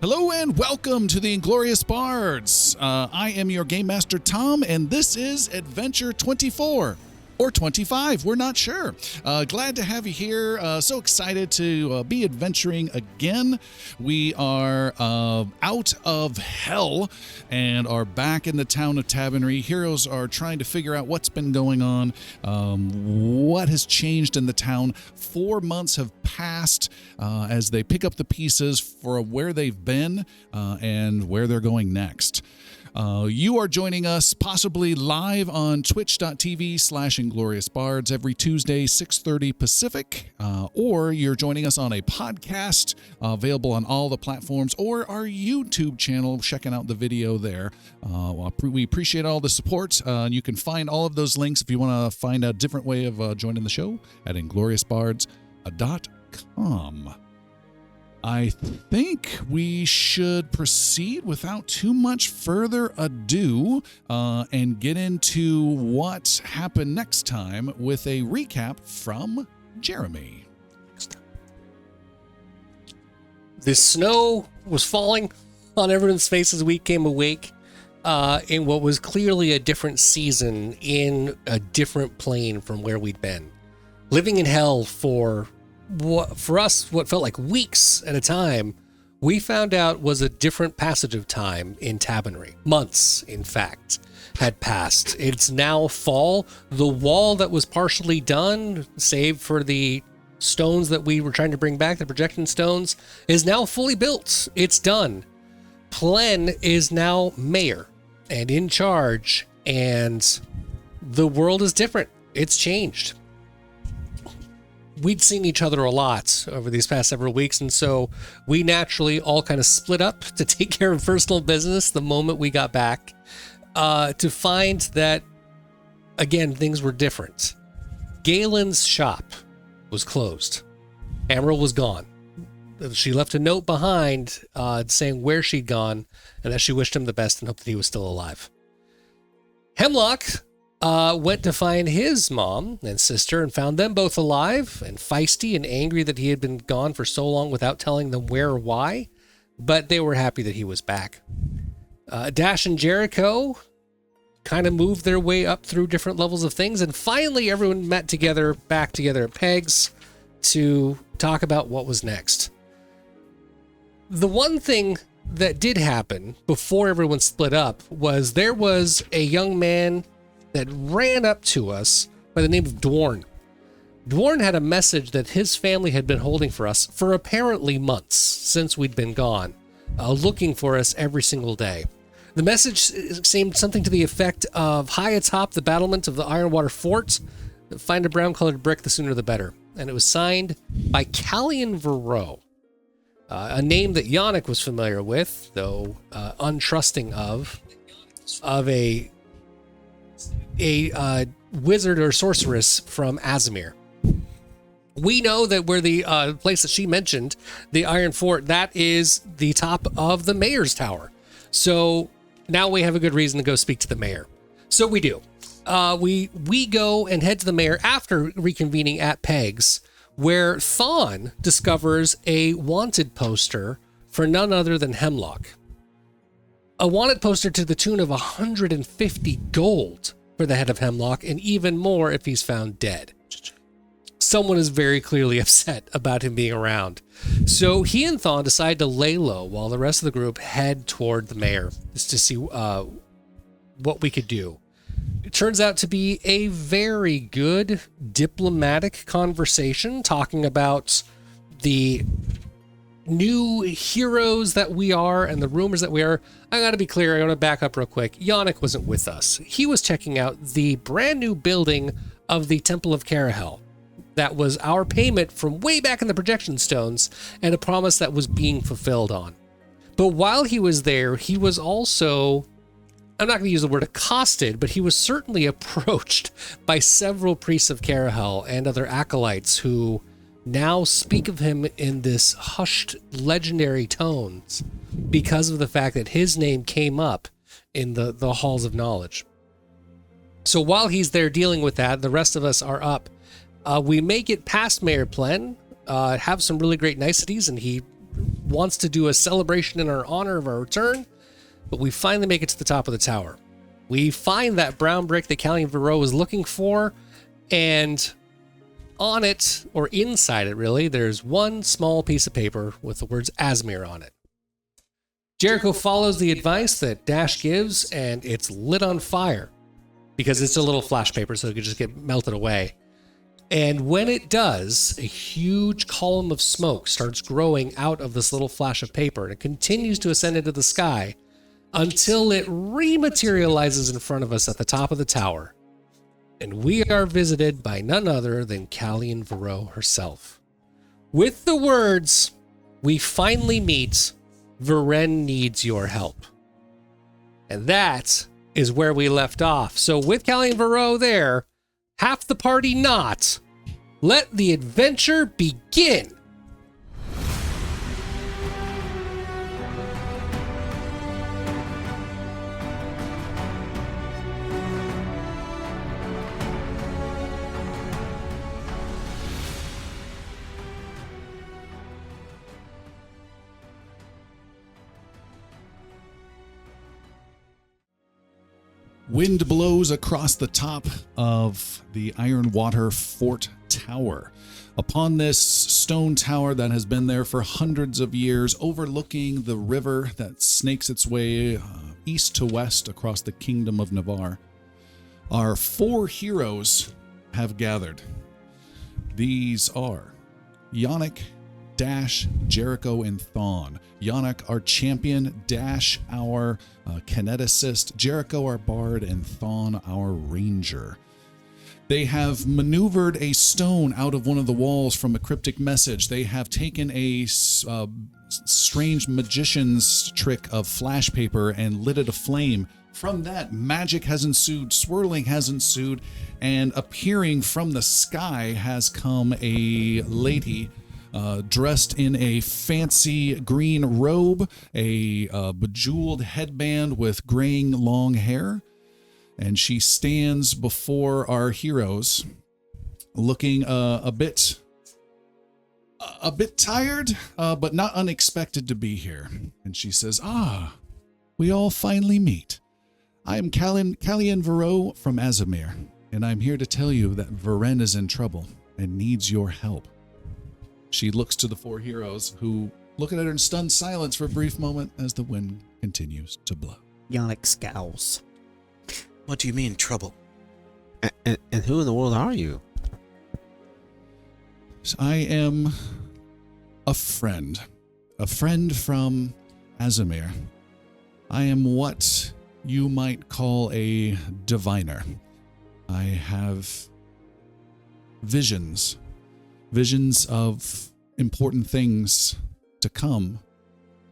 Hello and welcome to the Inglorious Bards. I am your Game Master Tom, and this is Adventure 24. Or 25, we're not sure. Glad to have you here. So excited to be adventuring again. We are out of hell and are back in the town of Tabonry. Heroes are trying to figure out what's been going on, what has changed in the town. 4 months have passed as they pick up the pieces for where they've been and where they're going next. You are joining us possibly live on twitch.tv/IngloriousBards every Tuesday, 6:30 Pacific, or you're joining us on a podcast available on all the platforms, or our YouTube channel, checking out the video there. We appreciate all the support. You can find all of those links if you want to find a different way of joining the show at ingloriousbards.com. I think we should proceed without too much further ado and get into what happened next time with a recap from Jeremy. The snow was falling on everyone's face as we came awake in what was clearly a different season in a different plane from where we'd been. Living in hell for us, what felt like weeks at a time, we found out was a different passage of time in Tabonry. Months, in fact, had passed. It's now fall. The wall that was partially done, save for the stones that we were trying to bring back, the projection stones, is now fully built. It's done. Plen is now mayor and in charge, and the world is different. It's changed. We'd seen each other a lot over these past several weeks, and so we naturally all kind of split up to take care of personal business the moment we got back, to find that, again, things were different. Galen's shop was closed. Emerald was gone. She left a note behind saying where she'd gone and that she wished him the best and hoped that he was still alive. Hemlock went to find his mom and sister and found them both alive and feisty and angry that he had been gone for so long without telling them where or why, but they were happy that he was back. Dash and Jericho kind of moved their way up through different levels of things, and finally everyone met together, back together at Pegs, to talk about what was next. The one thing that did happen before everyone split up was there was a young man that ran up to us by the name of Dworn. Dworn had a message that his family had been holding for us for apparently months since we'd been gone, looking for us every single day. The message seemed something to the effect of, high atop the battlement of the Ironwater Fort, find a brown-colored brick, the sooner the better. And it was signed by Calienveroe, a name that Yannick was familiar with, though untrusting of a wizard or sorceress from Azamir. We know that where the place that she mentioned, the Iron Fort, that is the top of the mayor's tower. So now we have a good reason to go speak to the mayor. So we do. We go and head to the mayor after reconvening at Pegs, where Thawne discovers a wanted poster for none other than Hemlock. A wanted poster to the tune of 150 gold for the head of Hemlock, and even more if he's found dead. Someone is very clearly upset about him being around. So he and Thawne decide to lay low while the rest of the group head toward the mayor just to see what we could do. It turns out to be a very good diplomatic conversation talking about the new heroes that we are and the rumors that we are. I gotta be clear, I want to back up real quick. Yannick wasn't with us. He was checking out the brand new building of the Temple of Carahel. That was our payment from way back in the projection stones and a promise that was being fulfilled on. But while he was there, he was also, I'm not going to use the word accosted, but he was certainly approached by several priests of Carahel and other acolytes who now speak of him in this hushed, legendary tones because of the fact that his name came up in the halls of knowledge. So while he's there dealing with that, the rest of us are up. We make it past Mayor Plen, have some really great niceties, and he wants to do a celebration in our honor of our return, but we finally make it to the top of the tower. We find that brown brick that Calienveroe was looking for, and on it, or inside it really, there's one small piece of paper with the words Asmir on it. Jericho follows the advice that Dash gives, and it's lit on fire because it's a little flash paper, so it could just get melted away. And when it does, a huge column of smoke starts growing out of this little flash of paper, and it continues to ascend into the sky until it rematerializes in front of us at the top of the tower. And we are visited by none other than Calienveroe herself. With the words, "We finally meet. Verenn needs your help." And that is where we left off. So with Calienveroe there, half the party not, let the adventure begin. Wind blows across the top of the Ironwater Fort Tower. Upon this stone tower that has been there for hundreds of years, overlooking the river that snakes its way east to west across the kingdom of Navarre, our 4 heroes have gathered. These are Yannick, Dash, Jericho, and Thawne. Yannick, our champion, Dash, our kineticist, Jericho, our bard, and Thawne, our ranger. They have maneuvered a stone out of one of the walls from a cryptic message. They have taken a strange magician's trick of flash paper and lit it aflame. From that, magic has ensued, swirling has ensued, and appearing from the sky has come a lady dressed in a fancy green robe, a bejeweled headband with graying long hair, and she stands before our heroes, looking a bit tired, but not unexpected to be here. And she says, we all finally meet. I am Calienveroe from Asmir, and I'm here to tell you that Verenn is in trouble and needs your help. She looks to the 4 heroes, who look at her in stunned silence for a brief moment as the wind continues to blow. Yannick scowls. What do you mean, trouble? And who in the world are you? I am a friend from Asmir. I am what you might call a diviner. I have visions of important things to come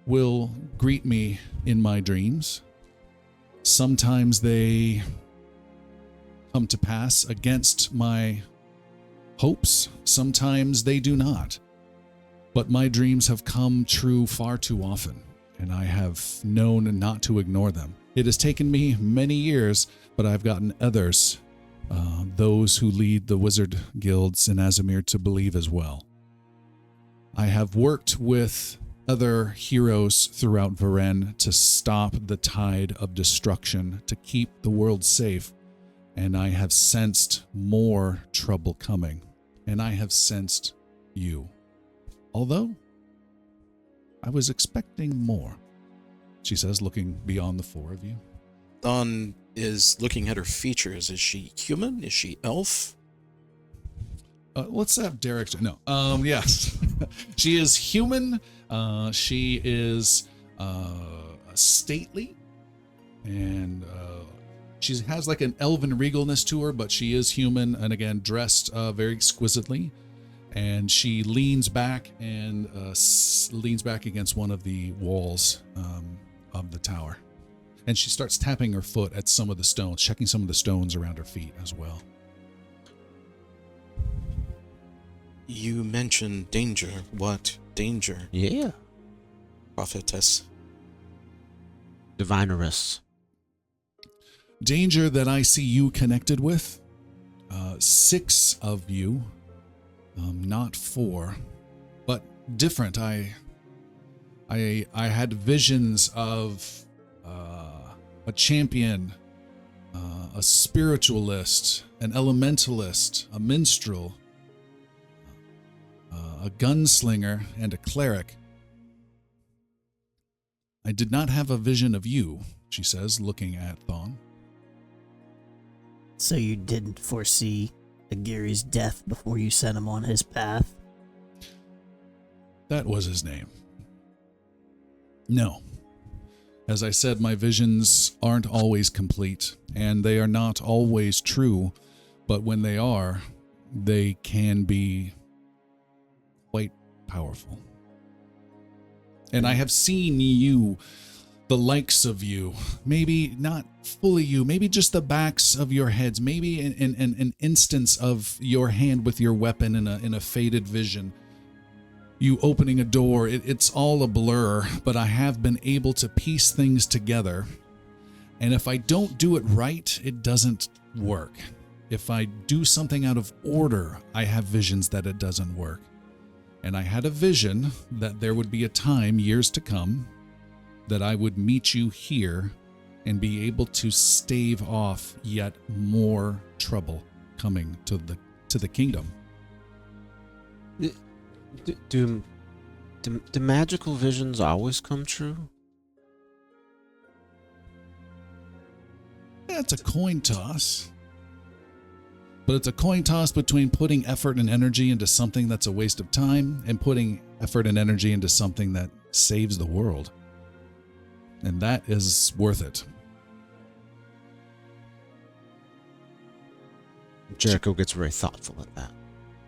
will greet me in my dreams. Sometimes they come to pass against my hopes. Sometimes they do not. But my dreams have come true far too often, and I have known not to ignore them. It has taken me many years, but I've gotten others, those who lead the wizard guilds in Asmir, to believe as well. I have worked with other heroes throughout Verenn to stop the tide of destruction, to keep the world safe, and I have sensed more trouble coming, and I have sensed you. Although, I was expecting more, she says, looking beyond the 4 of you. Thawne is looking at her features. Is she human? Is she elf? Let's have Derek. No. Yes. She is human. She is stately, and she has like an elven regalness to her, but she is human, and again dressed very exquisitely. And she leans back and leans back against one of the walls of the tower. And she starts tapping her foot at some of the stones, checking some of the stones around her feet as well. You mentioned danger. What danger? Yeah. Prophetess. Divineress. Danger that I see you connected with. 6 of you, not 4, but different. I had visions of a champion, a spiritualist, an elementalist, a minstrel, a gunslinger, and a cleric. I did not have a vision of you, she says, looking at Thawne. So you didn't foresee Aguirre's death before you sent him on his path? That was his name. No. As I said, my visions aren't always complete, and they are not always true, but when they are, they can be quite powerful. And I have seen you, the likes of you, maybe not fully you, maybe just the backs of your heads, maybe an instance of your hand with your weapon in a faded vision. You opening a door, it's all a blur, but I have been able to piece things together. And if I don't do it right, it doesn't work. If I do something out of order, I have visions that it doesn't work. And I had a vision that there would be a time, years to come, that I would meet you here and be able to stave off yet more trouble coming to the kingdom. Do magical visions always come true? Yeah, it's a coin toss. But it's a coin toss between putting effort and energy into something that's a waste of time and putting effort and energy into something that saves the world. And that is worth it. Jericho gets very thoughtful at that.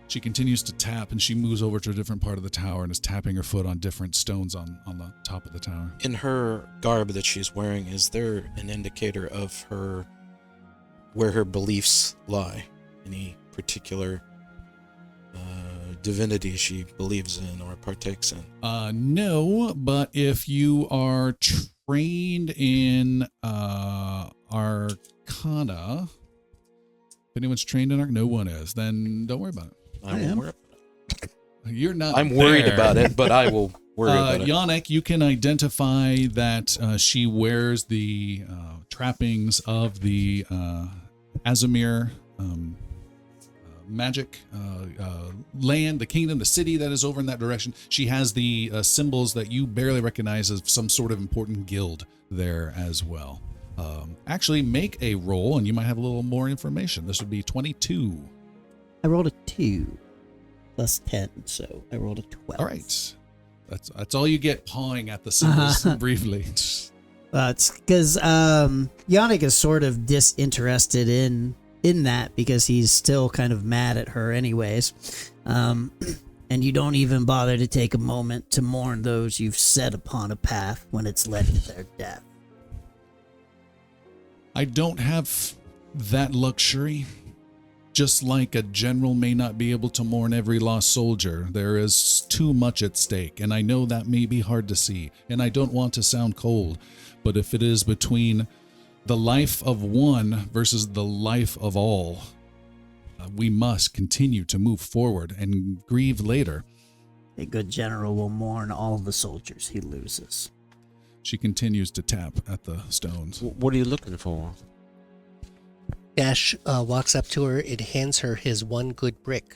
She continues to tap, and she moves over to a different part of the tower and is tapping her foot on different stones on the top of the tower. In her garb that she's wearing, is there an indicator of her where her beliefs lie? Any particular divinity she believes in or partakes in? No, but if you are trained in Arcana, if anyone's trained in no one is, then don't worry about it. I won't worry about it. You're not. I'm worried there. about it, but I will worry about it. Yannick, you can identify that she wears the trappings of the Azamir magic land, the kingdom, the city that is over in that direction. She has the symbols that you barely recognize as some sort of important guild there as well. Actually, make a roll, and you might have a little more information. This would be 22. I rolled a 2 plus 10, so I rolled a 12. All right. That's all you get pawing at the symbols briefly. It's because Yannick is sort of disinterested in that because he's still kind of mad at her anyways. And you don't even bother to take a moment to mourn those you've set upon a path when it's led to their death. I don't have that luxury. Just like a general may not be able to mourn every lost soldier, there is too much at stake, and I know that may be hard to see, and I don't want to sound cold, but if it is between the life of one versus the life of all, we must continue to move forward and grieve later. A good general will mourn all the soldiers he loses. She continues to tap at the stones. What are you looking for? Dash walks up to her and hands her his one good brick.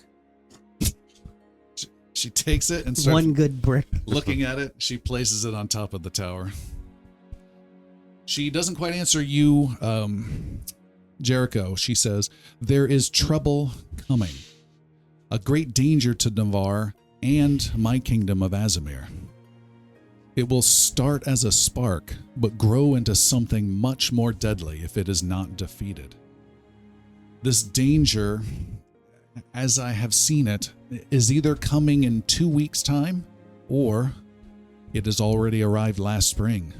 She takes it and starts One good brick. looking at it. She places it on top of the tower. She doesn't quite answer you, Jericho. She says, "There is trouble coming. A great danger to Navarre and my kingdom of Azamir. It will start as a spark, but grow into something much more deadly if it is not defeated. This danger, as I have seen it, is either coming in 2 weeks' time, or it has already arrived last spring.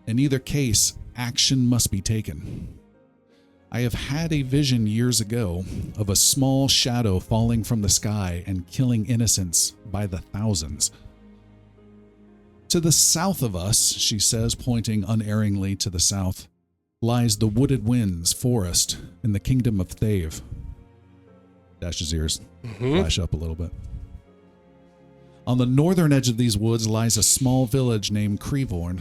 In either case, action must be taken. I have had a vision years ago of a small shadow falling from the sky and killing innocents by the thousands. To the south of us," she says, pointing unerringly to the south, "lies the Wooded Winds forest in the kingdom of Thave." Dash's ears flash up a little bit. On the northern edge of these woods lies a small village named Creevorn.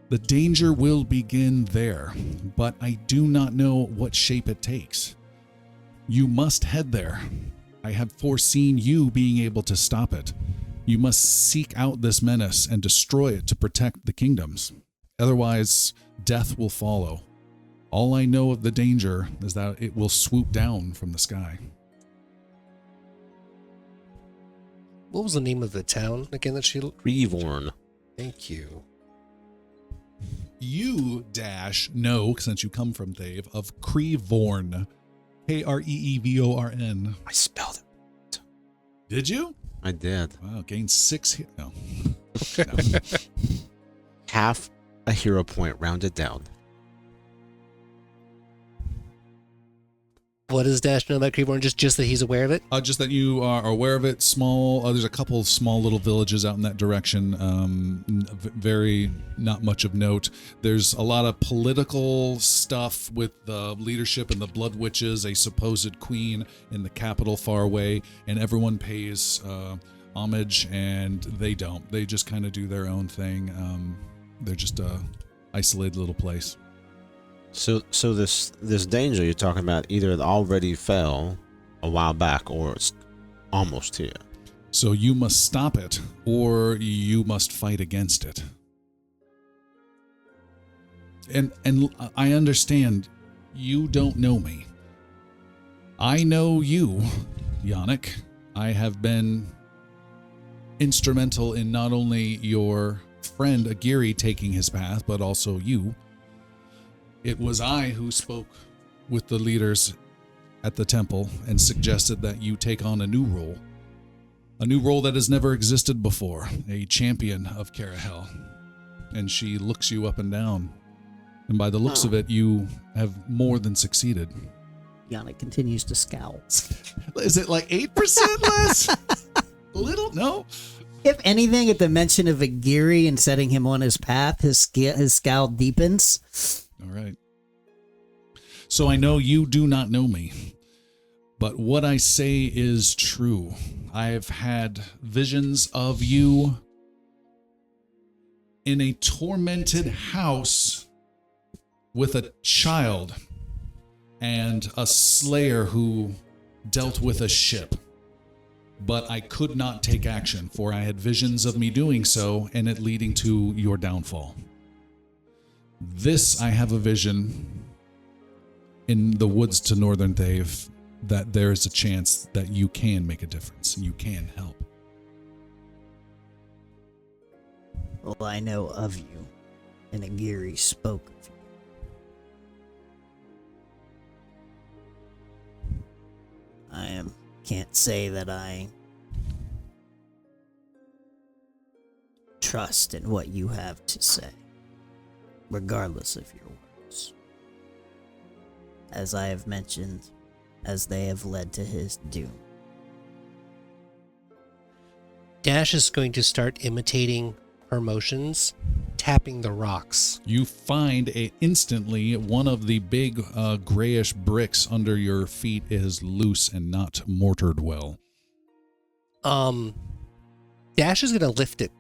The danger will begin there, but I do not know what shape it takes. You must head there. I have foreseen you being able to stop it. You must seek out this menace and destroy it to protect the kingdoms. Otherwise, death will follow. All I know of the danger is that it will swoop down from the sky. What was the name of the town again that she... Revorn. Thank you. You, Dash, know, since you come from Thave, of Creevorn. Kreevorn. I spelled it. Did you? I did. Wow, gained 6 here. No. Half a hero point rounded down. What does Dash know about Creeborn? Just that he's aware of it? Just that you are aware of it. Small. There's a couple of small little villages out in that direction. Very not much of note. There's a lot of political stuff with the leadership and the Blood Witches, a supposed queen in the capital far away, and everyone pays homage, and they don't. They just kind of do their own thing. They're just a isolated little place. So this danger you're talking about either it already fell a while back or it's almost here. So you must stop it, or you must fight against it. And I understand you don't know me. I know you, Yannick. I have been instrumental in not only your friend Aguirre taking his path, but also you. It was I who spoke with the leaders at the temple and suggested that you take on a new role that has never existed before, a champion of Carahel. And she looks you up and down, and by the looks of it, you have more than succeeded. Yannick continues to scowl. Is it like 8% less? Little? No? If anything, at the mention of Aguirre and setting him on his path, his scowl deepens. All right. So I know you do not know me, but what I say is true. I have had visions of you in a tormented house with a child and a slayer who dealt with a ship. But I could not take action, for I had visions of me doing so and it leading to your downfall. This, I have a vision in the woods to northern Thave that there is a chance that you can make a difference. You can help. Well, I know of you, and Aguirre spoke of you. Can't say that I trust in what you have to say, regardless of your words. As I have mentioned, as they have led to his doom. Dash is going to start imitating her motions, tapping the rocks. You find instantly one of the big grayish bricks under your feet is loose and not mortared well. Dash is going to lift it.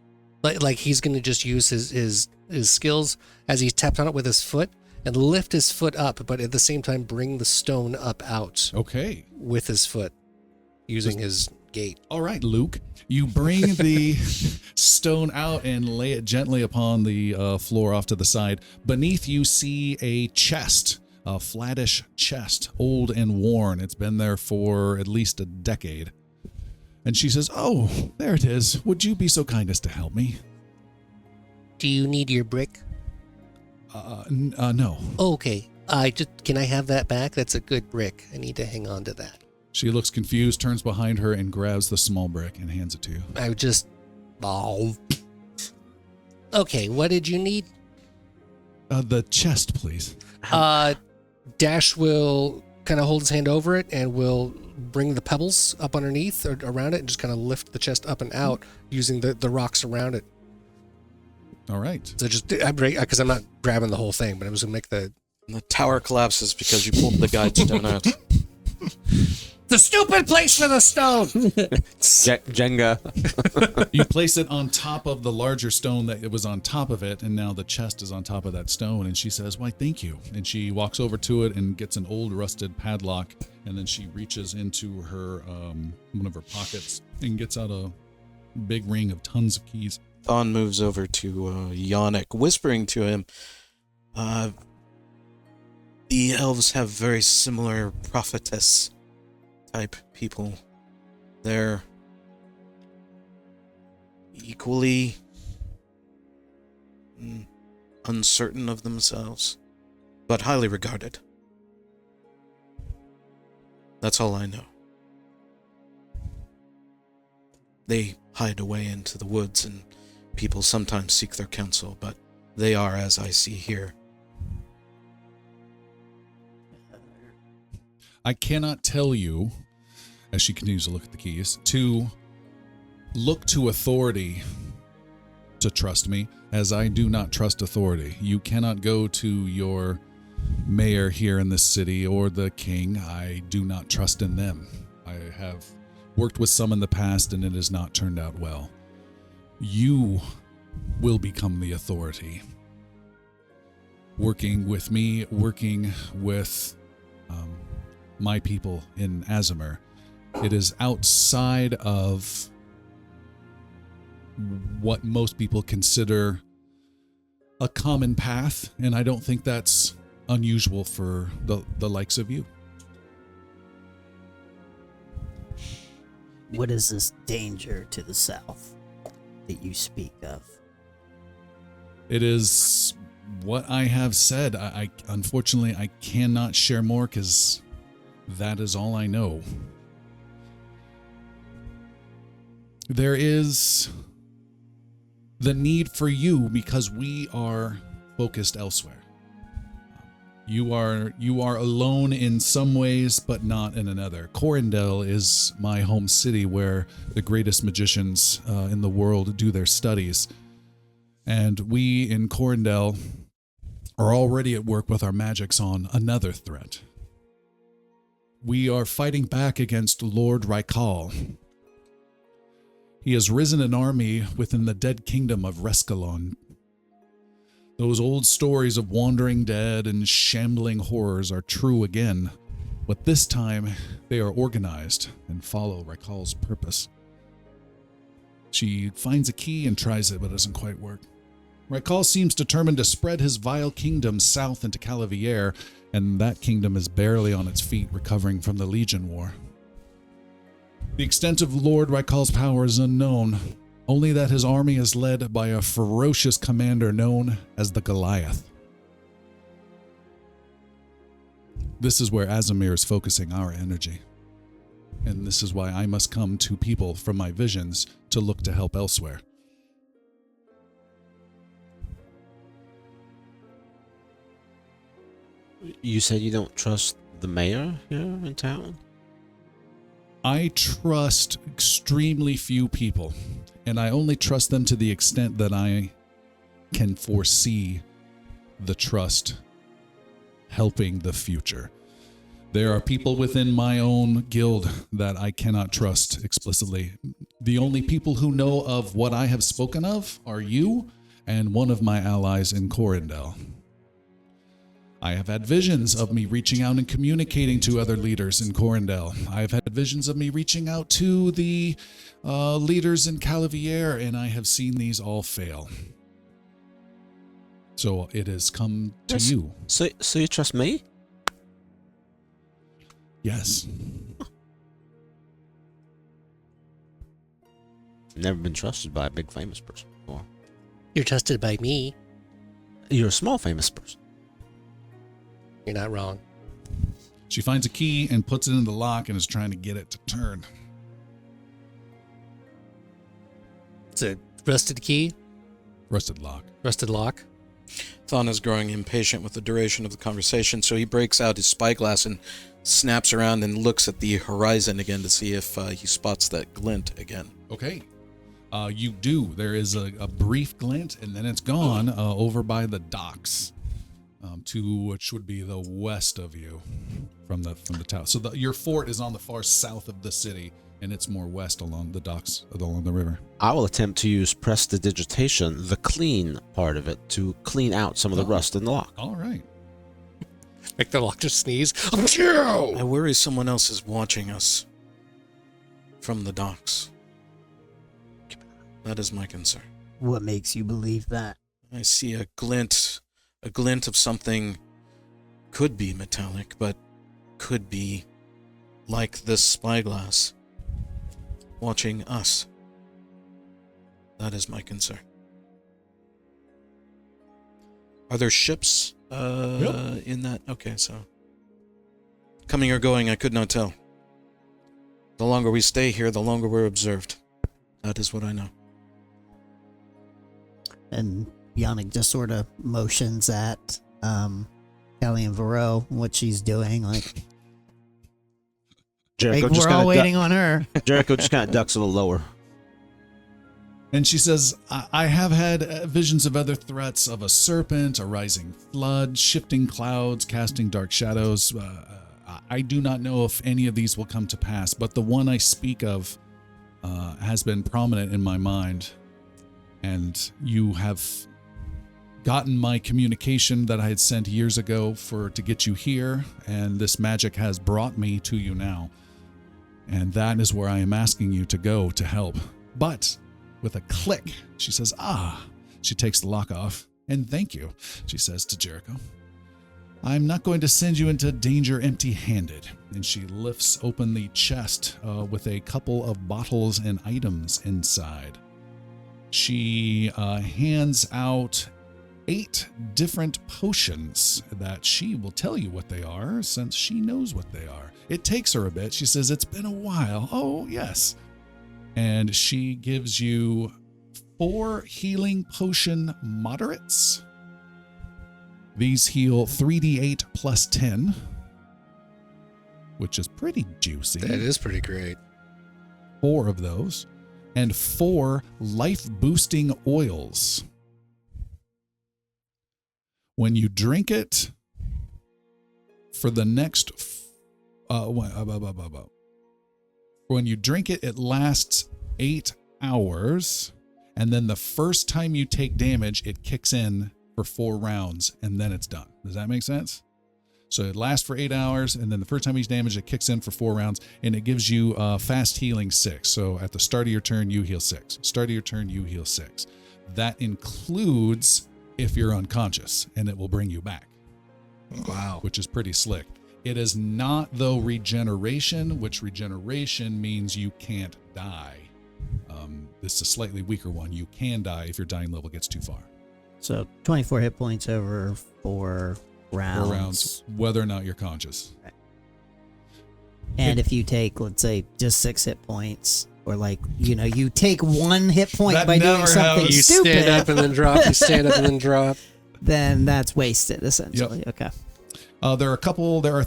Like he's going to just use his skills as he taps on it with his foot and lift his foot up, but at the same time bring the stone up out. Okay. With his foot, using his gait. All right, Luke. You bring the stone out and lay it gently upon the floor off to the side. Beneath you see a chest, a flattish chest, old and worn. It's been there for at least a decade. And she says, "Oh, there it is. Would you be so kind as to help me?" Do you need your brick? No. Oh, okay. Can I have that back? That's a good brick. I need to hang on to that. She looks confused, turns behind her, and grabs the small brick and hands it to you. I would just... Oh. Okay, what did you need? The chest, please. Dash will kind of hold his hand over it and will bring the pebbles up underneath or around it and just kind of lift the chest up and out using the rocks around it. All right. So just, because I'm not grabbing the whole thing, but I was going to make the... And the tower collapses because you pulled the guide stone out. The stupid place for the stone. Jenga. You place it on top of the larger stone that it was on top of it, and now the chest is on top of that stone. And she says, "Why, thank you." And she walks over to it and gets an old rusted padlock, and then she reaches into her one of her pockets and gets out a big ring of tons of keys. Thon moves over to Yannick, whispering to him, the elves have very similar prophetess type people. They're equally uncertain of themselves, but highly regarded. That's all I know. They hide away into the woods, and people sometimes seek their counsel, but they are, as I see here. I cannot tell you, as she continues to look at the keys, to look to authority to trust me, as I do not trust authority. You cannot go to your mayor here in this city or the king. I do not trust in them. I have worked with some in the past, and it has not turned out well. You will become the authority. Working with me, working with my people in Aasimar. It is outside of what most people consider a common path, and I don't think that's unusual for the likes of you. What is this danger to the south that you speak of? It is what I have said. I unfortunately I cannot share more because that is all I know. There is the need for you because we are focused elsewhere. You are alone in some ways, but not in another. Corindel is my home city where the greatest magicians in the world do their studies. And we in Corindel are already at work with our magics on another threat. We are fighting back against Lord Raikal. He has risen an army within the dead kingdom of Reskalon. Those old stories of wandering dead and shambling horrors are true again, but this time they are organized and follow Raikal's purpose. She finds a key and tries it, but it doesn't quite work. Raikal seems determined to spread his vile kingdom south into Calienveroe, and that kingdom is barely on its feet, recovering from the Legion War. The extent of Lord Raikal's power is unknown, only that his army is led by a ferocious commander known as the Goliath. This is where Aasimar is focusing our energy, and this is why I must come to people from my visions to look to help elsewhere. You said you don't trust the mayor here in town? I trust extremely few people, and I only trust them to the extent that I can foresee the trust helping the future. There are people within my own guild that I cannot trust explicitly. The only people who know of what I have spoken of are you and one of my allies in Corindel. I have had visions of me reaching out and communicating to other leaders in Corindel. I have had visions of me reaching out to the leaders in Calienveroe, and I have seen these all fail. So it has come to you. So you trust me? Yes. Never been trusted by a big famous person before. You're trusted by me. You're a small famous person. You're not wrong. She finds a key and puts it in the lock and is trying to get it to turn. It's a rusted key, Rusted lock. rusted lock. Thon is growing impatient with the duration of the conversation, so he breaks out his spyglass and snaps around and looks at the horizon again to see if he spots that glint again. Okay. You do. There is a brief glint, and then it's gone over by the docks, to which would be the west of you. from the tower. So your fort is on the far south of the city, and it's more west along the docks, along the river. I will attempt to use prestidigitation, the clean part of it, to clean out some of the rust in the lock. All right. Make the lock just sneeze. I worry someone else is watching us from the docks. That is my concern. What makes you believe that? I see a glint of something. Could be metallic, but could be like this spyglass watching us. That is my concern. Are there ships in that? Okay, so coming or going, I could not tell. The longer we stay here, the longer we're observed. That is what I know. And Yannick just sort of motions at Calienveroe, what she's doing. Like Jericho we're all waiting on her. Jericho just kind of ducks a little lower. And she says, I have had visions of other threats of a serpent, a rising flood, shifting clouds, casting dark shadows. I do not know if any of these will come to pass, but the one I speak of has been prominent in my mind. And you have gotten my communication that I had sent years ago to get you here, and this magic has brought me to you now. And that is where I am asking you to go to help. But with a click, she says, she takes the lock off. And thank you, she says to Jericho. I'm not going to send you into danger empty-handed. And she lifts open the chest with a couple of bottles and items inside. She hands out 8 different potions that she will tell you what they are since she knows what they are. It takes her a bit. She says, it's been a while. Oh, yes. And she gives you 4 healing potion moderates. These heal 3d8 plus 10, which is pretty juicy. That is pretty great. 4 of those. And 4 life-boosting oils. When you drink it, for the next... when you drink it, it lasts 8 hours. And then the first time you take damage, it kicks in for 4 rounds, and then it's done. Does that make sense? So it lasts for 8 hours, and then the first time he's damaged, it kicks in for 4 rounds, and it gives you fast healing 6. So at the start of your turn, you heal 6. Start of your turn, you heal 6. That includes if you're unconscious, and it will bring you back. Wow. Which is pretty slick. It is not, though, regeneration, which regeneration means you can't die. This is a slightly weaker one. You can die if your dying level gets too far. So 24 hit points over 4 rounds. 4 rounds, whether or not you're conscious. Right. And if you take, let's say, just 6 hit points, or you take 1 hit point That by doing never something happens. You stupid, stand up and then drop. You stand up and then drop. then that's wasted, essentially. Yep. Okay. There are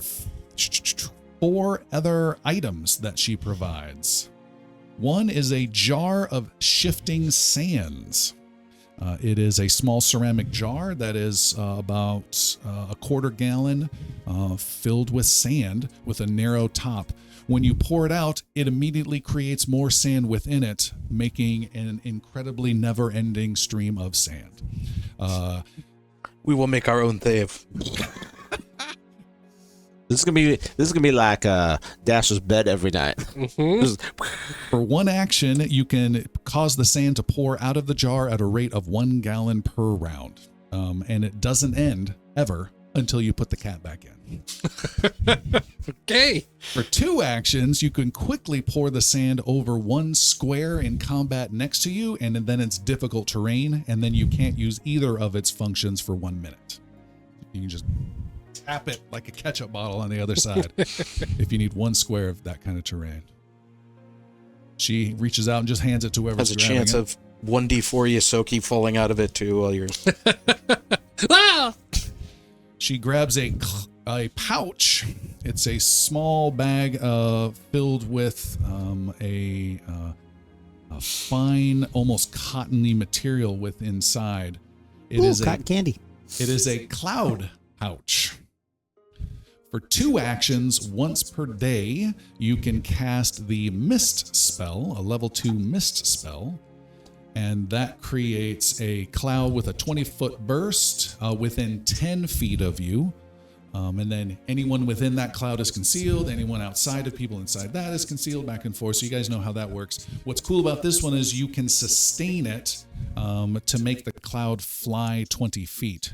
4 other items that she provides. One is a jar of shifting sands. It is a small ceramic jar that is about a quarter gallon filled with sand with a narrow top. When you pour it out, it immediately creates more sand within it, making an incredibly never-ending stream of sand. We will make our own Thave. This is gonna be like Dasher's bed every night. Mm-hmm. For 1 action, you can cause the sand to pour out of the jar at a rate of 1 gallon per round. And it doesn't end, ever, until you put the cat back in. Okay. For 2 actions, you can quickly pour the sand over 1 square in combat next to you, and then it's difficult terrain, and then you can't use either of its functions for 1 minute. You can just tap it like a ketchup bottle on the other side if you need 1 square of that kind of terrain. She reaches out and just hands it to whoever's Has a grabbing chance it. of 1d4 Yosoki falling out of it too while you're... Ah! She grabs a pouch. It's a small bag filled with a fine, almost cottony material with inside. It is cotton candy. It is a cloud pouch For 2 actions, once per day, you can cast the Mist spell, a level 2 Mist spell. And that creates a cloud with a 20-foot burst within 10 feet of you. And then anyone within that cloud is concealed. Anyone outside of people inside that is concealed, back and forth. So you guys know how that works. What's cool about this one is you can sustain it to make the cloud fly 20 feet.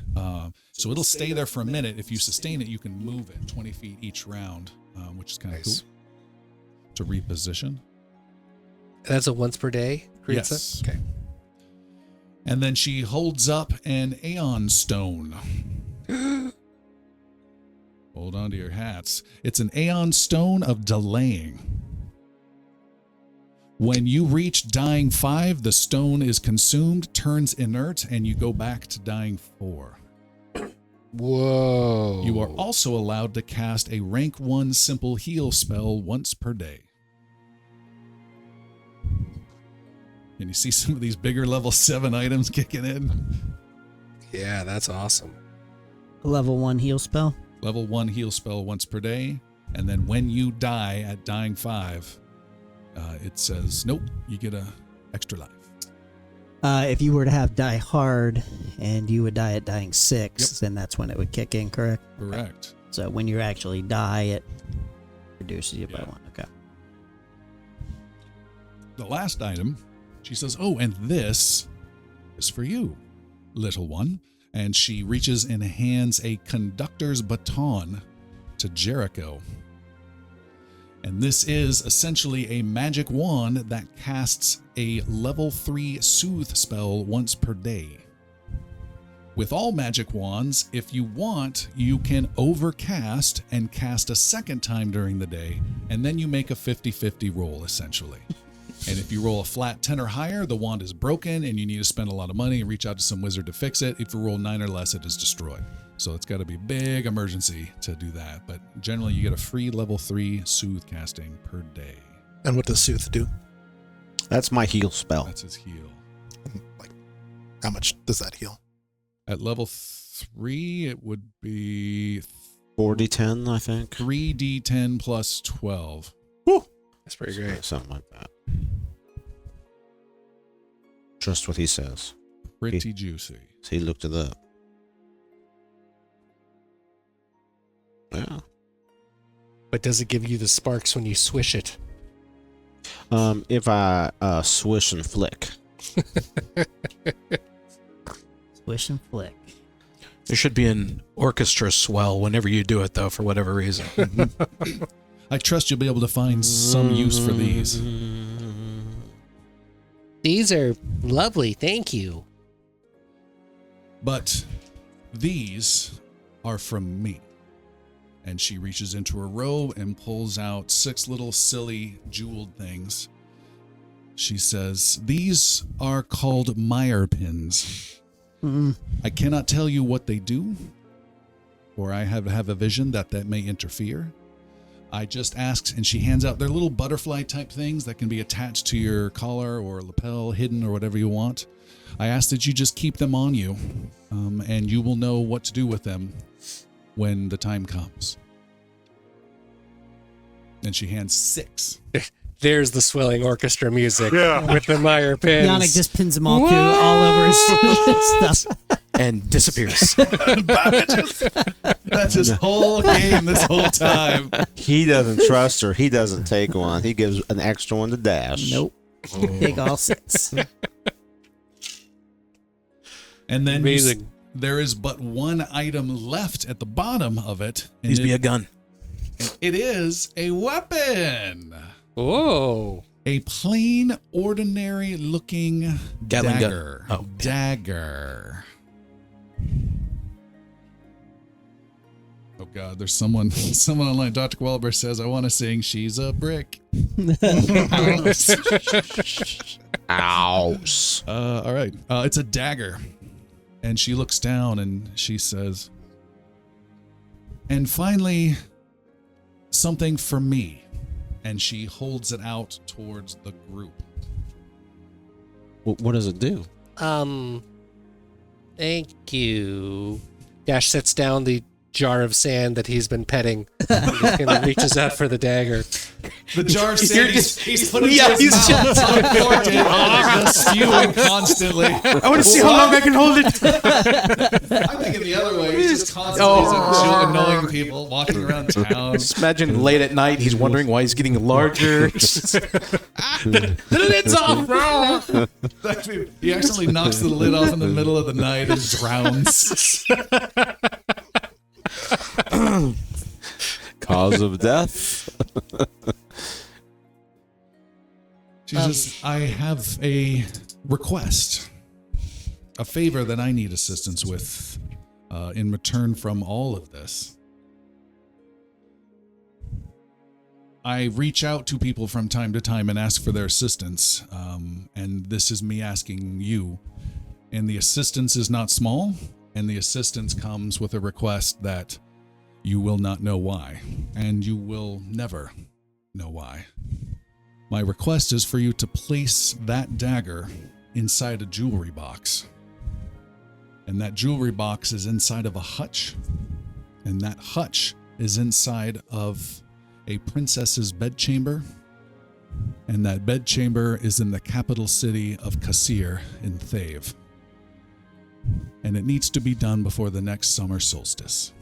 So it'll stay there for a minute. If you sustain it, you can move it 20 feet each round, which is kind of cool. To reposition. That's a once per day? Yes. Okay. And then she holds up an Aeon Stone. Hold on to your hats. It's an Aeon Stone of Delaying. When you reach dying 5, the stone is consumed, turns inert, and you go back to dying 4. Whoa. You are also allowed to cast a rank 1 simple heal spell once per day. And you see some of these bigger level 7 items kicking in. Yeah, that's awesome. Level 1 heal spell. Level 1 heal spell once per day. And then when you die at dying 5, it says, nope, you get a extra life. If you were to have die hard and you would die at dying 6, then that's when it would kick in, correct? Correct. So when you actually die, it reduces you by 1. Okay. The last item, she says, oh, and this is for you, little one. And she reaches and hands a conductor's baton to Jericho. And this is essentially a magic wand that casts a level 3 soothe spell once per day. With all magic wands, if you want, you can overcast and cast a second time during the day, and then you make a 50-50 roll, essentially. And if you roll a flat 10 or higher, the wand is broken and you need to spend a lot of money and reach out to some wizard to fix it. If you roll 9 or less, it is destroyed. So it's got to be a big emergency to do that. But generally, you get a free level 3 soothe casting per day. And what does Sooth do? That's my heal spell. That's his heal. Like, how much does that heal? At level 3, it would be 4d10, I think. 3d10 plus 12. That's pretty great. Something like that. Trust what he says. Pretty juicy. He looked it up. Yeah. But does it give you the sparks when you swish it? If I swish and flick. Swish and flick. There should be an orchestra swell whenever you do it, though, for whatever reason. I trust you'll be able to find some use for these. These are lovely, thank you. But these are from me. And she reaches into her robe and pulls out 6 little silly jeweled things. She says, these are called Meyer pins. I cannot tell you what they do, or I have a vision that may interfere. I just asked, and she hands out their little butterfly type things that can be attached to your collar or lapel, hidden or whatever you want. I asked that you just keep them on you, and you will know what to do with them when the time comes. And she hands 6. There's the swelling orchestra music with the Meyer pins. Yannick just pins them all through all over his stuff. And disappears. That's his whole game this whole time. He doesn't trust her. He doesn't take one. He gives an extra one to Dash. Nope. Take all 6. And then Amazing. there is but one item left at the bottom of it. And Needs to be a gun. it is a weapon. Whoa. A plain, ordinary looking Gatling gun. dagger. Oh. Dagger. Oh God, there's someone online. Dr. Wahlberg says, I want to sing She's a Brick. Ows. All right. It's a dagger. And she looks down and she says, and finally, something for me. And she holds it out towards the group. What does it do? Thank you. Dash sets down the jar of sand that he's been petting. And reaches out for the dagger. The jar of sand, he's put it Yeah, to his he's mouth, uncorked it, just spewing constantly. I want to see how long I can hold it. I'm thinking the other way. He's just constantly annoying people, walking around town. Just imagine late at night, he's wondering why he's getting larger. The lid's off, bro! He accidentally knocks the lid off in the middle of the night and drowns. Cause of death. Jesus, I have a request, a favor that I need assistance with in return from all of this. I reach out to people from time to time and ask for their assistance, and this is me asking you. And the assistance is not small, and the assistance comes with a request that you will not know why, and you will never know why. My request is for you to place that dagger inside a jewelry box. And that jewelry box is inside of a hutch, and that hutch is inside of a princess's bedchamber, and that bedchamber is in the capital city of Kasir in Thave. And it needs to be done before the next summer solstice.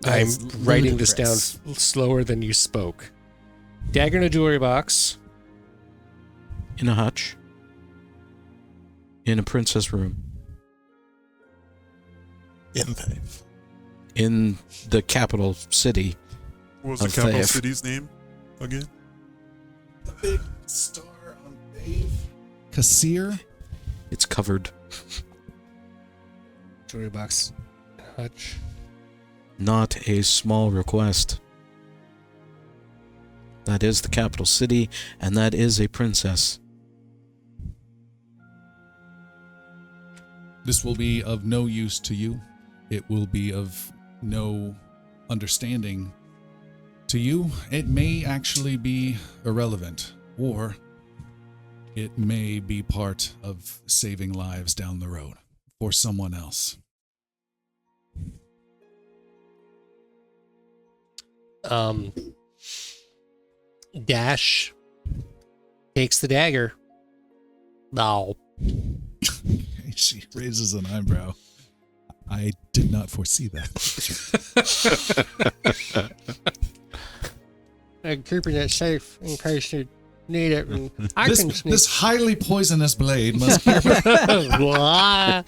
I'm That's writing this ludicrous. down slower than you spoke. Dagger in a jewelry box. In a hutch. In a princess room. In Thave. In the capital city. What was the Of capital Thave. city's name again? The big star on Thave. Kasir? It's covered. Jewelry box. Hutch. Not a small request. That is the capital city, and that is a princess. This will be of no use to you. It will be of no understanding to you. It may actually be irrelevant, or it may be part of saving lives down the road for someone else. Dash takes the dagger. No. She raises an eyebrow. I did not foresee that. I'm keeping it safe in case you need it. And I can sneak. This highly poisonous blade must be Blah.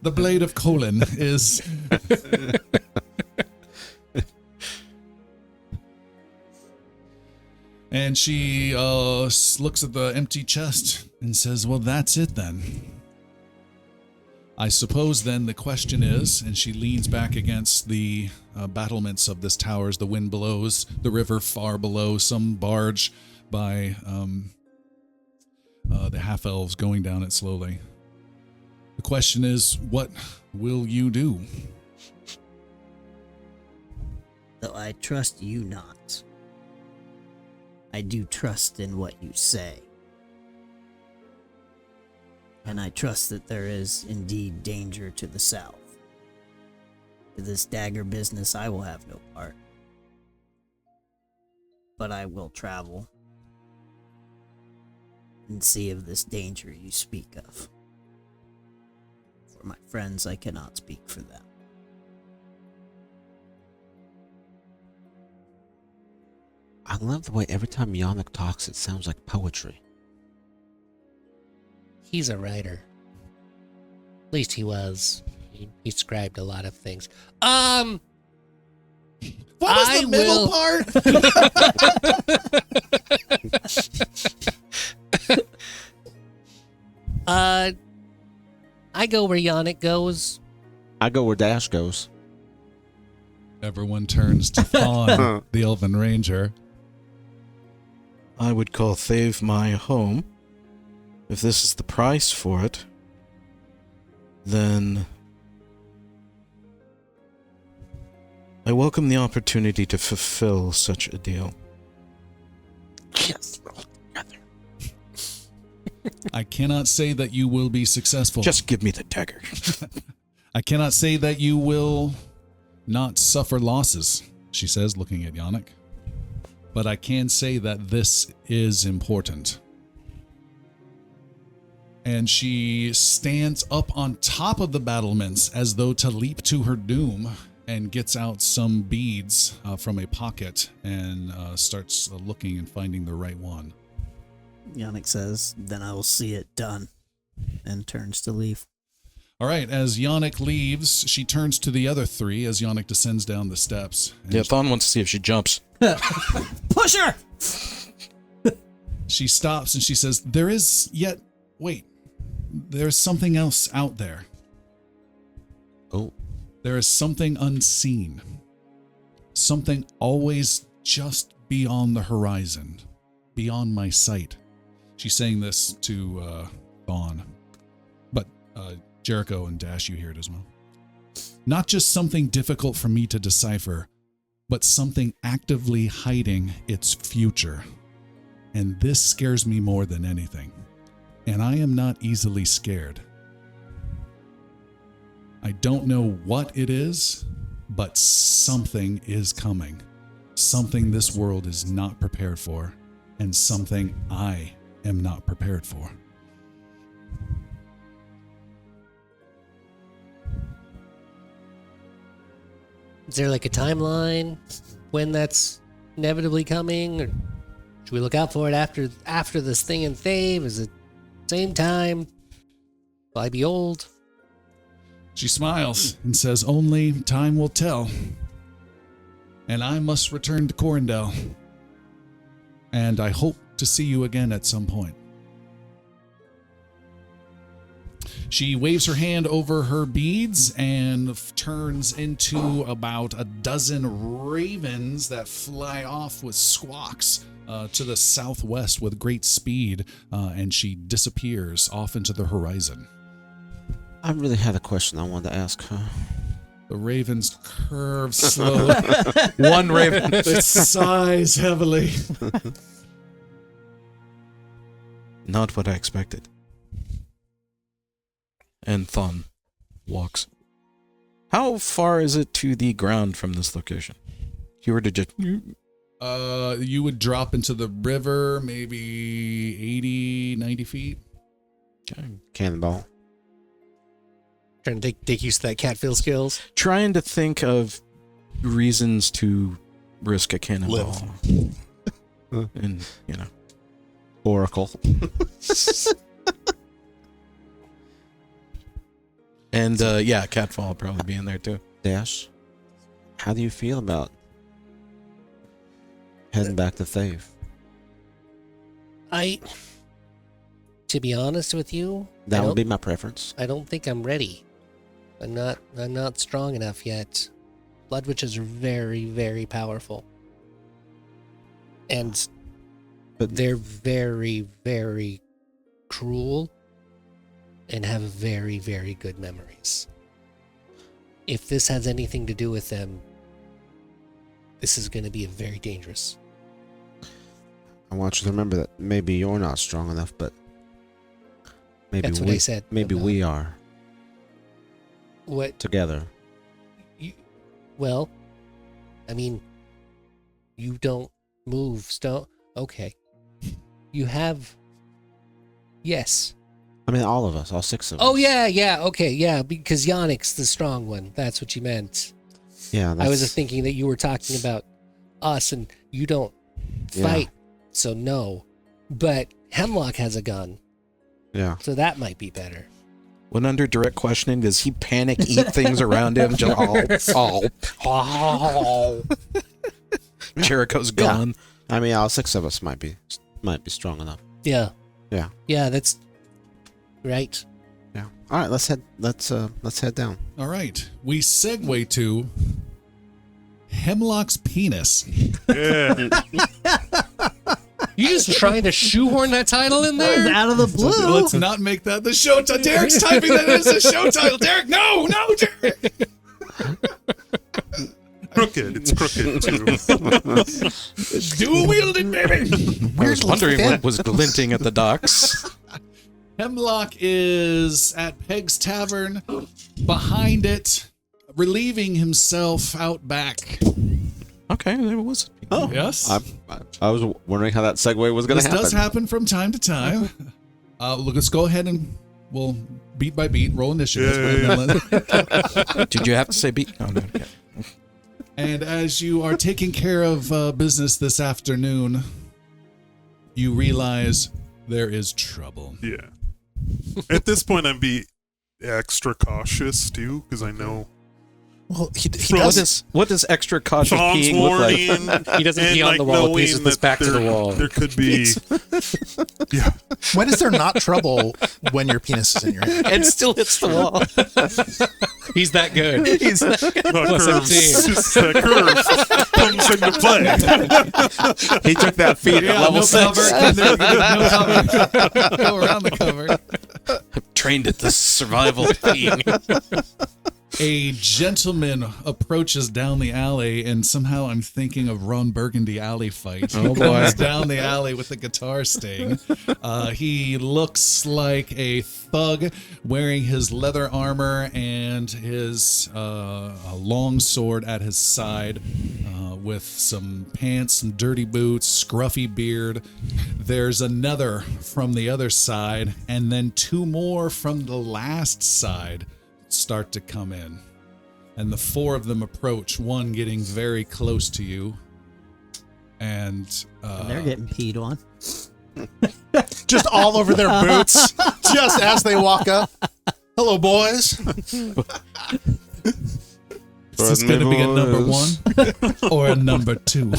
the blade of Colin is. And she looks at the empty chest and says, well, that's it then. I suppose then the question is, and she leans back against the battlements of this tower as the wind blows, the river far below, some barge by the half-elves going down it slowly. The question is, what will you do? Though I trust you not, I do trust in what you say. And I trust that there is indeed danger to the south. To this dagger business I will have no part. But I will travel and see of this danger you speak of. For my friends, I cannot speak for them. I love the way every time Yannick talks, it sounds like poetry. He's a writer. At least he was. He scribed a lot of things. What was I the middle part? I go where Yannick goes. I go where Dash goes. Everyone turns to Fawn, the Elven Ranger. I would call Thave my home. If this is the price for it, then I welcome the opportunity to fulfill such a deal. Yes, together. I cannot say that you will be successful. Just give me the dagger. I cannot say that you will not suffer losses, she says, looking at Yannick. But I can say that this is important. And she stands up on top of the battlements as though to leap to her doom, and gets out some beads from a pocket and starts looking and finding the right one. Yannick says, then I will see it done, and turns to leave. All right, as Yannick leaves, she turns to the other three as Yannick descends down the steps. Yeah, Thon wants to see if she jumps. Push her! She stops and she says, there's something else out there. Oh. There is something unseen. Something always just beyond the horizon, beyond my sight. She's saying this to Thon. But Jericho and Dash, you hear it as well. Not just something difficult for me to decipher, but something actively hiding its future. And this scares me more than anything. And I am not easily scared. I don't know what it is, but something is coming. Something this world is not prepared for, and something I am not prepared for. Is there like a timeline when that's inevitably coming? Or should we look out for it after this thing in Thave? Is it same time? Will I be old? She smiles and says, only time will tell. And I must return to Corindel. And I hope to see you again at some point. She waves her hand over her beads and turns into about a dozen ravens that fly off with squawks to the southwest with great speed, and she disappears off into the horizon. I really had a question I wanted to ask her. The ravens curve slowly. One raven. It sighs heavily. Not what I expected. And Thon walks. How far is it to the ground from this location? If you were to just... You would drop into the river maybe 80, 90 feet. Okay. Cannonball. Trying to take use of that catfill skills. Trying to think of reasons to risk a cannonball. And, Oracle. And, Catfall will probably be in there, too. Dash, how do you feel about heading back to Thave? To be honest with you, That would be my preference. I don't think I'm ready. I'm not strong enough yet. Blood witches are very, very powerful. And they're very, very cruel and have very, very good memories. If this has anything to do with them, this is going to be very dangerous. I want you to remember that maybe you're not strong enough, but maybe That's what I said. Maybe we are. What? Together. Well, I mean, you don't move stone. Okay. You have... Yes. I mean, all of us, all six of us. Oh, yeah, okay, yeah, because Yannick's the strong one. That's what you meant. Yeah, I was thinking that you were talking about us and you don't fight, so no. But Hemlock has a gun. Yeah. So that might be better. When under direct questioning, does he panic, eat things around him? Jericho's gone. I mean, all six of us might be strong enough. Yeah. Yeah. Yeah, that's right. Yeah. All right, let's head down. All right. We segue to Hemlock's penis. Yeah. You just trying to shoehorn that title in there? Out of the blue. Let's not make that the show title. Derek's typing that as a show title. Derek, no, Derek. Crooked. It's crooked, too. Dual wielded, baby. I was wondering what was glinting at the docks. Hemlock is at Peg's Tavern, behind it, relieving himself out back. Okay, there was. Oh, Yes. I was wondering how that segue was going to This happen. does happen from time to time. Look, let's go ahead and we'll beat by beat roll initiative. Did you have to say beat? No, okay. And as you are taking care of business this afternoon, you realize there is trouble. Yeah. At this point, I'm be extra cautious too, because I know Well, he Frost- does. What does extra cautious Tom's peeing look like? warning. He doesn't and, pee on like, the wall. He knowing pisses this that back to the there- wall. There could be. Yeah. When is there not trouble when your penis is in your hand? And still hits the wall. He's that good. He's The Plus curve, 17. just that curve comes into play. He took that feat at level no 6. cover. No cover. Go around the cover. trained at the survival of peeing. A gentleman approaches down the alley, and somehow I'm thinking of Ron Burgundy alley fight. Oh, He boy. comes down the alley with the guitar sting. He looks like a thug wearing his leather armor and his long sword at his side, with some pants, some dirty boots, scruffy beard. There's another from the other side, and then two more from the last side start to come in, and the four of them approach, one getting very close to you, and They're getting peed on. Just all over their boots, just as they walk up. Hello, boys. is this going to be a number one or a number two?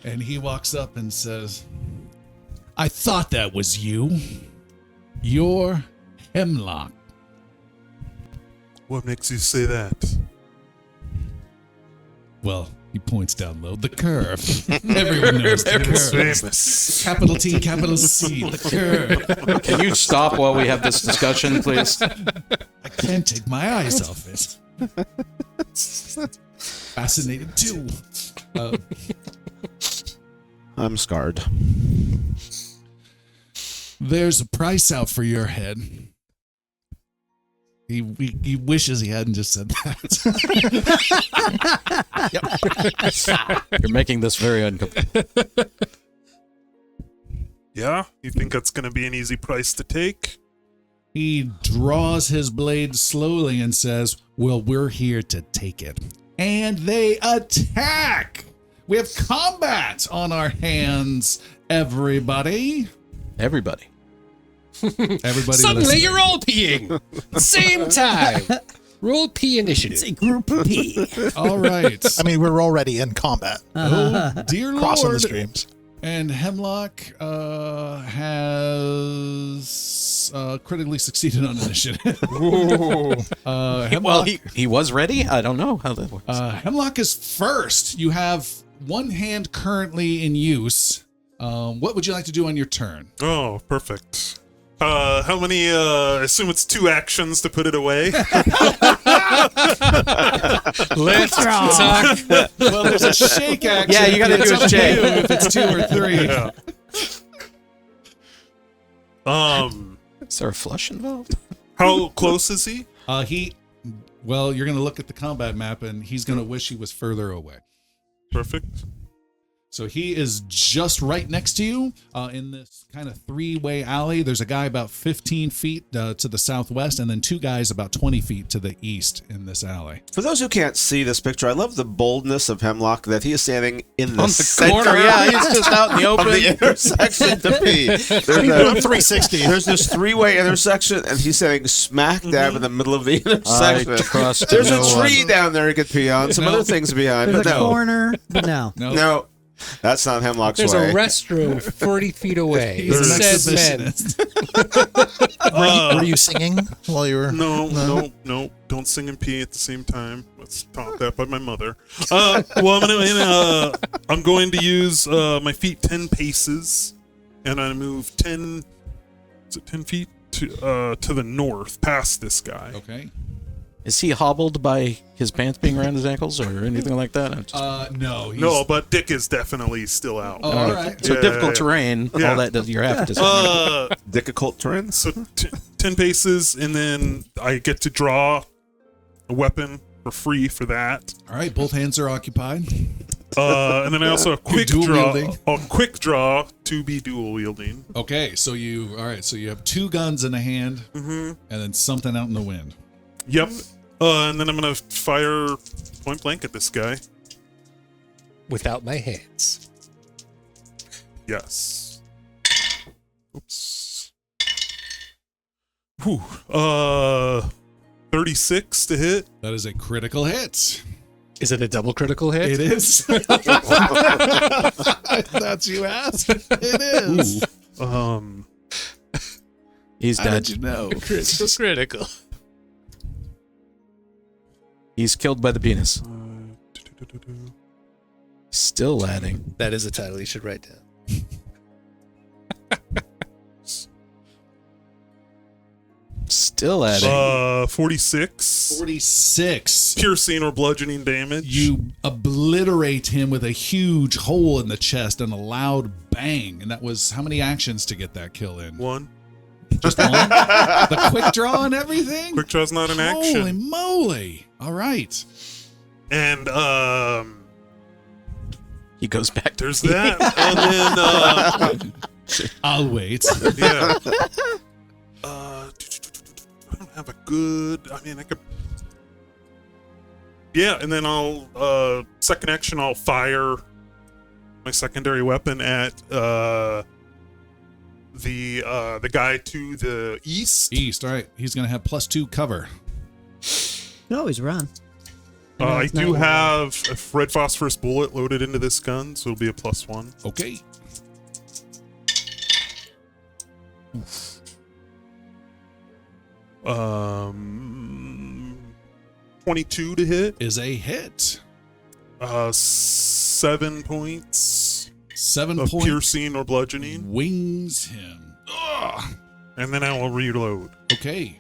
And he walks up and says, I thought that was you. You're Hemlock. What makes you say that? Well, he points down low. The curve. Everyone knows the curve. Famous. Capital T, capital C, the curve. Can you stop while we have this discussion, please? I can't take my eyes off it. Fascinated too. I'm scarred. There's a price out for your head. He wishes he hadn't just said that. You're making this very uncomfortable. Yeah? You think that's going to be an easy price to take? He draws his blade slowly and says, well, we're here to take it. And they attack! We have combat on our hands, everybody. Everybody. Everybody Suddenly listen. you're all peeing. Same time. Roll P It's initiative. a group P. All right. I mean, we're already in combat, Oh, dear crossing the Lord. streams. And Hemlock has critically succeeded on initiative. Hemlock, Well, he was ready? I don't know how that works. Hemlock is first. You have one hand currently in use. What would you like to do on your turn? Oh, perfect. How many, I assume it's 2 actions to put it away? Lift, tuck. Well, there's a shake action. Yeah, you gotta It's do a up to shake. you if it's 2 or 3. Yeah. Is there a flush involved? How close is he? Well, you're going to look at the combat map, and he's going to wish he was further away. Perfect. So he is just right next to you in this kind of 3-way alley. There's a guy about 15 feet to the southwest, and then 2 guys about 20 feet to the east in this alley. For those who can't see this picture, I love the boldness of Hemlock that he is standing in the, On the center corner, yeah, he's just out in the of open. the intersection to pee. There's, Doing a, 360. there's this 3-way intersection, and he's standing smack dab in the middle of the intersection. trust There's no a tree one. down there he could pee on, some No. other things behind, There's but a no. corner, but no. No, that's not Hemlock's There's way. a restroom 40 feet away. He's It an says men. exhibitionist. Were you singing while you were? No. Don't sing and pee at the same time. That's taught that by my mother. Well, I'm going to use my feet 10 paces, and I move 10. Is it 10 feet to the north, past this guy? Okay. Is he hobbled by his pants being around his ankles or anything like that? I'm just- No. He's, No, but Dick is definitely still out. Oh, all right. So Yeah, difficult yeah. terrain, Yeah. all that does you're having to Difficult trends. So 10 paces, and then I get to draw a weapon for free for that. All right, both hands are occupied. And then I also have quick dual draw. wielding. A quick draw to be dual wielding. Okay, so you have 2 guns in the hand, and then something out in the wind. Yep. And then I'm gonna fire point blank at this guy. Without my hands. Yes. Oops. Whew. 36 to hit. That is a critical hit. Is it a double critical hit? It is. That's you asked. It is. He's How dead. did you know? Critical. He's killed by the penis. Still adding. That is a title you should write down. Still adding. 46. 46. Piercing or bludgeoning damage. You obliterate him with a huge hole in the chest and a loud bang. And that was how many actions to get that kill in? 1. Just one? The quick draw and everything? Quick draw's not an Holy action. moly. All right. And He goes back to there's that. And then I'll wait. yeah. I don't have a good. I mean, I could. Yeah, and then I'll second action. I'll fire my secondary weapon at the guy to the east. East. All right. He's going to have +2 cover. You can always run. know I it's not do your- have a red phosphorus bullet loaded into this gun, so it'll be a +1. Okay. 22 to hit. Is a hit. 7 points 7 of points. piercing or bludgeoning, Wings him. Ugh. and then I will reload. Okay.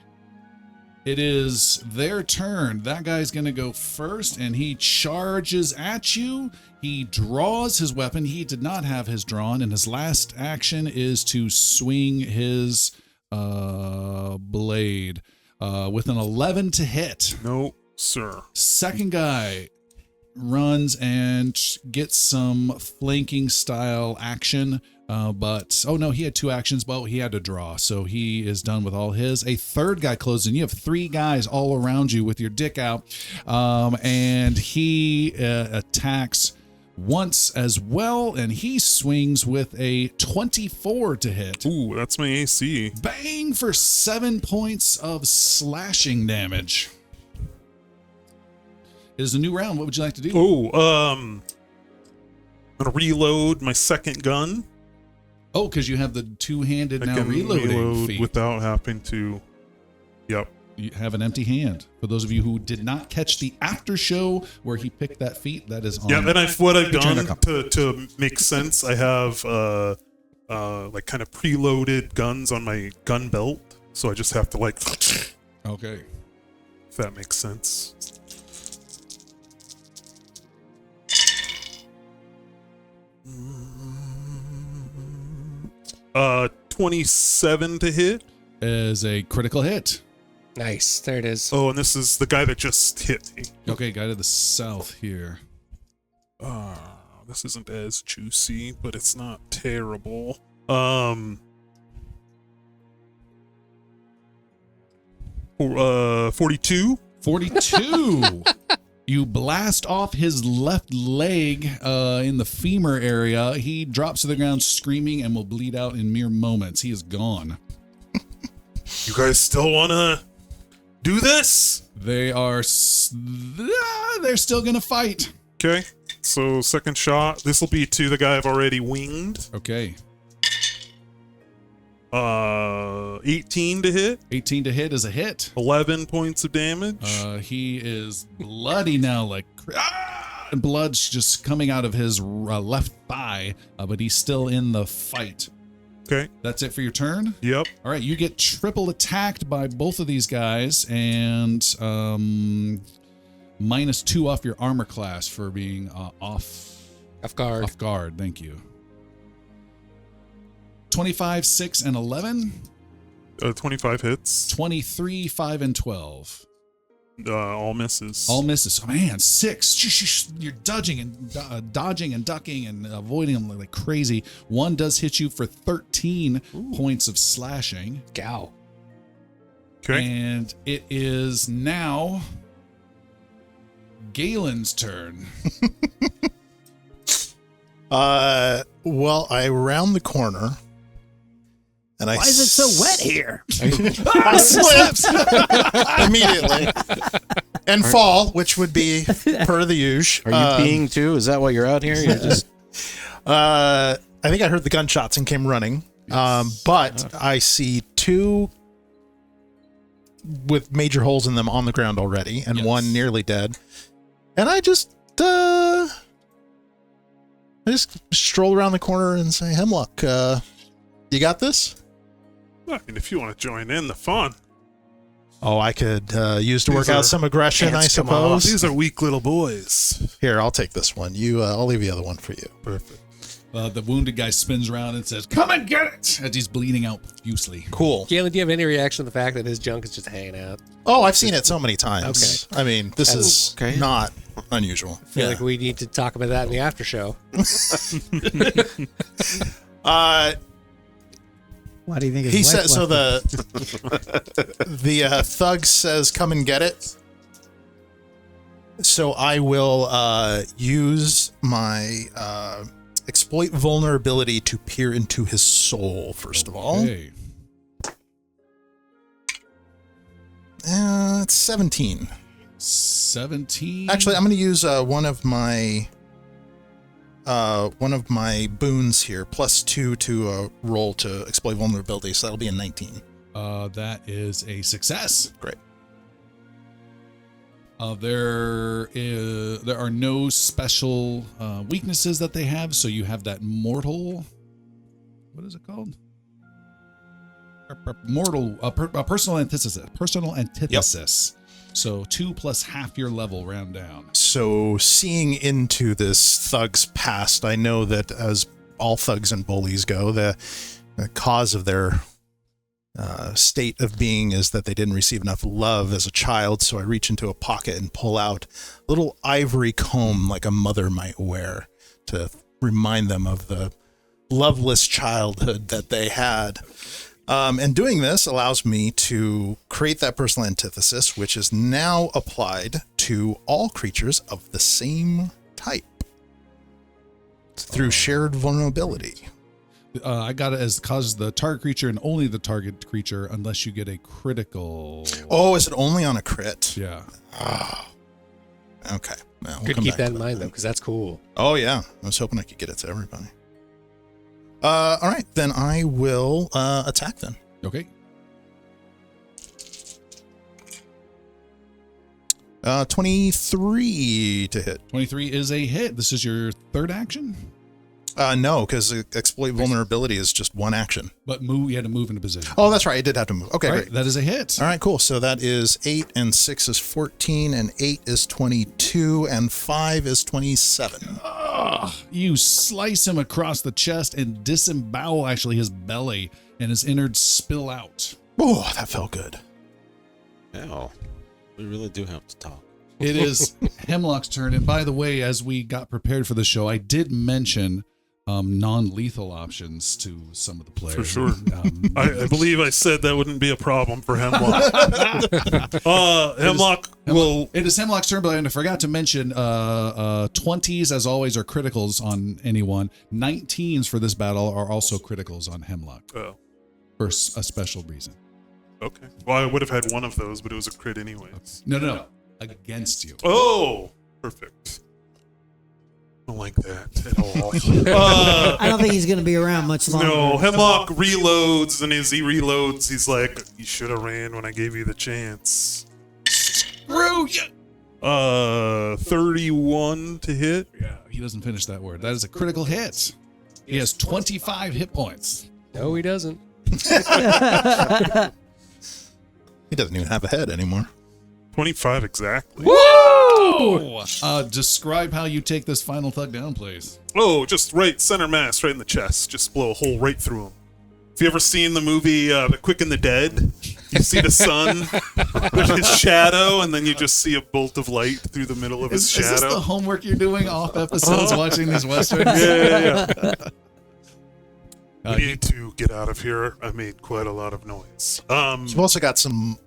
It is their turn. That guy's going to go first, and he charges at you. He draws his weapon. He did not have his drawn, and his last action is to swing his blade with an 11 to hit. No, sir. Second guy runs and gets some flanking style action. But oh no, he had 2 actions. Well, he had to draw, so he is done with all his. A third guy closes in. You have 3 guys all around you with your dick out, and he attacks once as well, and he swings with a 24 to hit. Ooh, that's my AC. Bang for 7 points of slashing damage. It is a new round. What would you like to do? Oh, I'm gonna reload my second gun. Oh, because you have the 2-handed I now can reloading reload feat. without having to. Yep. You have an empty hand. For those of you who did not catch the after show where he picked that feat, that is on. Yeah, and what I've Turn done back up. to make sense, I have like kind of preloaded guns on my gun belt, so I just have to like, if Okay. that makes sense. 27 to hit. Is a critical hit. Nice. There it is. Oh, and this is the guy that just hit me. Okay, guy to the south here. This isn't as juicy, but it's not terrible. 42. 42. You blast off his left leg in the femur area. He drops to the ground screaming and will bleed out in mere moments. He is gone. You guys still want to do this? They are they're still going to fight. Okay. So second shot. This will be to the guy I've already winged. Okay. 18 to hit. 18 to hit is a hit. 11 points of damage. He is bloody now, like and blood's just coming out of his left thigh, but he's still in the fight. Okay. That's it for your turn? Yep. All right, you get triple attacked by both of these guys and -2 off your armor class for being off guard. Off guard, thank you. 25, 6, and 11. 25 hits. 23, 5, and 12. All misses. All misses. Oh, man, 6. You're dodging and ducking and avoiding them like crazy. One does hit you for 13 points of slashing. Gow. Okay. And it is now Galen's turn. Well, I round the corner. And Why is it so wet here? I slipped immediately and fall, which would be per the usual. Are you peeing too? Is that why you're out here? You're just. I think I heard the gunshots and came running. But I see 2 with major holes in them on the ground already, and one nearly dead. And I just stroll around the corner and say, Hemlock, you got this? I mean, if you want to join in the fun. Oh, I could use to work out some aggression, I suppose. These are weak little boys. Here, I'll take this one. I'll leave the other one for you. Perfect. The wounded guy spins around and says, "Come and get it!" as he's bleeding out profusely. Cool. Galen, do you have any reaction to the fact that his junk is just hanging out? Oh, I've seen it so many times. Okay. I mean, this is not unusual. I feel like we need to talk about that in the after show. Why do you think he said so? The thug says, "Come and get it." So I will use my exploit vulnerability to peer into his soul. First of all, Okay. it's 17. 17. Actually, I'm going to use one of my boons here, +2 to roll to exploit vulnerability, so that'll be a 19. That is a success. Great. There are no special weaknesses that they have, so you have that mortal. What is it called? Personal antithesis. Personal antithesis. So 2 plus half your level round down. So seeing into this thug's past, I know that as all thugs and bullies go, the cause of their state of being is that they didn't receive enough love as a child. So I reach into a pocket and pull out a little ivory comb like a mother might wear to remind them of the loveless childhood that they had. And doing this allows me to create that personal antithesis, which is now applied to all creatures of the same type through shared vulnerability. I got it as causes the target creature and only the target creature unless you get a critical. Oh, is it only on a crit? Yeah. Okay. Well, we'll Good come keep back that to in mind, though, because that's cool. Oh, yeah. I was hoping I could get it to everybody. All right. Then I will attack then. Okay. 23 to hit. 23 is a hit. This is your third action? No, because exploit vulnerability is just one action. But you had to move into position. Oh, that's right. I did have to move. Okay, All right, great. that is a hit. All right, cool. So that is 8 and 6 is 14 and 8 is 22 and 5 is 27. You slice him across the chest and disembowel actually his belly, and his innards spill out. Oh, that felt good. Hell, we really do have to talk. It is Hemlock's turn. And by the way, as we got prepared for the show, I did mention non-lethal options to some of the players. For sure. I believe I said that wouldn't be a problem for Hemlock. Hemlock will... It is Hemlock's turn, but I forgot to mention 20s, as always, are criticals on anyone. 19s for this battle are also criticals on Hemlock Oh, for a special reason. okay. Well, I would have had one of those, but it was a crit anyways. No. Against you. Oh, perfect. I don't like that at all. I don't think he's going to be around much longer. No, Hemlock reloads, and as he reloads, he's like, "You should have ran when I gave you the chance." Screw you! 31 to hit. Yeah, he doesn't finish that word. That is a critical hit. He has 25 hit points. No, he doesn't. He doesn't even have a head anymore. 25 exactly. Woo! Describe how you take this final thug down, please. Oh, just right center mass, right in the chest. Just blow a hole right through him. Have you ever seen the movie The Quick and the Dead? You see the sun with his shadow, and then you just see a bolt of light through the middle of his Is this shadow. the homework you're doing off episodes watching these westerns? Yeah. We need to get out of here. I made quite a lot of noise. You've also got some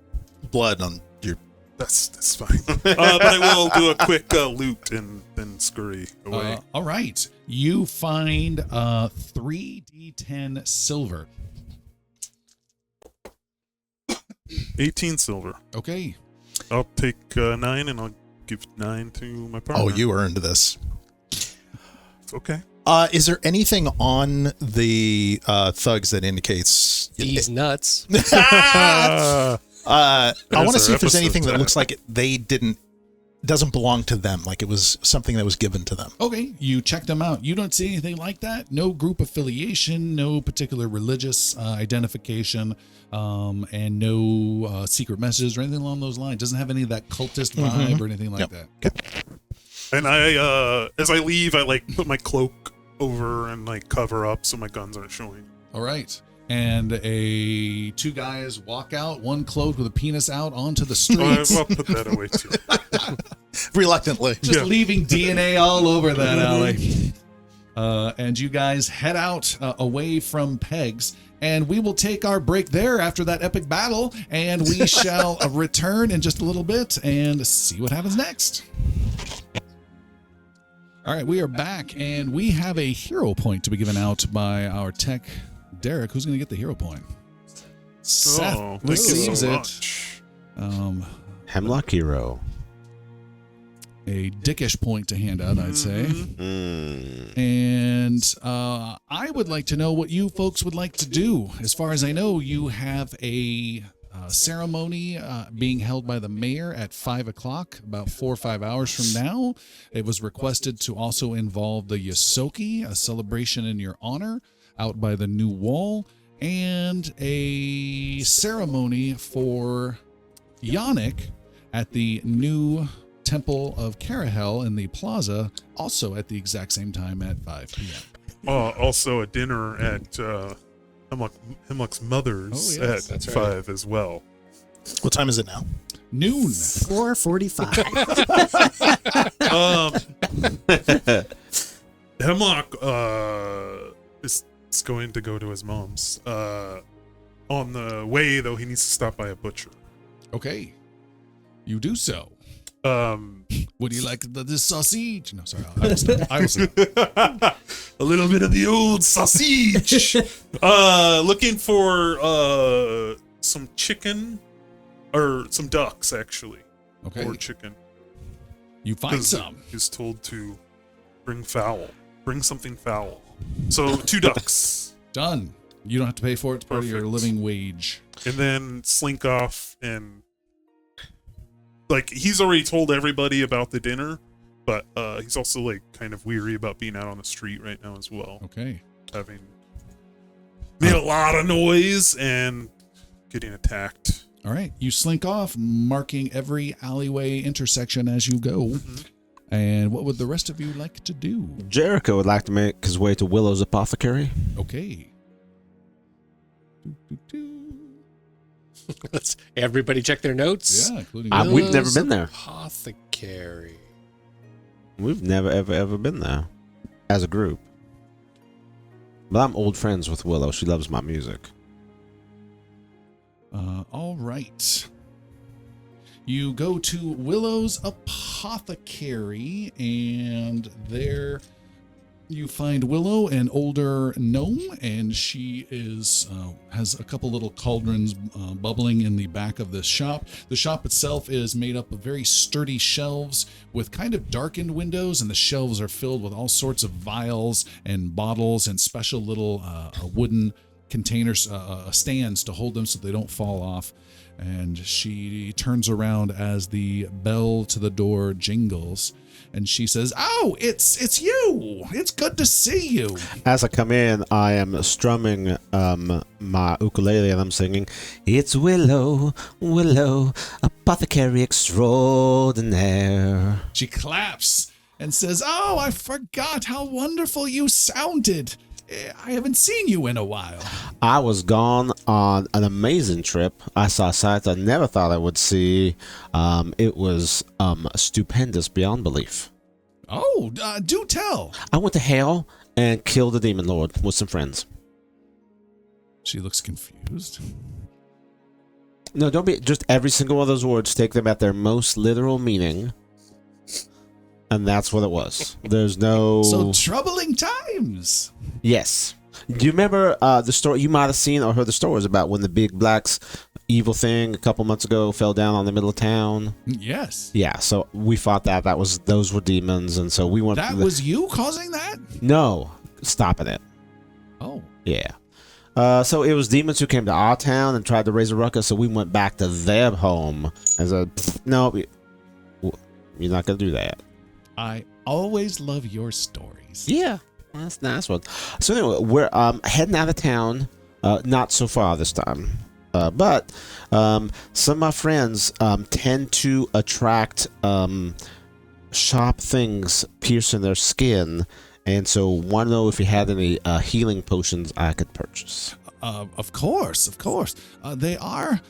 blood on your. That's fine. But I will do a quick loot and then scurry away. All right. You find 3d10 silver. 18 silver. Okay. I'll take 9 and I'll give 9 to my partner. Oh, you earned this. It's okay. Is there anything on the thugs that indicates These nuts. I want to There's see our if there's episode anything that title. looks like they doesn't belong to them, like it was something that was given to them. Okay. You check them out. You don't see anything like that. No group affiliation, no particular religious identification, and no secret messages or anything along those lines. Doesn't have any of that cultist vibe or anything like that. And I, as I leave, I like put my cloak over and like cover up so my guns aren't showing. All right. And two guys walk out, one clothed with a penis out onto the streets. I'll put that away too. Reluctantly. Just Yeah. leaving DNA all over that alley. And you guys head out away from Pegs, and we will take our break there after that epic battle, and we shall return in just a little bit and see what happens next. All right, we are back, and we have a hero point to be given out by our tech, Derek. Who's going to get the hero point? Seth Thank you receives so it. much. Hemlock Hero. A dickish point to hand out, I'd say. Mm. And I would like to know what you folks would like to do. As far as I know, you have a ceremony being held by the mayor at 5 o'clock, about 4 or 5 hours from now. It was requested to also involve the Yosoki, a celebration in your honor, out by the new wall, and a ceremony for Yannick at the new Temple of Carahel in the plaza, also at the exact same time at 5 p.m. Also a dinner at Hemlock's mother's Oh, yes, at that's 5 as well. What time is it now? Noon. 4:45. Hemlock is going to go to his mom's. On the way, though, he needs to stop by a butcher. Okay. You do so. Would you like the sausage? No, sorry. I will stop. A little bit of the old sausage. Looking for some chicken or some ducks, actually. Okay. Or chicken. You find 'Cause some. He's told to bring fowl. Bring something foul. So 2 ducks. Done. You don't have to pay for it. It's part of your Perfect. living wage. And then slink off and like he's already told everybody about the dinner, but he's also like kind of weary about being out on the street right now as well. Okay. Having made a lot of noise and getting attacked. All right. You slink off, marking every alleyway intersection as you go. Mm-hmm. And what would the rest of you like to do? Jericho would like to make his way to Willow's Apothecary. Okay. Let's everybody check their notes. Yeah, including We've never been there. Apothecary. We've never, ever been there as a group. But I'm old friends with Willow. She loves my music. All right. You go to Willow's Apothecary, and there you find Willow, an older gnome, and she is has a couple little cauldrons bubbling in the back of this shop. The shop itself is made up of very sturdy shelves with kind of darkened windows, and the shelves are filled with all sorts of vials and bottles and special little wooden containers, stands to hold them so they don't fall off. And she turns around as the bell to the door jingles, and she says, "Oh, it's you! It's good to see you." As I come in, I am strumming my ukulele and I'm singing, "It's Willow, Willow, apothecary extraordinaire." She claps and says, "Oh, I forgot how wonderful you sounded. I haven't seen you in a while." I was gone on an amazing trip. I saw sights I never thought I would see. It was stupendous beyond belief. Oh, do tell. I went to hell and killed the demon lord with some friends. She looks confused. No, don't be. Just every single one of those words, take them at their most literal meaning. And that's what it was. There's no... So troubling times. Yes. Do you remember the story? You might have seen or heard the stories about when the big black's evil thing a couple months ago fell down on the middle of town? Yes. Yeah, so we fought that. Those were demons, and so we went... That was you causing that? No. Stopping it. Oh. Yeah. So it was demons who came to our town and tried to raise a ruckus, so we went back to their home and said, "No, you're not going to do that." I always love your stories. Yeah, that's a nice one. So anyway, we're heading out of town. Not so far this time, but some of my friends tend to attract sharp things piercing their skin, and so want to know if you had any healing potions I could purchase. Of course. They are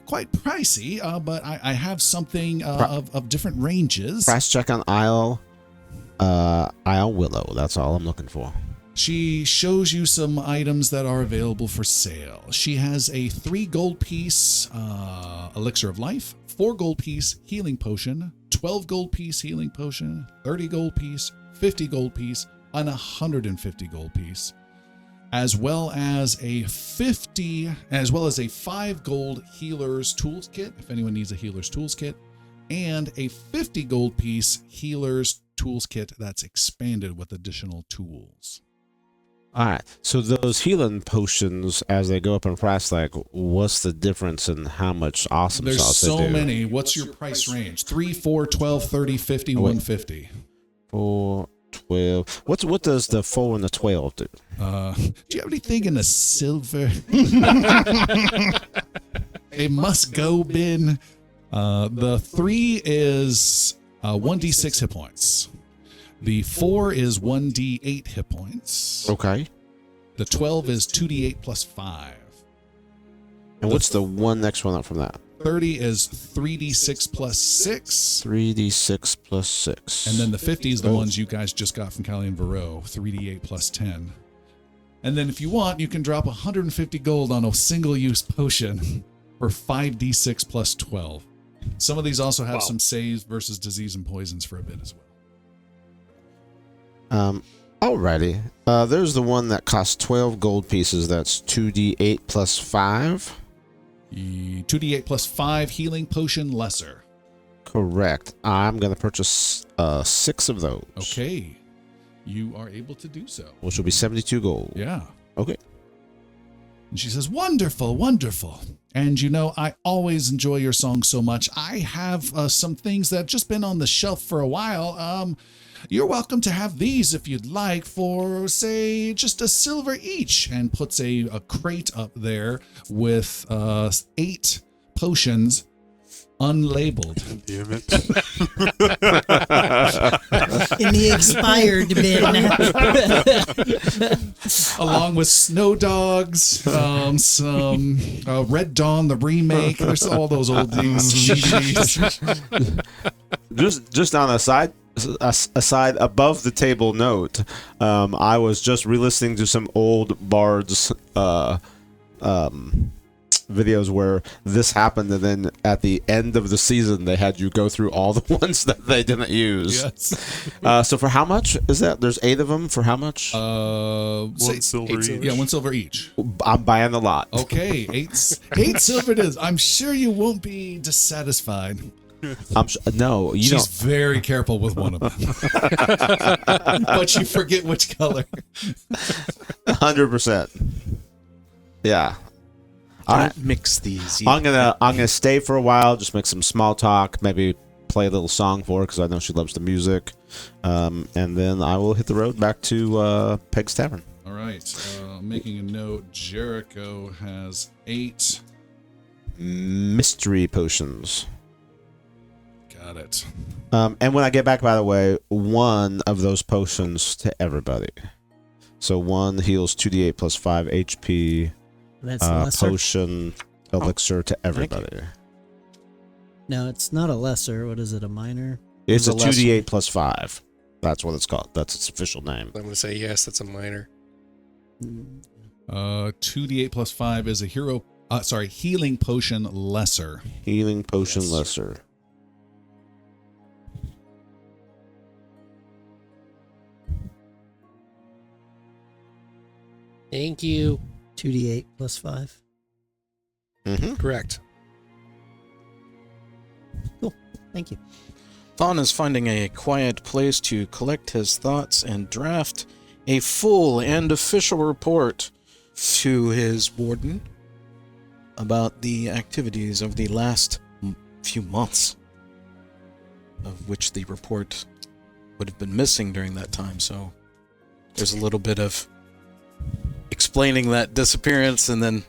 quite pricey, but I have something of different ranges. Price check on Isle Willow. That's all I'm looking for. She shows you some items that are available for sale. She has a 3 gold piece elixir of life, 4 gold piece healing potion, 12 gold piece healing potion, 30 gold piece, 50 gold piece, and 150 gold piece, as well as a 5 gold healer's tools kit, if anyone needs a healer's tools kit, and a 50 gold piece healer's tools kit that's expanded with additional tools. All right. So those healing potions, as they go up in price, like, what's the difference in how much awesome There's sauce so they do? many. What's your price range? 3, 4, 12, 30, 50, 150. 4, 12. What does the 4 and the 12 do? Do you have anything in the silver? A must-go bin. The 3 is 1d6 hit points. The 4 is 1d8 hit points. Okay. The 12 is 2d8 plus 5. And what's the one next one up from that? 30 is 3d6 plus 6. 3d6 plus 6. And then the 50 is the ones you guys just got from Calienveroe, 3d8 plus 10. And then if you want, you can drop 150 gold on a single-use potion for 5d6 plus 12. Some of these also have some saves versus disease and poisons for a bit as well. Alrighty. There's the one that costs 12 gold pieces. That's 2d8 plus 5. 2d8 plus 5 healing potion lesser. Correct. I'm going to purchase 6 of those. Okay. You are able to do so. Which will be 72 gold. Yeah. Okay. And she says, "Wonderful, wonderful. And you know, I always enjoy your song so much. I have some things that have just been on the shelf for a while. You're welcome to have these if you'd like for, say, just a silver each," and puts a crate up there with 8 potions unlabeled. Damn it. In the expired bin. Along with Snow Dogs, some Red Dawn, the remake. There's all those old DVDs. Just on a side above the table note, I was just re-listening to some old Bards videos where this happened, and then at the end of the season they had you go through all the ones that they didn't use. Yes. So for how much is that? There's 8 of them. For how much? One silver each. Yeah, 1 silver each. I'm buying a lot. Okay, 8 silver it is. I'm sure you won't be dissatisfied. No, you She's don't. very careful with one of them. But you forget which color. 100%. Yeah. All right. Mix these. I'm gonna stay for a while, just make some small talk, maybe play a little song for her because I know she loves the music, and then I will hit the road back to Peg's Tavern. All right. Making a note, Jericho has 8 mystery potions. Got it. And when I get back, by the way, 1 of those potions to everybody. So 1 heals 2d8 plus 5 HP. That's lesser. Potion elixir to everybody. No, it's not a lesser. What is it? A minor? It's a lesser. 2d8 plus 5. That's what it's called. That's its official name. I'm going to say yes, that's a minor. 2d8 plus 5 is a healing potion lesser. Healing potion Yes. lesser. Thank you. 2d8 plus 5. Mm-hmm. Correct. Cool. Thank you. Thon is finding a quiet place to collect his thoughts and draft a full and official report to his warden about the activities of the last few months, of which the report would have been missing during that time. So there's a little bit of explaining that disappearance and then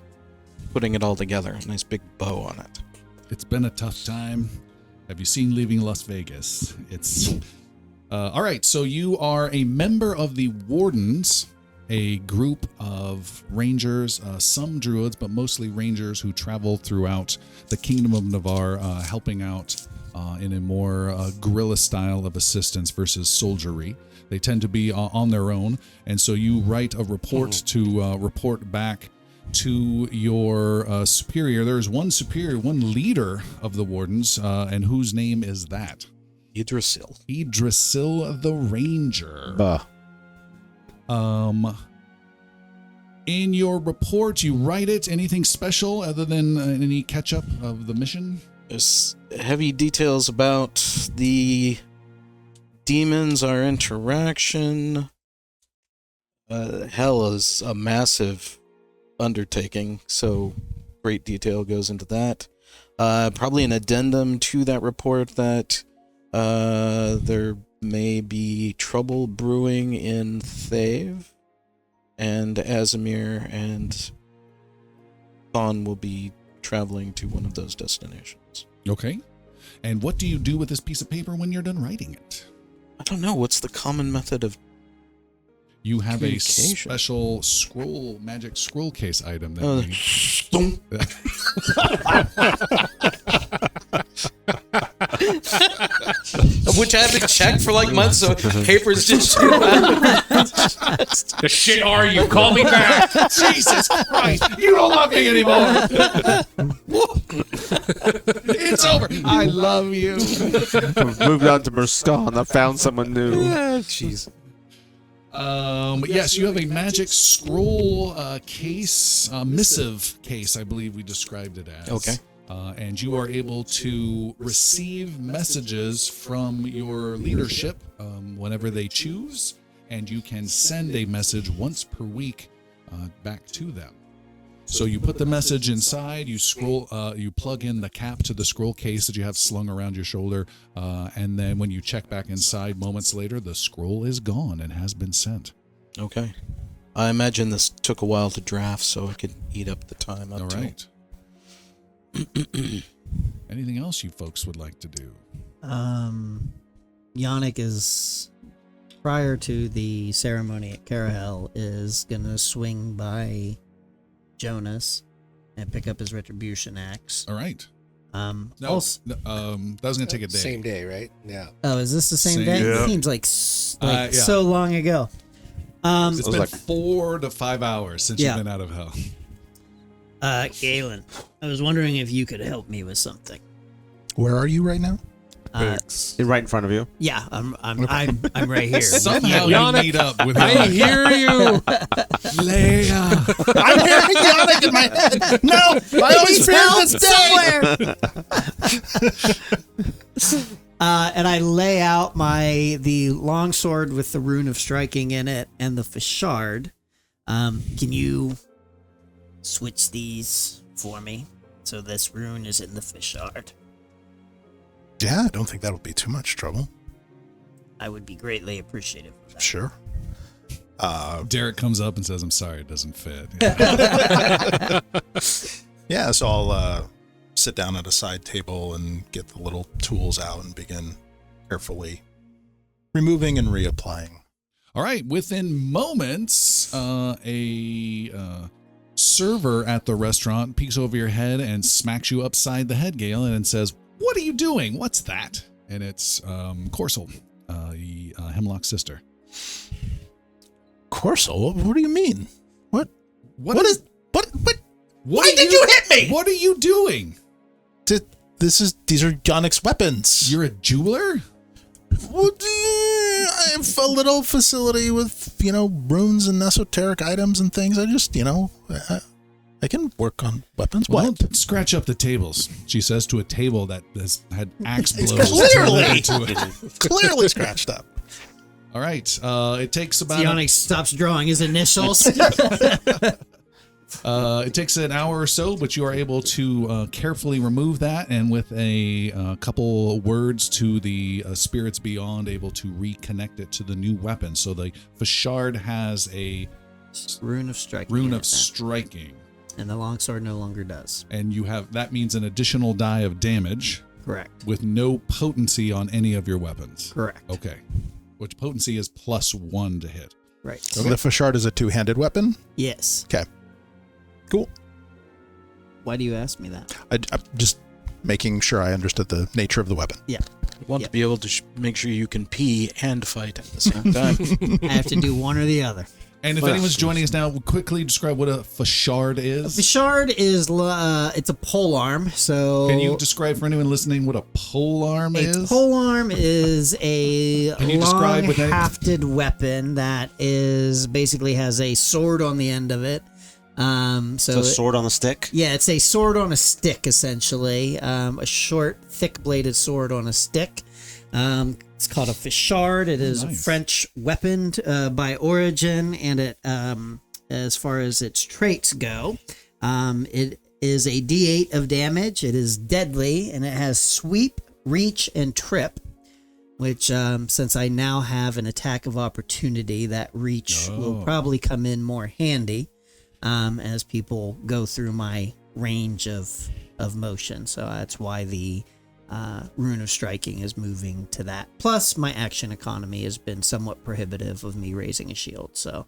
putting it all together. A nice big bow on it. It's been a tough time. Have you seen Leaving Las Vegas? It's all right. So you are a member of the Wardens, a group of rangers, some druids, but mostly rangers who travel throughout the Kingdom of Navarre, helping out in a more guerrilla style of assistance versus soldiery. They tend to be on their own, and so you write a report to report back to your superior. There's one superior, one leader of the Wardens, and whose name is that? Idrisil. Idrisil the Ranger. In your report, you write it. Anything special other than any catch-up of the mission? There's heavy details about the demons, our interaction. Hell is a massive undertaking, so great detail goes into that. Probably an addendum to that report that there may be trouble brewing in Thave, and Azamir and Thon will be traveling to one of those destinations. Okay. And what do you do with this piece of paper when you're done writing it? I don't know. What's the common method of... You have a Communication. special scroll, magic scroll case item that Which I haven't checked for like months, so papers just... The shit are you? Call me back. Jesus Christ! You don't love me anymore. It's over. I love you. Moved on to Merston. I found someone new. Jeez. Yes, you have a magic scroll case, missive case, I believe we described it as. Okay. And you are able to receive messages from your leadership whenever they choose, and you can send a message once per week back to them. So you put the message inside, you scroll, you plug in the cap to the scroll case that you have slung around your shoulder, and then when you check back inside moments later, the scroll is gone and has been sent. Okay. I imagine this took a while to draft, so I could eat up the time. All right. Anything else you folks would like to do? Yannick is, prior to the ceremony at Carahel, is gonna swing by Jonas and pick up his retribution axe. All right. No, that was going to take a day. Same day, right? Yeah. Oh, is this the same Same day? day. It seems like Yeah. so long ago. It's been 4 to 5 hours since Yeah. you've been out of hell. Galen, I was wondering if you could help me with something. Where are you right now? Right in front of you. Yeah, I'm right here. Somehow you meet up with I him. hear you. Leia. I'm hearing Yannick in my head. No, I always fear this day. And I lay out the longsword with the rune of striking in it and the fashard. Can you switch these for me so this rune is in the Fishard? Yeah, I don't think that'll be too much trouble. I would be greatly appreciative of that. Sure. Derek comes up and says, "I'm sorry, it doesn't fit." Yeah, so I'll sit down at a side table and get the little tools out and begin carefully removing and reapplying. All right. Within moments, a server at the restaurant peeks over your head and smacks you upside the head, Gale, and says, "What are you doing? What's that?" And it's Corsel, Hemlock's sister. Corsel? What do you mean? What Why did you hit me? What are you doing? These are Yonik's weapons. You're a jeweler? Well, I have a little facility with, runes and esoteric items and things. I just, I can work on weapons. Well, What? scratch up the tables, she says to a table that has had axe blows Clearly. to it. Clearly scratched up. All right. It takes about Yonic stops drawing his initials. it takes an hour or so, but you are able to carefully remove that, and with a couple words to the spirits beyond, able to reconnect it to the new weapon. So the Fishard has a Rune of striking. rune in of it now. striking, And the longsword no longer does. and that means an additional die of damage Correct. with no potency on any of your weapons. Correct. Okay. Which potency is +1 to hit. Right. So the Fishard is a two-handed weapon. Yes. Okay. Cool. Why do you ask me that? I'm just making sure I understood the nature of the weapon. Yeah. You want Yep. to be able to make sure you can pee and fight at the same time. I have to do one or the other. And if Well, anyone's joining us now, quickly describe what a Fishard is. Fishard is it's a polearm. So Can you describe for anyone listening what a polearm a is? polearm is a Can you describe long with any- hafted weapon that is basically has a sword on the end of it. So It's a sword on a stick. yeah, it's a sword on a stick, essentially. A short, thick-bladed sword on a stick. It's called a Fishard. It is a nice. French weapon by origin, and it, as far as its traits go, it is a D8 of damage. It is deadly, and it has sweep, reach, and trip. Which, since I now have an attack of opportunity, that reach will probably come in more handy. As people go through my range of motion. So that's why the Rune of Striking is moving to that. Plus, my action economy has been somewhat prohibitive of me raising a shield. So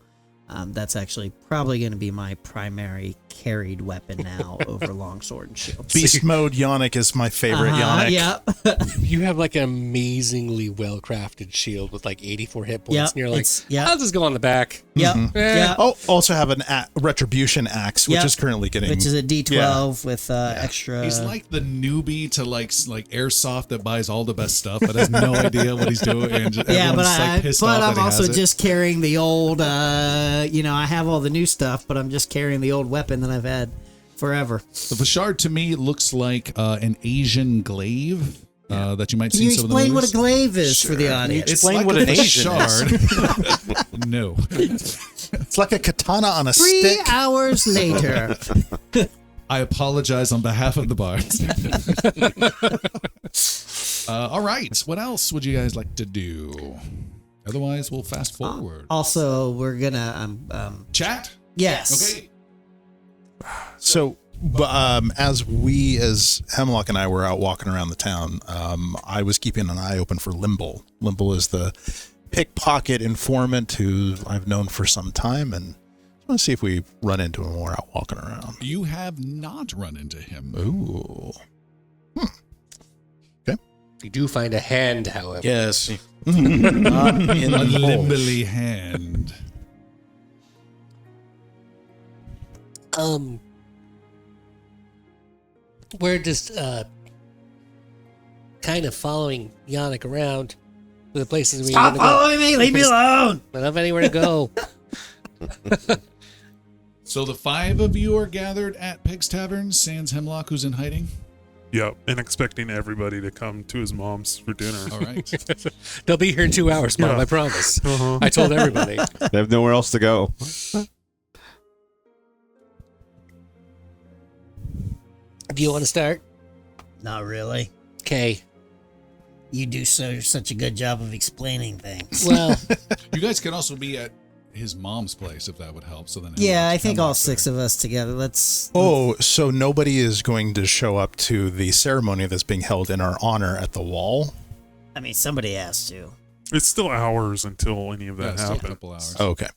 that's actually probably going to be my primary carried weapon now over longsword and shield. Beast mode Yonic is my favorite Yonic. Yeah. You have like an amazingly well crafted shield with like 84 hit points. Yep, And you're like, it's- yep. I'll just go on the back. Yep. Yeah. Oh, also have an retribution axe, which Yep. is currently getting. Which is a D12 with extra. He's like the newbie to like Airsoft that buys all the best stuff, but has no idea what he's doing. And Yeah, but everyone's like pissed off that I'm he also has it. just carrying the old. I have all the new stuff, but I'm just carrying the old weapon that I've had forever. The Fishard to me looks like an Asian glaive that you might Can see you in some of the explain what a movies. glaive is for the audience? It's Explain like what a an Asian Fishard. No. It's like a katana on a 3 stick. hours later. I apologize on behalf of the Bards. All right. What else would you guys like to do? Otherwise, we'll fast forward. Also, we're gonna Chat? yes. Okay. So, as Hemlock and I were out walking around the town, I was keeping an eye open for Limble. Limble is the pickpocket informant who I've known for some time, and I want to see if we run into him while we're out walking around. You have not run into him. Ooh. You do find a hand, however. Yes. Not in A the hole. limbly hand. We're just kind of following Yannick around to the places we Stop want to go. following me! Leave me alone! I don't have anywhere to go. So the 5 of you are gathered at Pig's Tavern, sans Hemlock, who's in hiding. Yep, and expecting everybody to come to his mom's for dinner. All right. They'll be here in 2 hours, Mom. Yeah. I promise. Uh-huh. I told everybody. They have nowhere else to go. Do you want to start? Not really. Okay. You do such a good job of explaining things. Well, You guys can also be at his mom's place if that would help. So then, Yeah, I think all 6 of us together. Let's. Oh, so nobody is going to show up to the ceremony that's being held in our honor at the wall? I mean, somebody has to. It's still hours until any of that still a happens. couple hours. Oh, okay.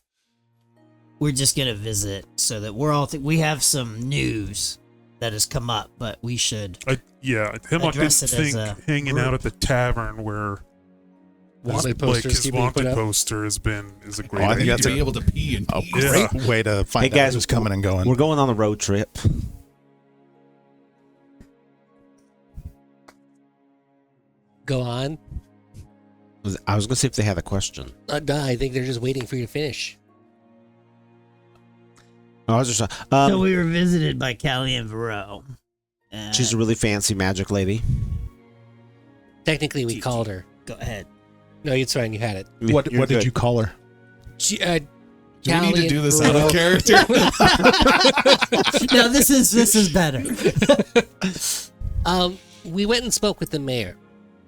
We're just gonna visit so that we're all. We have some news that has come up, but we should. Yeah, Hemlock didn't Address it as think a hanging group. out at the tavern where wanted like posters his keep being put wanted up. poster is a great I think idea. that's be able to pee and A pee. Yeah. great way to find Hey guys, out who's coming and going. We're going on a road trip. go on. I was going to see if they had a question. No, I think they're just waiting for you to finish. I was just. So we were visited by Calienveroe. She's a really fancy magic lady. Technically, we called her. Go ahead. No, it's fine. You had it. What You're did good. you call her? She, Do we need to do this out of character? No, this is better. We went and spoke with the mayor,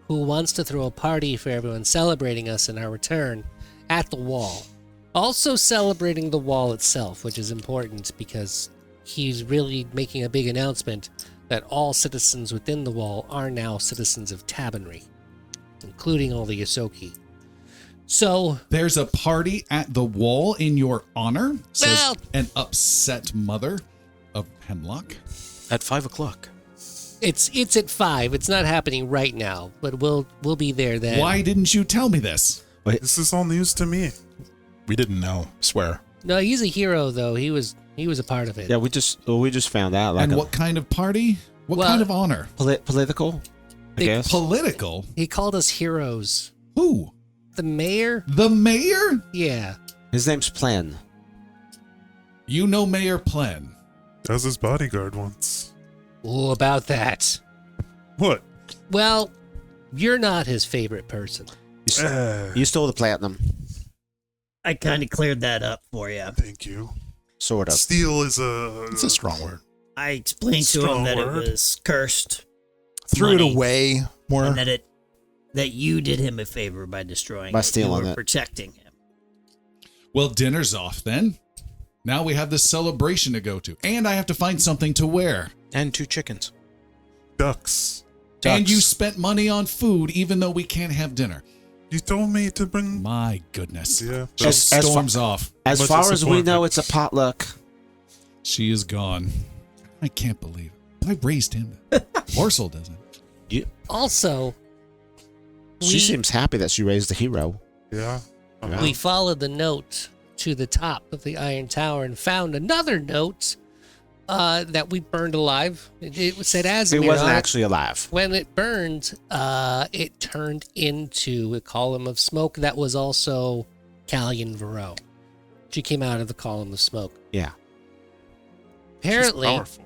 who wants to throw a party for everyone celebrating us in our return at the wall. Also celebrating the wall itself, which is important because he's really making a big announcement that all citizens within the wall are now citizens of Tabonry, including all the Yosoki. So, There's a party at the wall in your honor, says Well- an upset mother of Hemlock. At 5 o'clock. it's at 5. It's not happening right now, but we'll be there then. Why didn't you tell me this? This is all news to me. We didn't know. Swear. No, he's a hero though. He was a part of it. Yeah, we just found out. Like And what kind of party? What Well- kind of honor? political? I They guess. Political? He called us heroes. Who? The mayor? The mayor? Yeah. His name's Plen. You know Mayor Plen. As his bodyguard once. Oh, about that. What? Well, you're not his favorite person. You stole the platinum, I kind of cleared that up for you. Thank you. sort of. Steel is a. It's a strong word. I explained to him Strong that word. it was cursed. Threw money, it away more. and that you did him a favor by destroying By it. stealing You were it. protecting him. Well, dinner's off then. Now we have this celebration to go to. And I have to find something to wear. And 2 chickens. Ducks. And you Ducks. spent money on food even though we can't have dinner. You told me to bring. My goodness. Yeah. She As far- storms off. As Much far as we disappointment. know, it's a potluck. She is gone. I can't believe it. I raised him. Morsel doesn't. Also, She we, seems happy that she raised a hero. Yeah. Yeah. we followed the note to the top of the Iron Tower and found another note that we burned alive. It said Azimir It wasn't on it. actually alive. When it burned, it turned into a column of smoke that was also Calienveroe. She came out of the column of smoke. Yeah. Apparently, She's powerful.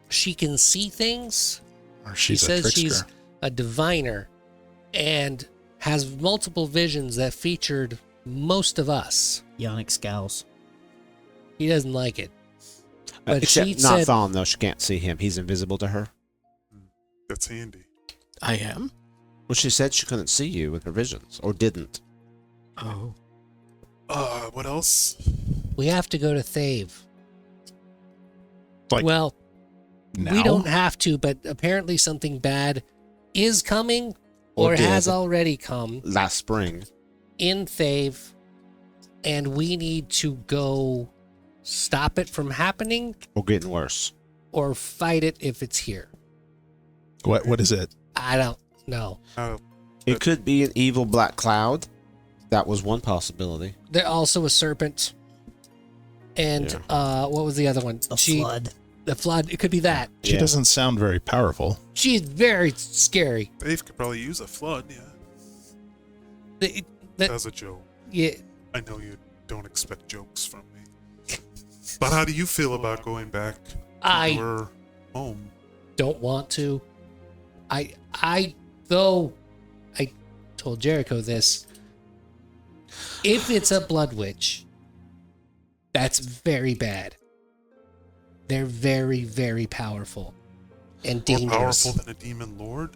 she can see things. Or She she's a says trickster. she's a diviner and has multiple visions that featured most of us. Yannick scowls. He doesn't like it. But Except she not said- Thawne, though. She can't see him. He's invisible to her. That's handy. I am? Well, she said she couldn't see you with her visions, or didn't. Oh. What else? We have to go to Thave. Like well, now? we don't have to, but apparently something bad is coming Or or has did. already come Last spring. in Thave, and we need to go stop it from happening Or getting worse. or fight it if it's here. What is it? I don't know. It could be an evil black cloud. That was one possibility. There's also a serpent. And what was the other one? The flood. The flood. It could be that. She Yeah. doesn't sound very powerful. She's very scary. Dave could probably use a flood, yeah. That, As a joke. yeah, I know you don't expect jokes from me. But how do you feel about going back to I your home? don't want to. I told Jericho this. If it's a blood witch, that's very bad. They're very, very powerful. and More dangerous. powerful than a demon lord?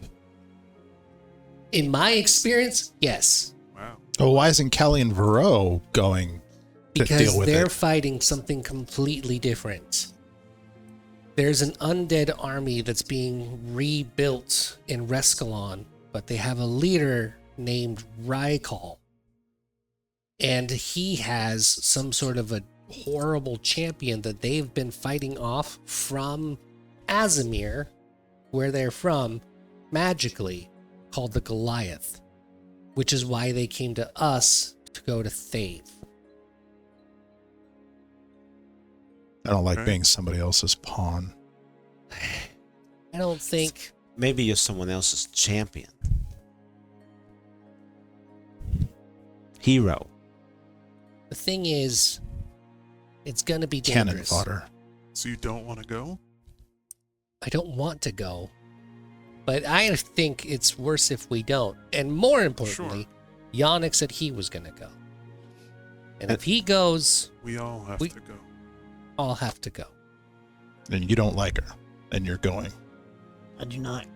In my experience, yes. Wow. Oh, why isn't Calienveroe going to Because deal with they're it? fighting something completely different. There's an undead army that's being rebuilt in Rescalon, but they have a leader named Rykal. And he has some sort of a horrible champion that they've been fighting off from Azamir, where they're from, magically, called the Goliath, which is why they came to us to go to Thave. I don't like Okay. being somebody else's pawn. I don't think Maybe you're someone else's champion. Hero. the thing is, it's gonna be Cannon dangerous. fodder. So you don't want to go? I don't want to go, but I think it's worse if we don't. And more importantly, Yannick said he was gonna go, and if he goes, We all have We- to go. I'll have to go. And you don't like her, and you're going. I do not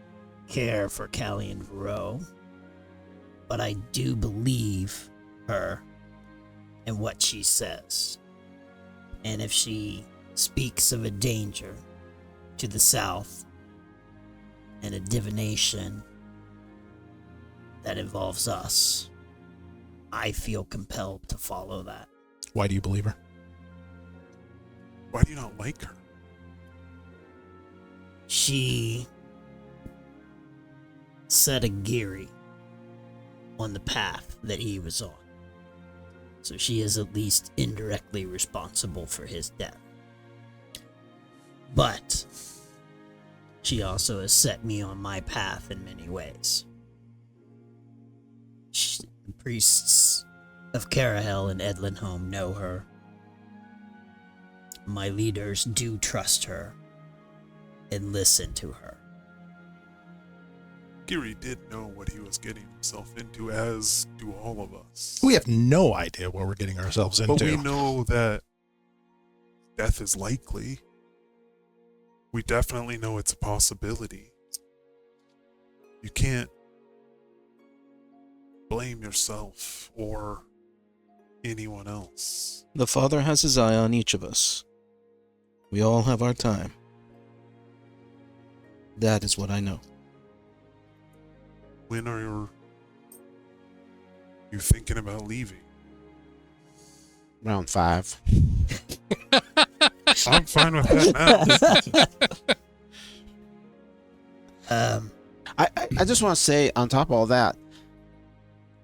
care for Calienveroe, but I do believe her and what she says. And if she speaks of a danger to the south and a divination that involves us, I feel compelled to follow that. Why do you believe her? Why do you not like her? She set a Geary on the path that he was on. So she is at least indirectly responsible for his death. But she also has set me on my path in many ways. The priests of Carahel and Edlinholm know her. My leaders do trust her and listen to her. Giri did know what he was getting himself into, as do all of us. We have no idea what we're getting ourselves into. But we know that death is likely. We definitely know it's a possibility. You can't blame yourself or anyone else. The Father has his eye on each of us. We all have our time. That is what I know. When are you thinking about leaving? Round 5. I'm fine with that now. I just want to say, on top of all that,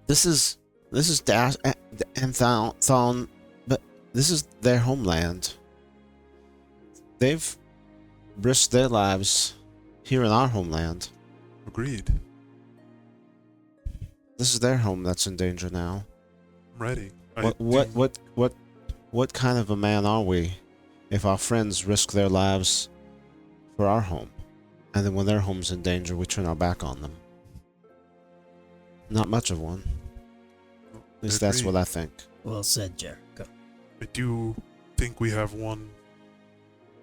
this is Dash and Thon, but this is their homeland. They've risked their lives here in our homeland. Agreed. This is their home that's in danger now. I'm ready. What kind of a man are we if our friends risk their lives for our home, and then when their home's in danger, we turn our back on them? Not much of one. At least that's what I think. Well said, Jericho. I do think we have one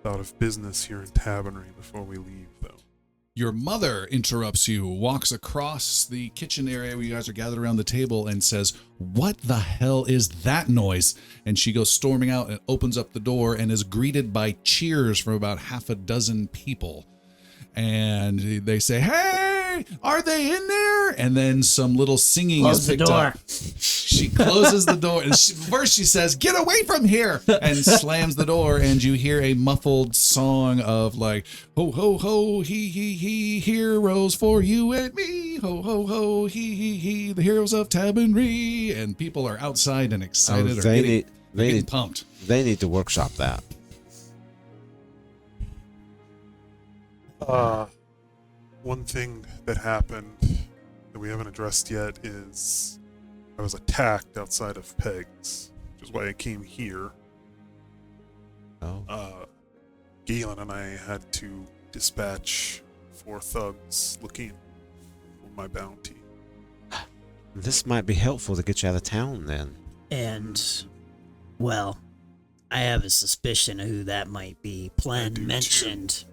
out of business here in Tabonry before we leave, though. Your mother interrupts you, walks across the kitchen area where you guys are gathered around the table and says, "What the hell is that noise?" And she goes storming out and opens up the door and is greeted by cheers from about half a dozen people. And they say, "Hey, are they in there?" And then some little singing Close is the picked door. up. She closes the door, and first she says, "Get away from here," and slams the door, and you hear a muffled song of like, "Ho, ho, ho, he, heroes for you and me. Ho, ho, ho, he, the heroes of Tabonry." And people are outside and excited, they getting need pumped. they need to workshop that. One thing that happened that we haven't addressed yet is I was attacked outside of Peg's, which is why I came here. Oh. Galen and I had to dispatch 4 thugs looking for my bounty. This might be helpful to get you out of town then. And, well, I have a suspicion of who that might be. I Plen do, mentioned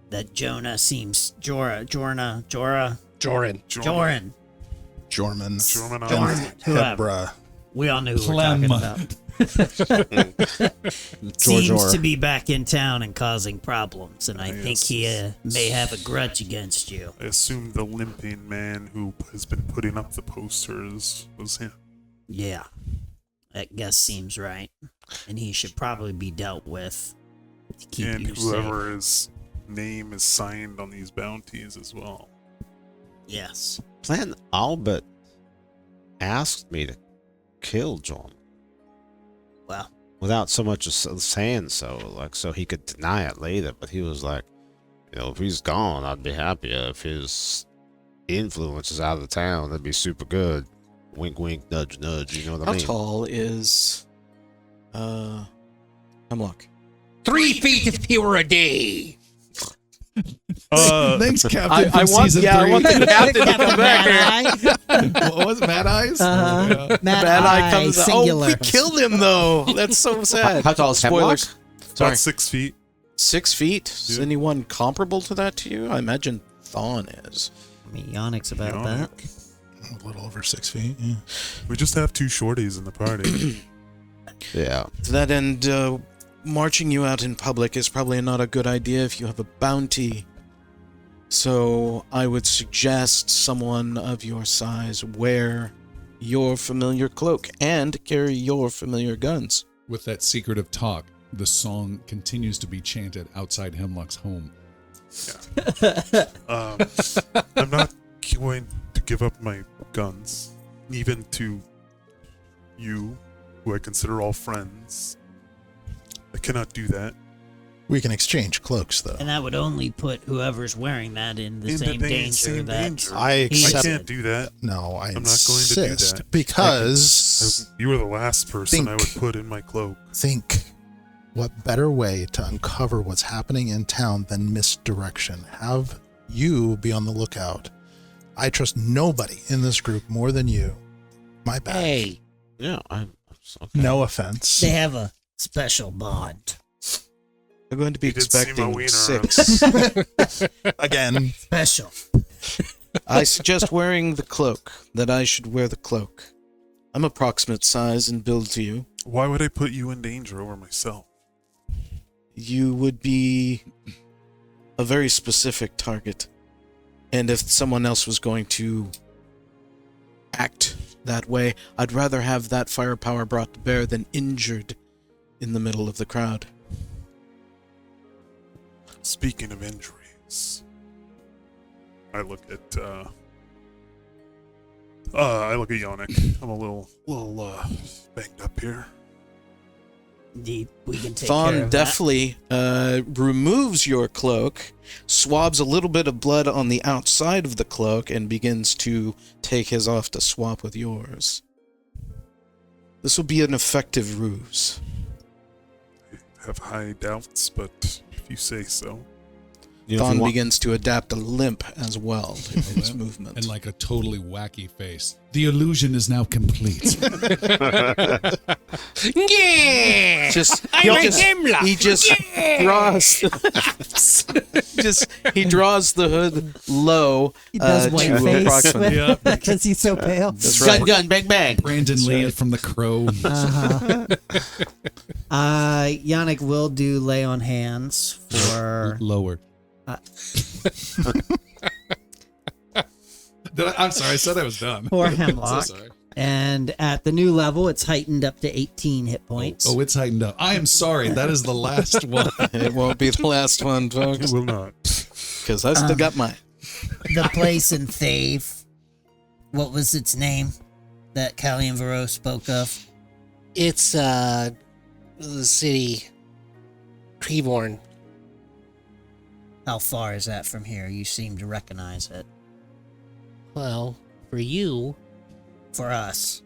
that Jonah seems Joran. Joran. Jorman. Jorman. Jorman. Hebra. We all knew who we're Clem. talking about. Seems to be back in town and causing problems, and I think he may have a grudge against you. I assume the limping man who has been putting up the posters was him. Yeah, that guess seems right, and he should probably be dealt with to keep And you whoever safe. his name is signed on these bounties as well. Yes. Plan Albert asked me to kill John Well, without so much as saying so, like so he could deny it later. But he was like, if he's gone, I'd be happier. If his influence is out of the town, that'd be super good. Wink, wink, nudge, nudge. You know what I How mean? tall is Hemlock? 3 feet if he were a day. Thanks, Captain. I from want, season yeah, 3. I want the captain to come back here. What was it, Mad Eyes? Uh-huh. Yeah. Mad Bad Eye Eye, comes out. singular. Oh, we killed him though. That's so sad. How tall is Hemlock? Spoilers. Sorry. About 6 feet. 6 feet. Is Yeah. anyone comparable to that to you? I imagine Thawne is. I mean, Yonik's about Yonic. that. A little over 6 feet. Yeah. We just have 2 shorties in the party. Yeah. To that end, marching you out in public is probably not a good idea if you have a bounty. So I would suggest someone of your size wear your familiar cloak and carry your familiar guns. With that secretive talk, the song continues to be chanted outside Hemlock's home. I'm not going to give up my guns, even to you, who I consider all friends. I cannot do that. We can exchange cloaks, though. And that would only put whoever's wearing that in the same danger same that danger. I I accept. can't do that. No, I I'm not going to do insist that. because You were the last person I would Think. put in my cloak. think what better way to uncover what's happening in town than misdirection? Have you be on the lookout. I trust nobody in this group more than you. My bad. Hey. Yeah. Okay. No offense. they have a special bond. I'm going to be You did see my expecting wiener. 6. Again, Special. I suggest wearing the cloak, that I should wear the cloak. I'm approximate size and build to you. Why would I put you in danger over myself? You would be a very specific target. And if someone else was going to act that way, I'd rather have that firepower brought to bear than injured in the middle of the crowd. Speaking of injuries, I look at Yonic. I'm a little banged up here. Indeed, we can take care Thawne of that. deftly removes your cloak, swabs a little bit of blood on the outside of the cloak, and begins to take his off to swap with yours. This will be an effective ruse. I have high doubts, but if you say so. You know, if you Thawne want- begins to adapt a limp as well to his movement. And like a totally wacky face. The illusion is now complete. Yeah. Just I'm he a just, Hemlock. he just draws he draws the hood low. He does white to face approximate. Yeah. because he's so pale. That's right. gun, bang, bang. Brandon Lee from The Crow. Yannick will do lay on hands for Lower. I'm sorry, I said I was done. for I'm so Hemlock. sorry. And at the new level, it's heightened up to 18 hit points. Oh, it's heightened up. I am sorry. That is the last one. It won't be the last one, It folks, will not. because I still got mine. The place in Thave. What was its name that Calienveroe spoke of? It's the city Trevorn. How far is that from here? You seem to recognize it. Well, for you, For us.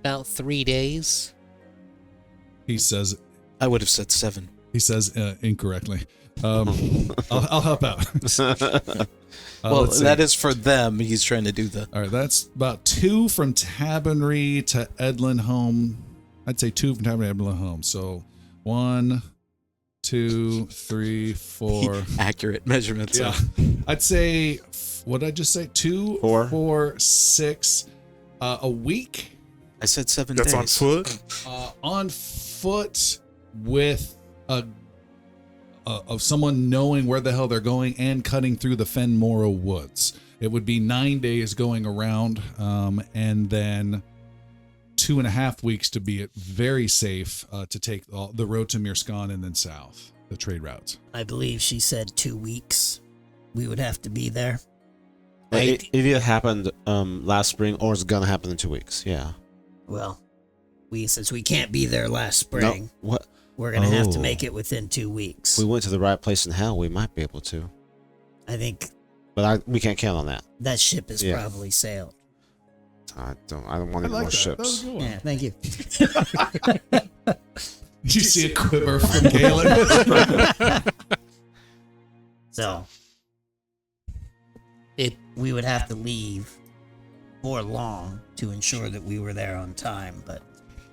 about 3 days. He says I would have said 7. incorrectly. I'll help out. Well, let's see. that is for them. He's trying to do the. All right, that's about 2 from Tabonry to Edlin home. I'd say 2 from Tabonry to Edlin home. So 1, 2, 3, 4. Accurate measurements. Yeah. I'd say, what did I just say? 2, 4. 4, 6. A week I said 7 That's days. on foot. on foot with of someone knowing where the hell they're going and cutting through the Fenmora woods. It would be 9 days going around, and then 2.5 weeks to be very safe to take the road to Mirskan and then south, the trade routes. I believe she said 2 weeks. We would have to be there. It either happened last spring or it's gonna happen in 2 weeks. Yeah. Well, since we can't be there last spring, No, what? we're gonna have to Oh. make it within 2 weeks. If we went to the right place in hell, we might be able to. I think But we can't count on that. that ship is Yeah. probably sailed. I don't want any more That was ships. a good one. Yeah, thank you. You see a quiver from Galen. So, we would have to leave for long to ensure that we were there on time, but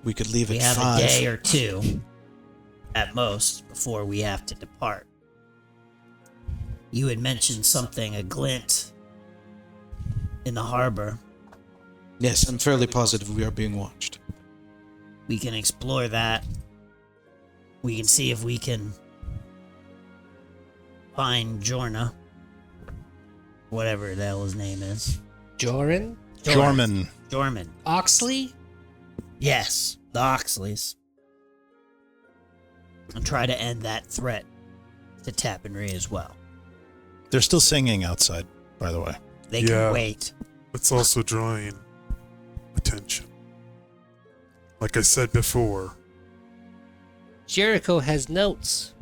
We could leave we at have 5. a day or two at most before we have to depart. You had mentioned something, a glint in the harbor. Yes, I'm fairly positive we are being watched. We can explore that. We can see if we can find Jorna. Whatever the hell his name is. Joran? Jorman. Jorman. Oxley? Yes, the Oxleys. And try to end that threat to Tabonry as well. They're still singing outside, by the way. They Yeah. can wait. It's also drawing attention. Like I said before, Jericho has notes.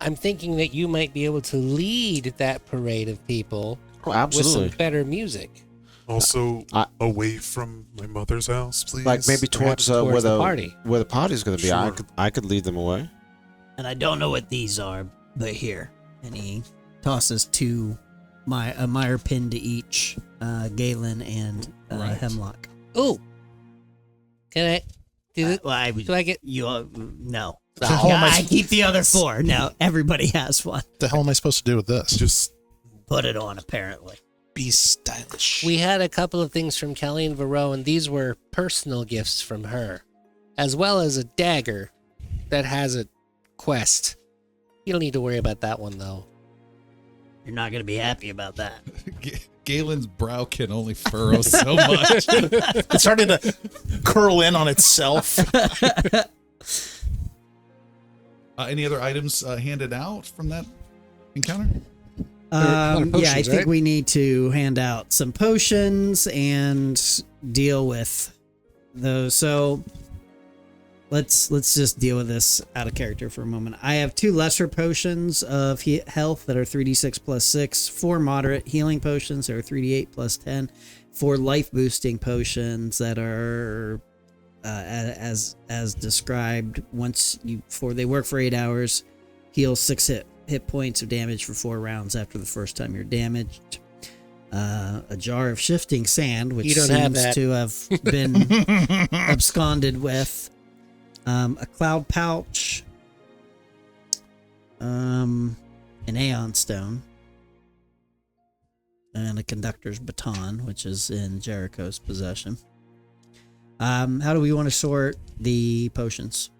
I'm thinking that you might be able to lead that parade of people Oh, with absolutely. some better music. also I- away from my mother's house, please. Like maybe Perhaps towards, where towards the the party. where the party's going to be. Sure. I could lead them away. And I don't know what these are, but here. And he tosses two a mire pin to each, Galen and Right. Hemlock. Ooh. Can I do it? Well, I would. Do I get You no. The hell am I keep the other 4. No, everybody has one. What the hell am I supposed to do with this? just Put it on, apparently. Be stylish. We had a couple of things from Calienveroe, and these were personal gifts from her, as well as a dagger that has a quest. You don't need to worry about that one, though. You're not going to be happy about that. Galen's brow can only furrow so much. It's starting to curl in on itself. Any other items handed out from that encounter? A lot of Yeah, I potions, think right? we need to hand out some potions and deal with those. So let's just deal with this out of character for a moment. I have 2 lesser potions of health that are 3d6 plus 6, 4 moderate healing potions that are 3d8 plus 10, 4 life boosting potions that are as described. They work for 8 hours, heal 6 hit points of damage for 4 rounds after the first time you're damaged. A jar of shifting sand, which You don't have seems that. to have been absconded with. A cloud pouch. An Aeon stone. And a conductor's baton, which is in Jericho's possession. How do we want to sort the potions?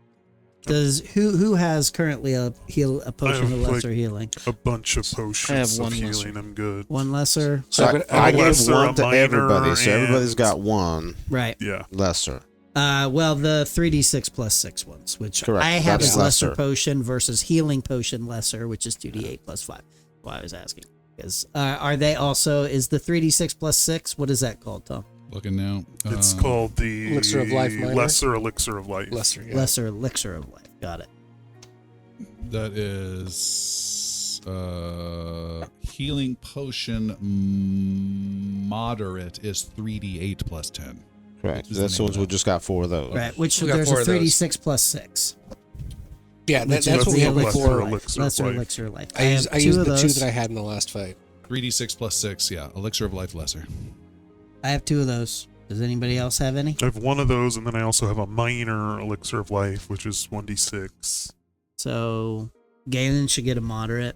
Who has currently a potion of have, lesser healing? a bunch of potions one of healing. lesser. I'm good. One lesser, So I've got- I a gave lesser, one a to minor, everybody, so everybody's and- got one right? Yeah. lesser. Well, the 3d6 plus 6 ones, which Correct. I have That's as lesser lesser. potion versus healing potion lesser, which is 2d8 plus 5. That's why I was asking. Because are they also, is the 3d6 plus 6, what is that called, Tom? Looking now. It's called the Elixir of Life minor? Lesser Elixir of Life. Lesser, yeah. Lesser elixir of life. Got it. That is healing potion moderate is 3d8 plus 10. Correct. Is the That's name the ones of we that. just got 4 of those. Right, which We got there's 4 a of those. 3d6 plus 6. Yeah, Which that's is what we the have elixir before. of life. Elixir of Lesser life. elixir of life. I used have 2 the of 2 those. that I had in the last fight. 3d6 plus 6, yeah. Elixir of life lesser. I have 2 of those. Does anybody else have any? I have one of those, and then I also have a minor Elixir of Life, which is 1d6. So Galen should get a moderate.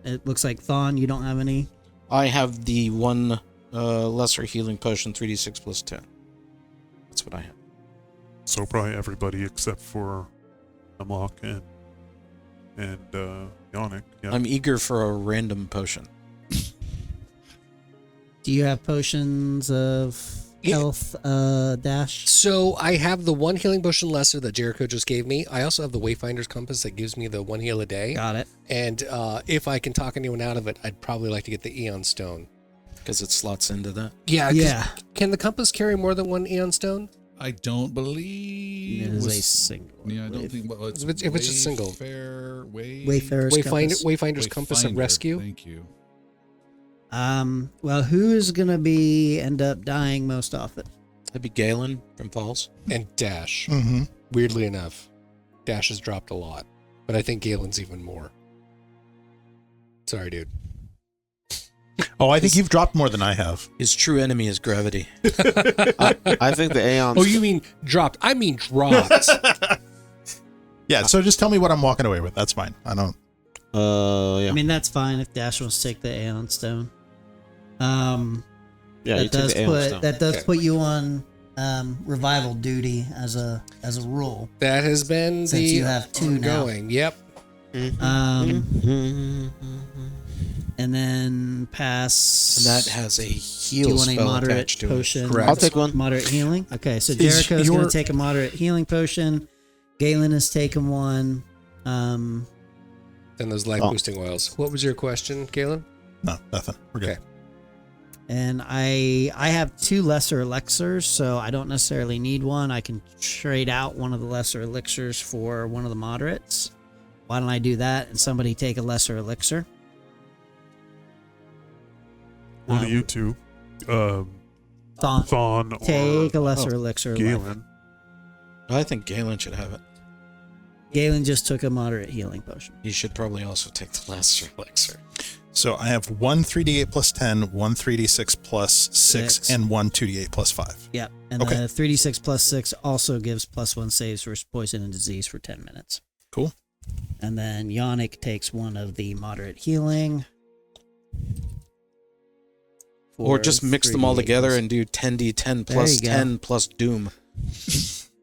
It looks like Thon, you don't have any. I have the one lesser healing potion, 3d6 plus 10. That's what I have. So probably everybody except for Hemlock and Yannick. Yeah. I'm eager for a random potion. Do you have potions of health, Dash? So I have the one healing potion lesser that Jericho just gave me. I also have the Wayfinder's Compass that gives me the one heal a day. Got it. And if I can talk anyone out of it, I'd probably like to get the Eon Stone. Because it slots into that. Yeah. Yeah. Can the compass carry more than one Eon Stone? I don't believe It is a single. Yeah, I don't think. Well, it's If it's just single. Wayfarer's Compass. Wayfinder's Compass of Rescue. Thank you. Well, who's gonna end up dying most often? That'd be Galen from Falls. And Dash. Mm-hmm. Weirdly enough, Dash has dropped a lot, but I think Galen's even more. Sorry, dude. Oh, I think you've dropped more than I have. His true enemy is gravity. I think the Aeons. Oh, you mean dropped? I mean dropped. Yeah, so just tell me what I'm walking away with. That's fine. I don't. Yeah. I mean, that's fine if Dash wants to take the Aeon Stone. Yeah, you that take does the Aeon Stone. Okay. put you on revival duty as a rule. That has been Since the you have two now. ongoing. Yep. And then pass. And that has a Do you heal want a spell moderate attached to potion? it. Correct. I'll take one. Moderate healing. Okay, so Is Jericho's going your- to take a moderate healing potion. Galen has taken one. And those life Oh. boosting oils. What was your question, Galen? No, nothing. We're good. Okay. And I have two lesser elixirs, so I don't necessarily need one. I can trade out one of the lesser elixirs for one of the moderates. Why don't I do that and somebody take a lesser elixir? One of you two, Thon, Thon or take a lesser elixir. of life. Galen. I think Galen should have it. Galen just took a moderate healing potion. He should probably also take the lesser elixir. So I have one 3d8 plus 10, one 3d6 plus 6, Six. and one 2d8 plus 5. Yep. And Okay. the 3d6 plus 6 also gives +1 saves for poison and disease for 10 minutes. Cool. And then Yannick takes one of the moderate healing. Or for just mix them all 3d8 together plus- and do 10d10 There plus you go. 10 plus doom.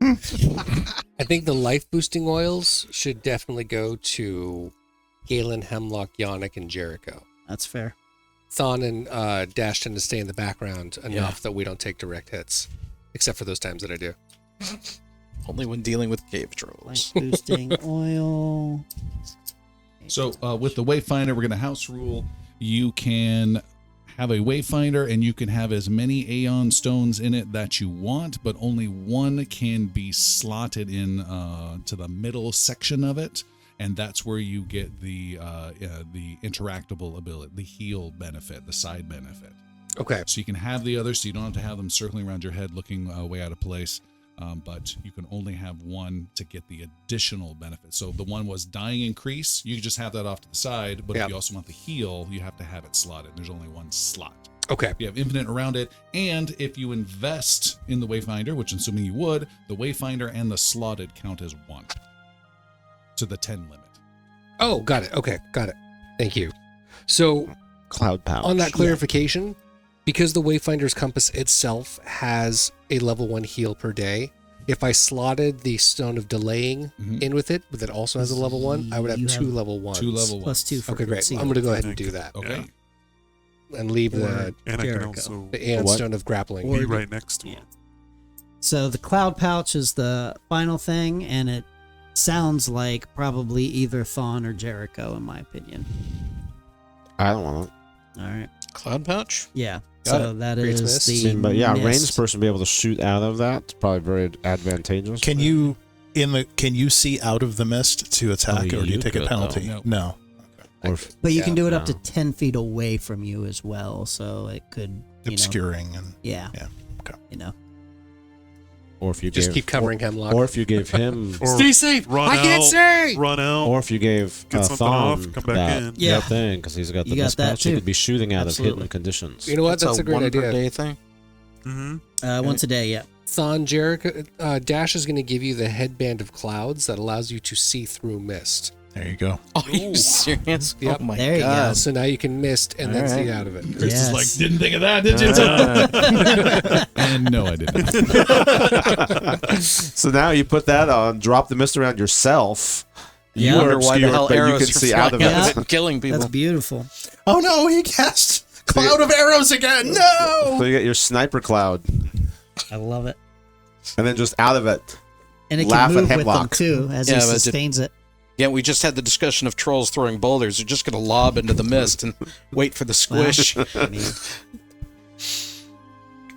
I think the life boosting oils should definitely go to Galen, Hemlock, Yannick, and Jericho. That's fair. Thon and Dash tend to stay in the background enough that we don't take direct hits, except for those times that I do. Only when dealing with cave trolls. Life boosting oil. So with the Wayfinder, we're going to house rule. You can have a Wayfinder, and you can have as many Aeon Stones in it that you want, but only one can be slotted in to the middle section of it, and that's where you get the interactable ability, the heal benefit, the side benefit. Okay. So you can have the others, so you don't have to have them circling around your head looking way out of place. But you can only have one to get the additional benefit. So the one was dying increase. You can just have that off to the side. But Yep. if you also want the heal, you have to have it slotted. There's only one slot. Okay. You have infinite around it. And if you invest in the Wayfinder, which assuming you would, the Wayfinder and the slotted count as one to the 10 limit. Oh, got it. Okay, got it. Thank you. So Cloud pouch. on that clarification, because the Wayfinder's Compass itself has a level 1 heal per day, if I slotted the Stone of Delaying in with it, but it also has a level 1, I would have You two have level 1s. Two level ones. +2 for Okay, great. conceal. I'm going to go ahead and do that. Okay. And leave the And I can Jericho. also Aeon What? Stone of Grappling. Or- be right next to him. So the cloud pouch is the final thing, and it sounds like probably either Thon or Jericho, in my opinion. I don't want All right. Cloud pouch? Yeah. Got So that Great is mist. the it. But yeah, mist. ranged person be able to shoot out of that. It's probably very advantageous. Can you see out of the mist to attack, Oh, or do you you take a could, penalty? though. No. Or if, But you Yeah. can do it up to No. 10 feet away from you as well, so it could, Obscuring and yeah. Yeah, okay. You know. or if you Just gave, keep covering Hemlock. or if you gave him, Or Stay safe. run I can't out, say. Run out. or if you gave Get something Thon off, come back that, in. Yeah. that thing, because he's got the You got mist that pouch, he too. could be shooting out of Absolutely. hidden conditions. You know what? That's a great one idea. per day thing. Mm-hmm. Once a day, yeah. Thon, Jericho, Dash is going to give you the headband of clouds that allows you to see through mist. There you go. Are you serious? Yep. Oh my There you god. So now you can mist and then see out of it. Chris Yes. is like, didn't think of that, did you? And no, I didn't. So now you put that on, drop the mist around yourself. Yeah. You Wonder are why the obscured, hell but you arrows can are see out of flying it. out and killing people. That's beautiful. Oh no, he cast cloud of arrows again. So No. you get your sniper cloud, I love it. and then just out of it. And it Laugh can at move with them Hemlock. too as Yeah, he but it- sustains it. Yeah, we just had the discussion of trolls throwing boulders. They're just going to lob into the mist and wait for the squish. I mean,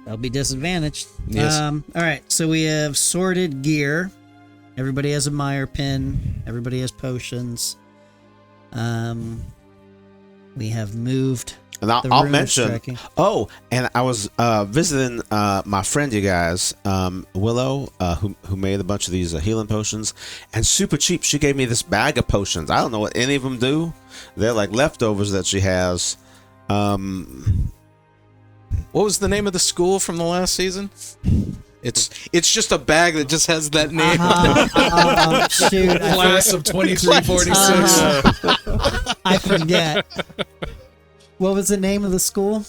they'll be disadvantaged. Yes. All right, so we have sorted gear. Everybody has a Meyer pin. Everybody has potions. We have moved. And The I'll room is mention. tracking. Oh, and I was visiting my friend, you guys, Willow, who made a bunch of these healing potions, and super cheap. She gave me this bag of potions. I don't know what any of them do. They're like leftovers that she has. What was the name of the school from the last season? It's just a bag that just has that name. Shoot, Class of 2346. I forget. What was the name of the school?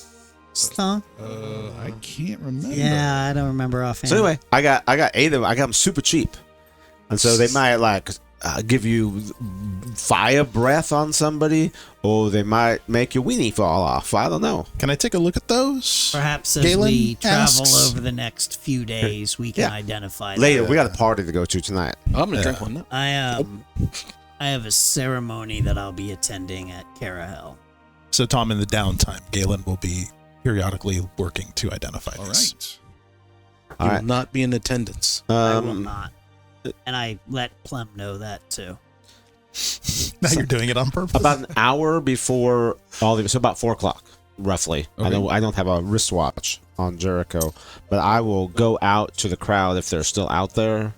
Tom? I can't remember. Yeah, I don't remember offhand. So anyway, I got 8 of them. I got them super cheap, and so they might like give you fire breath on somebody, or they might make your weenie fall off. I don't know. Can I take a look at those? Perhaps as Galen we travel asks. over the next few days, we can Yeah. identify Later, that. we got a party to go to tonight. I'm going to drink one now. I have a ceremony that I'll be attending at Carahel. So, Tom, in the downtime, Galen will be periodically working to identify All these. right. You All will right. not be in attendance. I will not. And I let Plem know that too. Now you're doing it on purpose. About an hour before all the so about 4 o'clock, roughly. Okay. I don't have a wristwatch on Jericho, but I will go out to the crowd if they're still out there.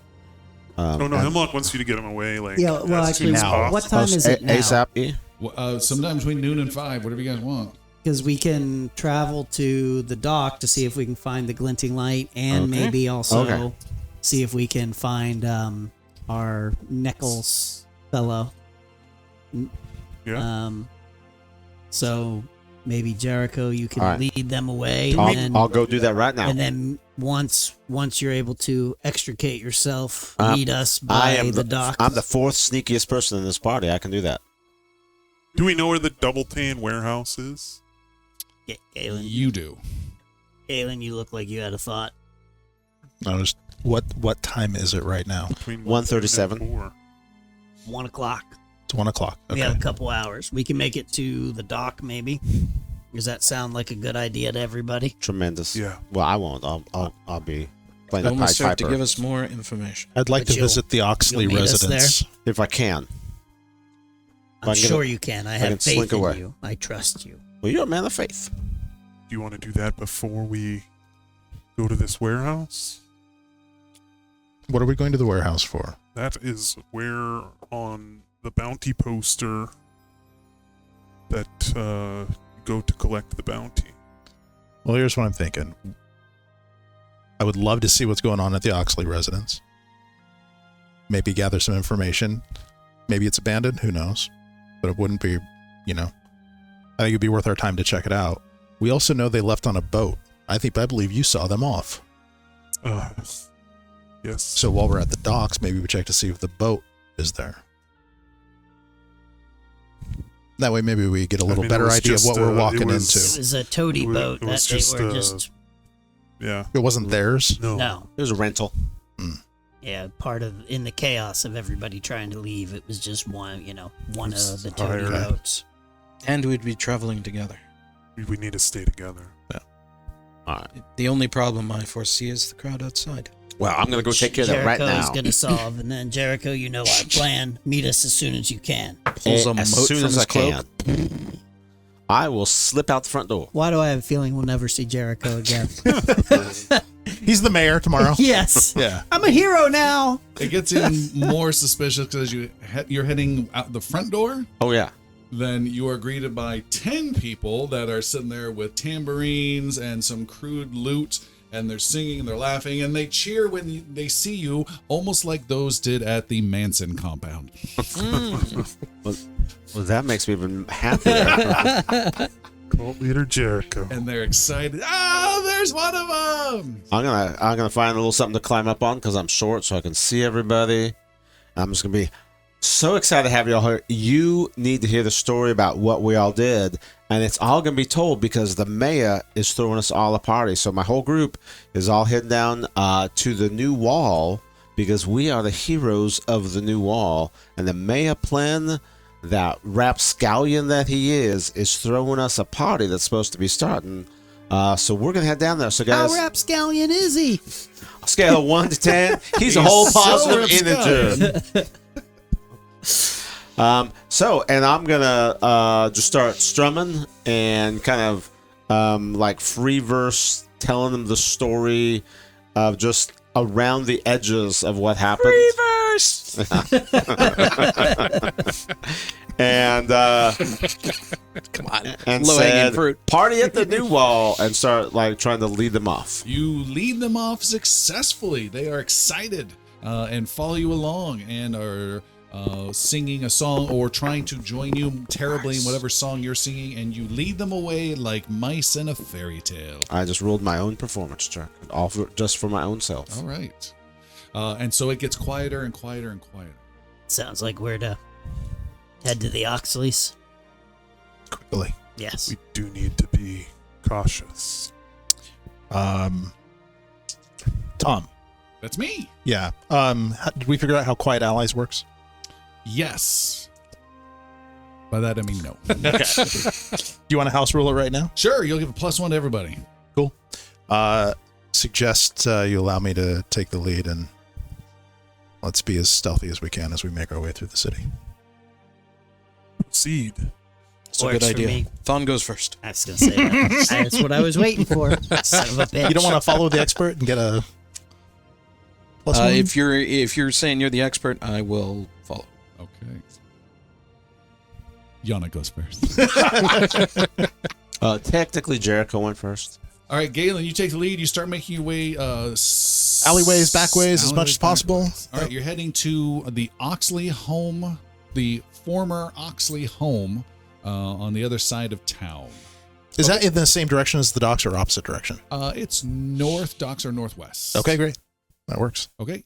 Oh no, and- Hemlock wants you to get him away. Like, Yeah, well, as soon actually, as possible. what time is it now? ASAP. Sometime between noon and 5, whatever you guys want. Because we can travel to the dock to see if we can find the glinting light, and Okay. maybe also Okay. see if we can find our Nichols fellow. Yeah. So maybe Jericho, you can All right. lead them away, and then, I'll go do that right now. and then once you're able to extricate yourself, Um, lead us I by am the dock. I'm the 4th sneakiest person in this party. I can do that. Do we know where the Double Tan warehouse is? Galen, You do. you look like you had a thought. What time is it right now? Between 1:37. 1 and 4. 1 o'clock. It's 1 o'clock. We Okay. have a couple hours. We can make it to the dock, maybe. Does that sound like a good idea to everybody? Tremendous. Yeah. Well, I won't. I'll be playing the Don't Pied necessarily have to Piper give us more information. I'd like But to visit the Oxley you'll meet us residence. if I can. I'm I can get sure a- you can. I I have can faith slink in away. you. I trust you. Well, you're a man of faith. Do you want to do that before we go to this warehouse? What are we going to the warehouse for? That is where on the bounty poster that go to collect the bounty. Well, here's what I'm thinking. I would love to see what's going on at the Oxley residence. Maybe gather some information. Maybe it's abandoned. Who knows? But it wouldn't be, I think it'd be worth our time to check it out. We also know they left on a boat. I believe you saw them off. Yes. So while we're at the docks, maybe we check to see if the boat is there. That way, maybe we get a little it better was idea of just, what we're it walking was- It into. was a toady It was- boat it that was they just, were just yeah. It wasn't theirs. no. It was a rental. Yeah, part of in the chaos of everybody trying to leave, it was just one of the toady Hired. boats. And we'd be traveling together. We need to stay together. All right. The only problem I foresee is the crowd outside. Well, I'm gonna go take care of that right Jericho's now. gonna solve, and then Jericho, you know our plan. Meet us as soon as you can. Pulls a as moat soon from as his I cloak. can. I will slip out the front door. Why do I have a feeling we'll never see Jericho again? He's the mayor tomorrow. Yes, Yeah. I'm a hero now. It gets even more suspicious because you're heading out the front door. Oh yeah. Then you are greeted by 10 people that are sitting there with tambourines and some crude loot and they're singing and they're laughing and they cheer when they see you, almost like those did at the Manson compound. Well, that makes me even happier. Cult leader Jericho. And they're excited. Ah, there's one of them. I'm gonna find a little something to climb up on because I'm short, so I can see everybody. I'm just gonna be so excited to have you all here. You need to hear the story about what we all did, and it's all gonna be told because the mayor is throwing us all a party. So my whole group is all heading down to the new wall because we are the heroes of the new wall, and the mayor plan. That rapscallion that he is throwing us a party that's supposed to be starting. So we're gonna head down there. So guys, How rapscallion is he? scale of 1 to 10, he's a whole positive integer. And I'm gonna just start strumming and kind of like free verse, telling them the story of just around the edges of what happened. Free verse. And Come on. and Low-hanging said, fruit. "Party at the new wall," and start like trying to lead them off. You lead them off successfully. They are excited and follow you along and are singing a song or trying to join you terribly in whatever song you're singing, and you lead them away like mice in a fairy tale. I just rolled my own performance check, just for my own self. All right. And so it gets quieter and quieter and quieter. Sounds like we're to head to the Oxleys. Quickly. Yes. We do need to be cautious. Tom. That's me. Yeah. Did we figure out how Quiet Allies works? Yes. By that I mean no. Okay. Do you want to house rule it right now? Sure, you'll give a +1 to everybody. Cool. Suggest you allow me to take the lead and let's be as stealthy as we can as we make our way through the city. Proceed. It's a Works good for idea. me. Thon goes first. I was going to say that. That's what I was waiting for. Son of a bitch. You don't want to follow the expert and get a +1? If you're saying you're the expert, I will follow. Okay. Yana goes first. Technically, Jericho went first. All right, Galen, you take the lead. You start making your way alleyways, backways, as much as possible. backways. All right, you're heading to the Oxley home, the former Oxley home on the other side of town. Is that in the same direction as the docks or opposite direction? It's north, docks are northwest. Okay, great. That works. Okay.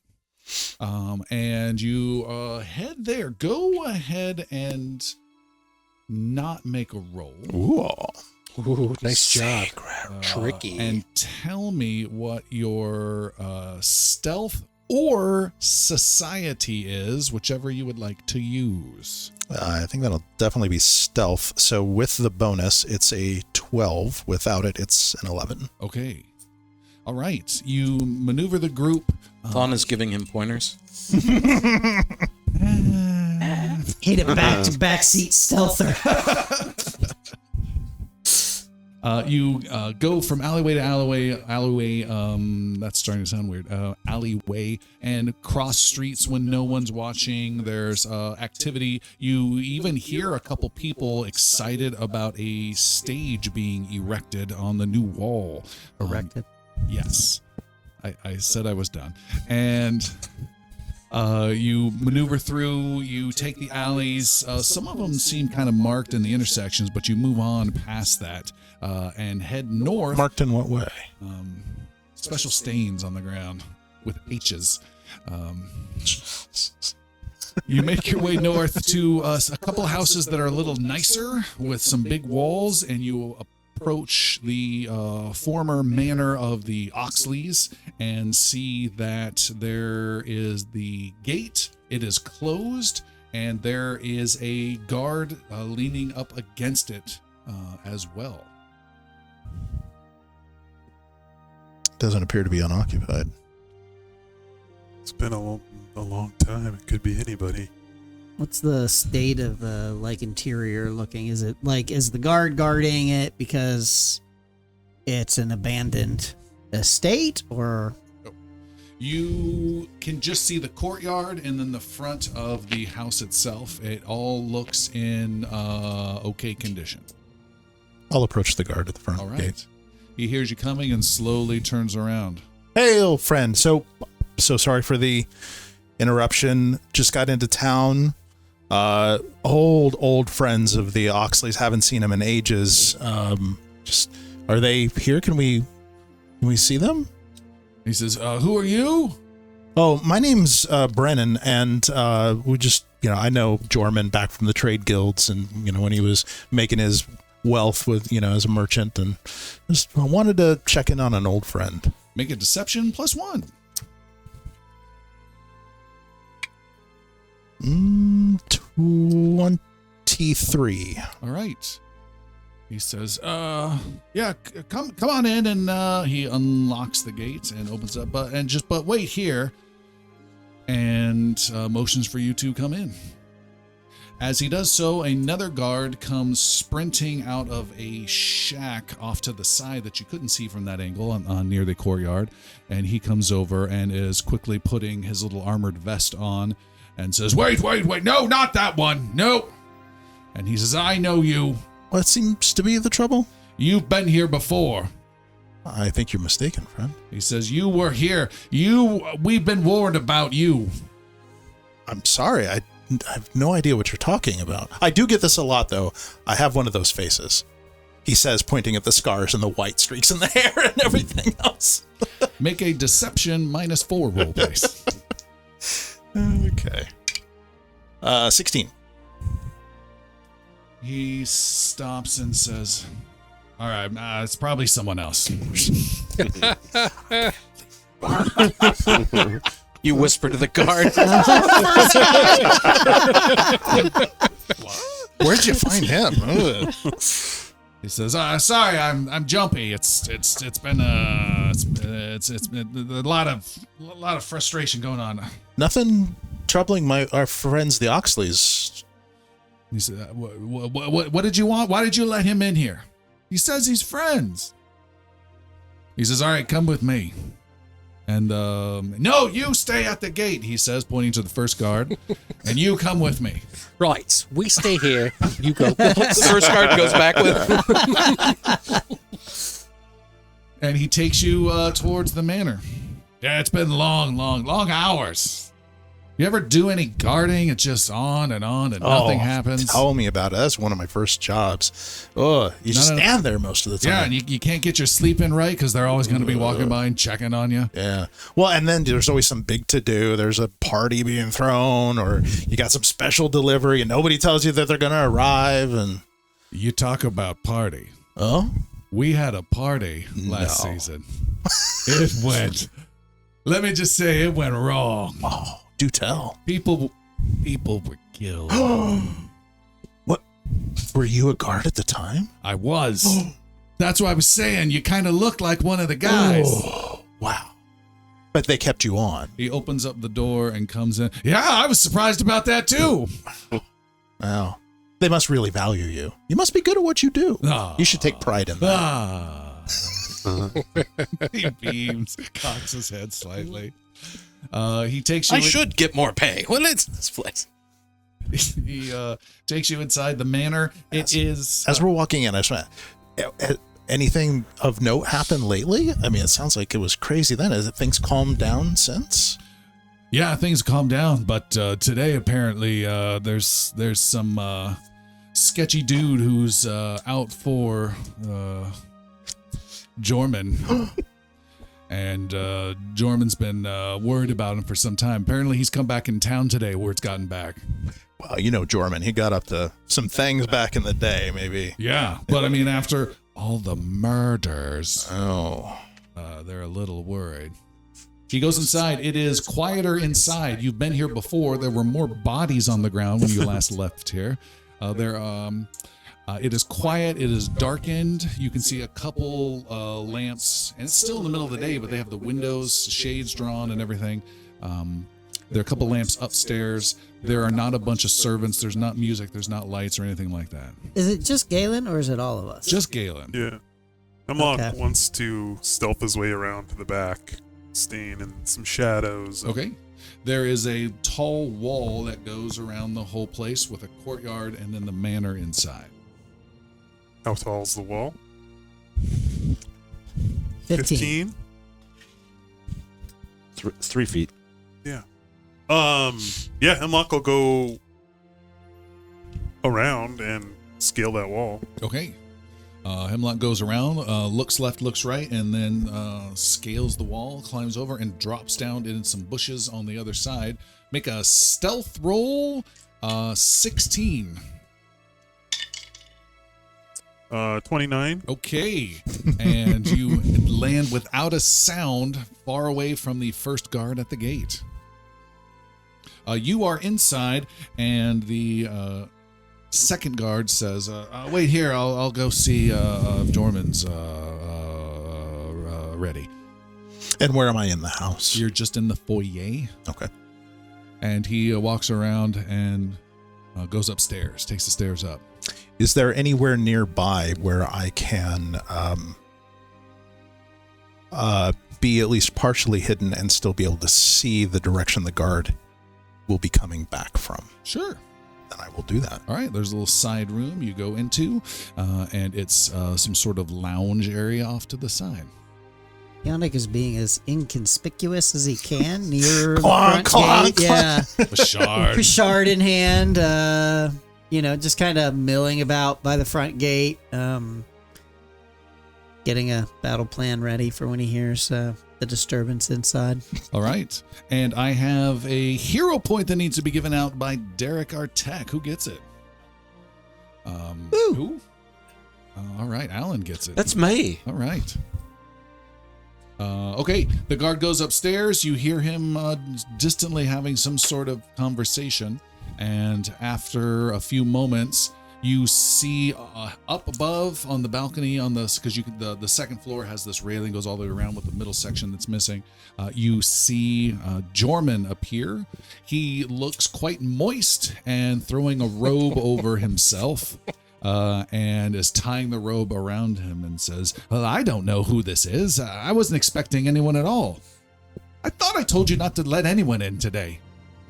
And you head there. Go ahead and not make a roll. Ooh, nice job. Tricky. And tell me what your stealth or society is, whichever you would like to use. I think that'll definitely be stealth. So with the bonus, it's a 12. Without it, it's an 11. Okay. All right. You maneuver the group. Thon is giving him pointers. Hit a back-to-back seat stealther. You go from alleyway to alleyway, that's starting to sound weird, alleyway, and cross streets when no one's watching. There's activity. You even hear a couple people excited about a stage being erected on the new wall. Erected? Yes. I said I was done. And you maneuver through, you take the alleys. Some of them seem kind of marked in the intersections, but you move on past that and head north. Marked in what way? Special stains on the ground with H's. You make your way north to a couple of houses that are a little nicer with some big walls, and you approach the former manor of the Oxleys and see that there is the gate. It is closed, and there is a guard leaning up against it as well. Doesn't appear to be unoccupied. It's been a long time. It could be anybody. What's the state of the interior looking? Is it is the guard guarding it because it's an abandoned estate, or? You can just see the courtyard and then the front of the house itself. It all looks in okay condition. I'll approach the guard at the front All right. gate. He hears you coming and slowly turns around. Hey, old friend. So sorry for the interruption. Just got into town. Old friends of the Oxleys. Haven't seen them in ages. Are they here? Can we see them? He says, who are you? Oh, my name's Verenn, and we just, I know Jorman back from the trade guilds, and when he was making his wealth with, as a merchant, and just wanted to check in on an old friend. Make a deception +1. 23. All right. He says, yeah, come on in, and he unlocks the gate and opens up, but wait here, and motions for you to come in. As he does so, another guard comes sprinting out of a shack off to the side that you couldn't see from that angle on near the courtyard, and he comes over and is quickly putting his little armored vest on and says, wait, no, not that one, no. And he says, I know you. What seems to be the trouble? You've been here before. I think you're mistaken, friend. He says, you were here. We've been warned about you. I'm sorry. I have no idea what you're talking about. I do get this a lot, though. I have one of those faces. He says, pointing at the scars and the white streaks in the hair and everything else. Make a deception -4 roll, please. Okay. 16. He stops and says, all right, it's probably someone else. You whisper to the guard. Where'd you find him? He says, sorry, I'm jumpy. It's been a lot of frustration going on. Nothing troubling our friends, the Oxleys. He said, what did you want? Why did you let him in here? He says he's friends. He says, all right, come with me. And, no, you stay at the gate, he says, pointing to the first guard. And you come with me. Right. We stay here. You go. The first guard goes back with. And he takes you towards the manor. Yeah, it's been long hours. You ever do any guarding? It's just on and nothing happens. Tell me about it. That's one of my first jobs. Oh, you just stand there most of the time. Yeah, and you can't get your sleep in right because they're always going to be walking by and checking on you. Yeah. Well, and then there's always some big to-do. There's a party being thrown, or you got some special delivery and nobody tells you that they're going to arrive. And you talk about party. Oh? We had a party last season. It went, let me just say, it went wrong. Oh. Do tell. People were killed. What? Were you a guard at the time? I was. That's what I was saying. You kind of look like one of the guys. Oh, wow. But they kept you on. He opens up the door and comes in. Yeah, I was surprised about that too. Wow. They must really value you. You must be good at what you do. You should take pride in that. He beams, cocks his head slightly. He takes you. I should get more pay. Well, it's this place. He takes you inside the manor. It is as we're walking in. I just anything of note happened lately? I mean, it sounds like it was crazy then. Has things calmed down since? Yeah, things calmed down, but today apparently there's some sketchy dude who's out for Jorman. And Jorman's been worried about him for some time. Apparently, he's come back in town today. Word's gotten back. Well, you know Jorman. He got up to some things back in the day, maybe. Yeah, but I mean, after all the murders, they're a little worried. He goes inside. It is quieter inside. You've been here before. There were more bodies on the ground when you last left here. It is quiet. It is darkened. You can see a couple lamps, and it's still in the middle of the day, but they have the windows, shades drawn, and everything. There are a couple lamps upstairs. There are not a bunch of servants. There's not music. There's not lights or anything like that. Is it just Galen, or is it all of us? Just Galen. Yeah. Hemlock wants to stealth his way around to the back, staying in some shadows. Okay. There is a tall wall that goes around the whole place with a courtyard and then the manor inside. How tall is the wall? 15. 3 feet. Yeah. Yeah, Hemlock will go around and scale that wall. Okay. Hemlock goes around, looks left, looks right, and then scales the wall, climbs over, and drops down in some bushes on the other side. Make a stealth roll, 16. 29. Okay. And you land without a sound far away from the first guard at the gate. You are inside, and the second guard says, wait here, I'll go see if Jorman's ready. And where am I in the house? You're just in the foyer. Okay. And he walks around and goes upstairs, takes the stairs up. Is there anywhere nearby where I can be at least partially hidden and still be able to see the direction the guard will be coming back from? Sure. Then I will do that. All right, there's a little side room you go into, and it's some sort of lounge area off to the side. Yannick is being as inconspicuous as he can near the Clonk, front clonk, gate. Yeah. Bashard. Shard in hand, just kind of milling about by the front gate, getting a battle plan ready for when he hears the disturbance inside. All right. And I have a hero point that needs to be given out by Derek Artek. Who gets it? Who? All right. Alan gets it. That's me. All right. Okay. The guard goes upstairs. You hear him distantly having some sort of conversation. And after a few moments, you see up above on the balcony because the second floor has this railing goes all the way around with the middle section that's missing. You see Jorman appear. He looks quite moist and throwing a robe over himself. And is tying the robe around him and says, well, I don't know who this is. I wasn't expecting anyone at all. I thought I told you not to let anyone in today.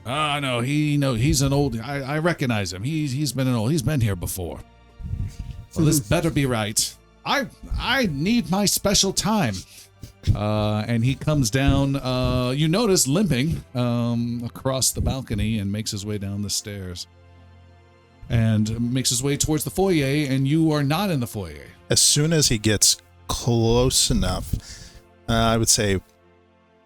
No, he's an old, I recognize him. He's been here before. Well, this better be right. I need my special time. And he comes down, you notice limping, across the balcony and makes his way down the stairs. And makes his way towards the foyer, and you are not in the foyer. As soon as he gets close enough, I would say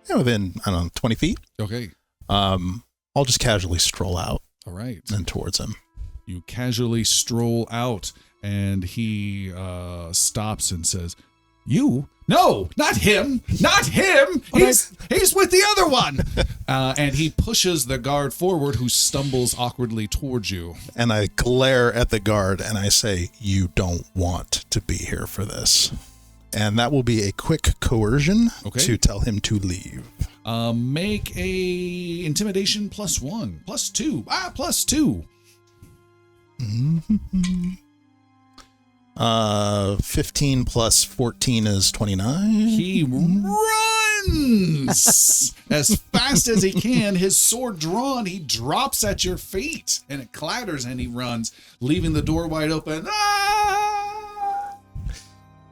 within, 20 feet. Okay. I'll just casually stroll out. All right. And towards him. You casually stroll out, and he stops and says, you? No, not him. Not him. He's with the other one. And he pushes the guard forward, who stumbles awkwardly towards you. And I glare at the guard and I say, you don't want to be here for this. And that will be a quick coercion to tell him to leave. Make a intimidation +1. +2. +2. 15 plus 14 is 29. He runs as fast as he can, his sword drawn. He drops at your feet, and it clatters, and he runs, leaving the door wide open. Ah!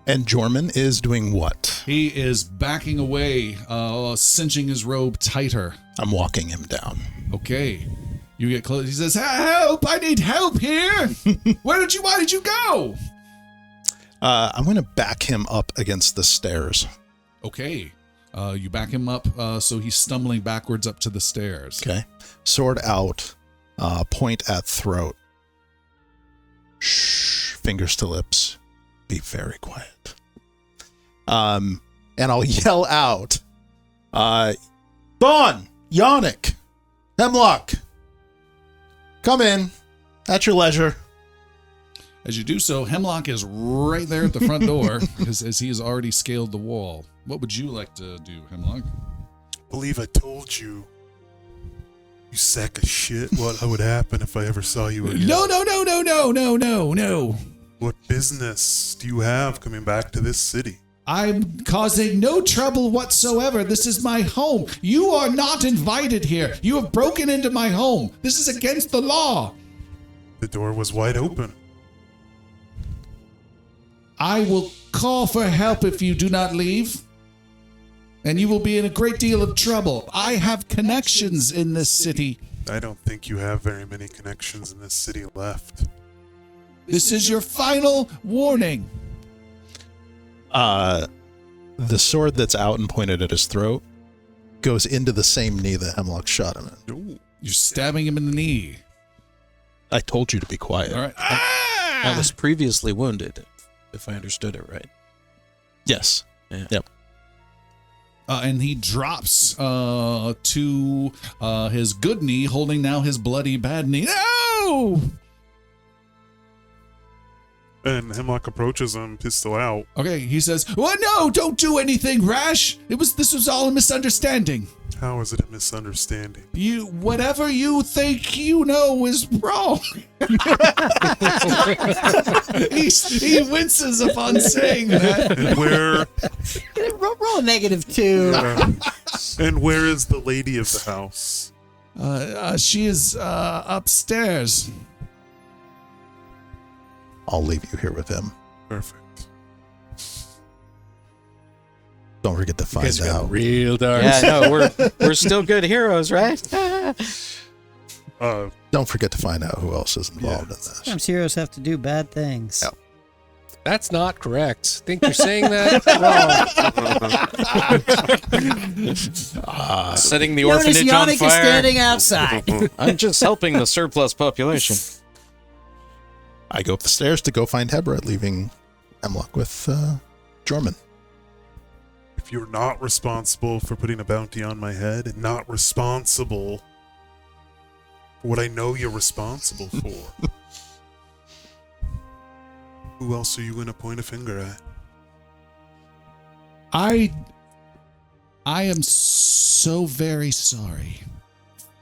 And Jorman is doing what? He is backing away, cinching his robe tighter. I'm walking him down. Okay. You get close. He says, help! I need help here! Why did you go? I'm going to back him up against the stairs. Okay. You back him up, so he's stumbling backwards up to the stairs. Okay. Sword out, point at throat. Shh, fingers to lips. Be very quiet. And I'll yell out, Dawn, Yannick, Hemlock, come in at your leisure. As you do so, Hemlock is right there at the front door as he has already scaled the wall. What would you like to do, Hemlock? Believe I told you, you sack of shit, what would happen if I ever saw you again. No. What business do you have coming back to this city? I'm causing no trouble whatsoever. This is my home. You are not invited here. You have broken into my home. This is against the law. The door was wide open. I will call for help if you do not leave. And you will be in a great deal of trouble. I have connections in this city. I don't think you have very many connections in this city left. This is your final warning. The sword that's out and pointed at his throat goes into the same knee that Hemlock shot him in. Ooh. You're stabbing him in the knee. I told you to be quiet. All right. I was previously wounded, if I understood it right. Yes. Yeah. Yep. And he drops to his good knee, holding now his bloody bad knee. No! And Hemlock approaches him, pistol out. Okay, he says, "Well, no, don't do anything rash. This was all a misunderstanding. How is it a misunderstanding? Whatever you think you know is wrong." he winces upon saying that. And where Roll a -2. and where is the lady of the house? She is upstairs. I'll leave you here with him. Perfect. Don't forget to find out. Real dark. Yeah, no, we're still good heroes, right? Don't forget to find out who else is involved in this. Sometimes heroes have to do bad things. Yep. That's not correct. Think you're saying that wrong. Setting the Notice orphanage on Yannick is fire. standing outside. I'm just helping the surplus population. I go up the stairs to go find Hebra, leaving Hemlock with Jorman. If you're not responsible for putting a bounty on my head and not responsible for what I know you're responsible for, who else are you going to point a finger at? I am so very sorry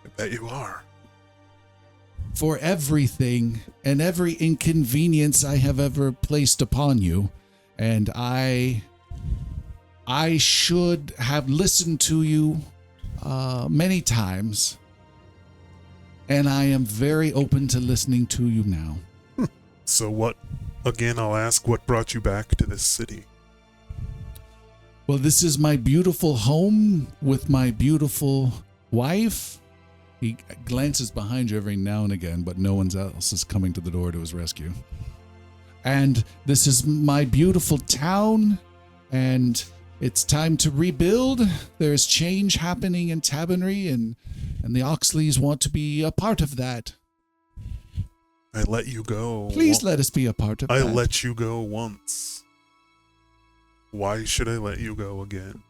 I bet you are. for everything and every inconvenience I have ever placed upon you, and I should have listened to you many times, and I am very open to listening to you now. So what, again, I'll ask, what brought you back to this city? Well, this is my beautiful home with my beautiful wife. He glances behind you every now and again, but no one else is coming to the door to his rescue. And this is my beautiful town, and it's time to rebuild. There's change happening in Tabonry, and the Oxleys want to be a part of that. I let you go. Please let us be a part of I that. let you go once. Why should I let you go again?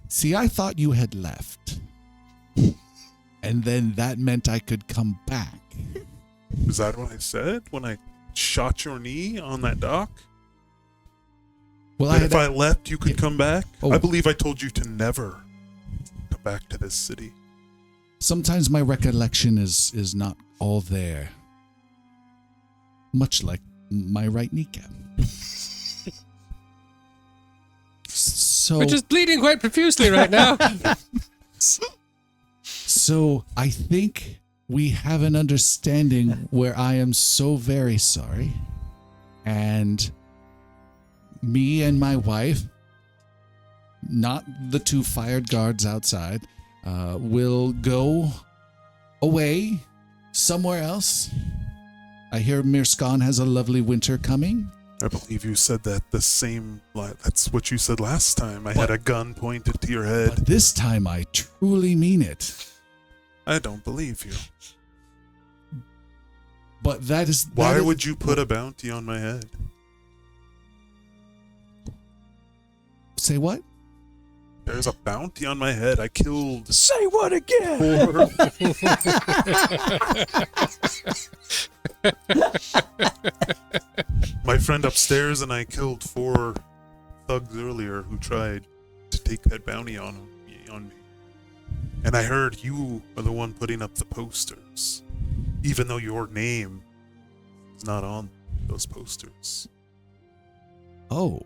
See, I thought you had left. And then that meant I could come back. Is that what I said when I shot your knee on that dock? Well, That if I left, you could Yeah. come back? Oh. I believe I told you to never come back to this city. sometimes my recollection is not all there. Much like my right kneecap. So, Which is bleeding quite profusely right now. so I think we have an understanding where I am so very sorry, and me and my wife, not the two fired guards outside, will go away somewhere else. I hear Mirskan has a lovely winter coming. I believe you said that the same. That's what you said last time. I had a gun pointed to your head. But this time I truly mean it. I don't believe you. But that is... Why that is- would you put a bounty on my head? Say what? There's a bounty on my head. I killed Say what again? 4. My friend upstairs and I killed 4 thugs earlier who tried to take that bounty on me. And I heard you are the one putting up the posters, even though your name is not on those posters. Oh.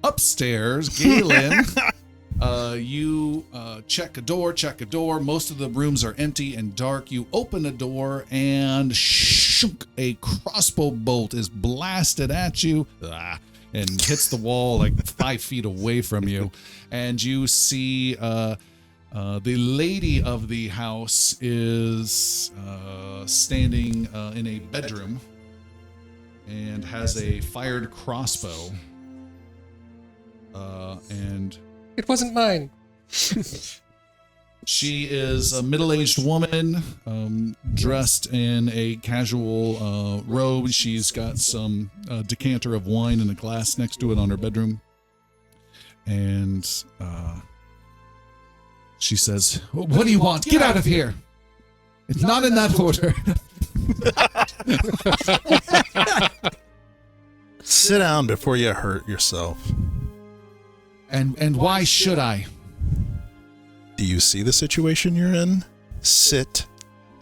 Upstairs, Galen, you check a door. Most of the rooms are empty and dark. You open a door, and shunk, a crossbow bolt is blasted at you and hits the wall like 5 feet away from you. And you see the lady of the house is standing in a bedroom and has a fired crossbow. And It wasn't mine. she is a middle-aged woman, dressed in a casual robe. She's got some decanter of wine and a glass next to it on her bedroom. And she says, "What do you want? Get out of here! It's not in that order." Sit down before you hurt yourself. And why should I? Do you see the situation you're in? Sit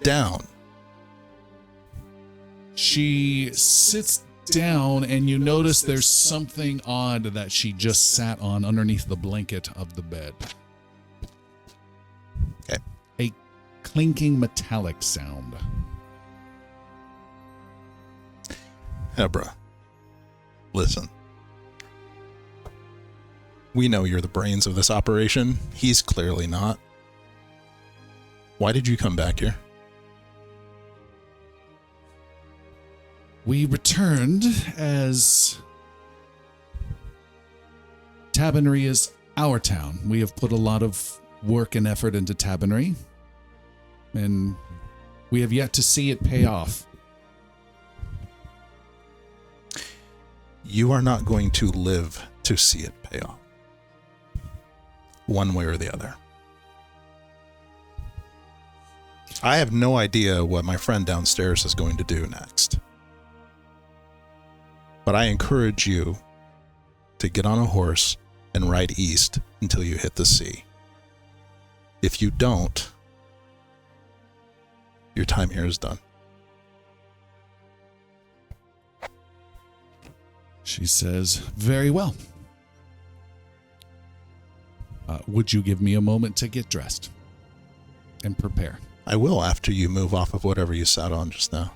down. She sits down, and you notice there's something odd that she just sat on underneath the blanket of the bed. Okay. A clinking metallic sound. Hebra, listen. We know you're the brains of this operation. He's clearly not. Why did you come back here? We returned as Tabonry is our town. We have put a lot of work and effort into Tabonry, and we have yet to see it pay off. You are not going to live to see it pay off. One way or the other. I have no idea what my friend downstairs is going to do next. But I encourage you to get on a horse and ride east until you hit the sea. If you don't, your time here is done. She says, "Very well. Would you give me a moment to get dressed and prepare?" I will after you move off of whatever you sat on just now.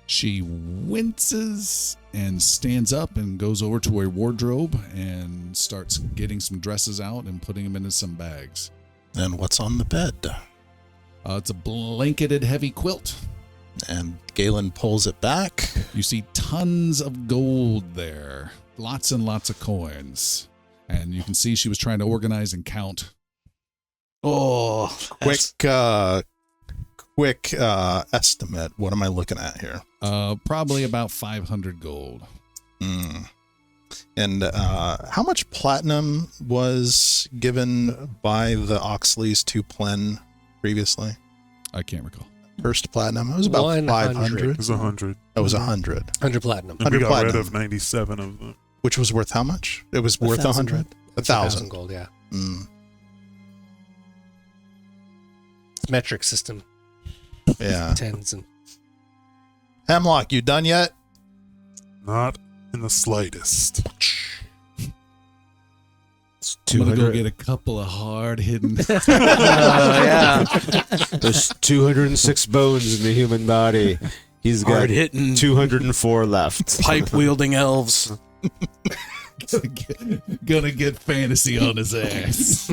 She winces and stands up and goes over to a wardrobe and starts getting some dresses out and putting them into some bags. And what's on the bed? It's a blanketed heavy quilt. And Galen pulls it back. You see tons of gold there. Lots and lots of coins. And you can see she was trying to organize and count. Oh, Quick estimate. What am I looking at here? Probably about 500 gold. And how much platinum was given by the Oxleys to Plen previously? I can't recall. First platinum? It was about 100. 500. It was 100. It was 100. 100 platinum. And we 100 got rid platinum. of 97 of them. Which was worth how much? It was worth 100? 1,000 gold, yeah. Mm. Metric system. Yeah. Tens and Hemlock, you done yet? Not in the slightest. I'm going to go get a couple of hard-hidden... Yeah. There's 206 bones in the human body. He's got hard-hitting, 204 left. pipe-wielding elves. Gonna get fantasy on his ass.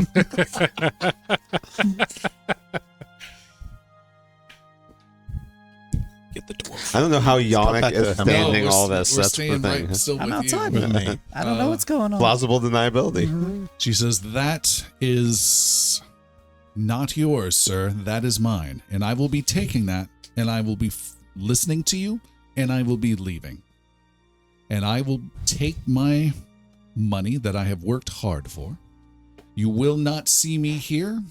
Get the dwarf. I don't know how Yannick back is to- standing No, all we're- this. We're That's the staying thing. right still I'm with outside you. with me. I don't know what's going on. Plausible deniability. She says, "That is not yours, sir. That is mine. And I will be taking that, and I will be listening to you, and I will be leaving. And I will take my money that I have worked hard for. You will not see me here.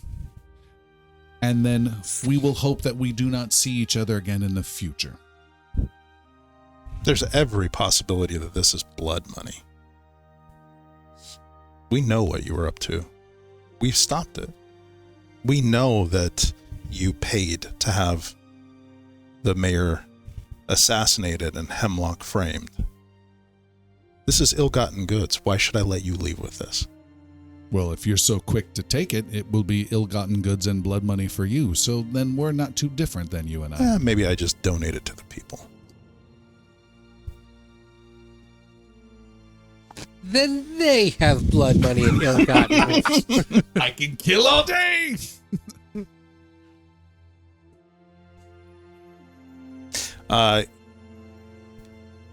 And then we will hope that we do not see each other again in the future." There's every possibility that this is blood money. We know what you were up to. We've stopped it. We know that you paid to have the mayor assassinated and Hemlock framed. This is ill-gotten goods. Why should I let you leave with this? Well, if you're so quick to take it, it will be ill-gotten goods and blood money for you. So then we're not too different than you and I. Maybe I just donate it to the people. Then they have blood money and ill-gotten. I can kill all day!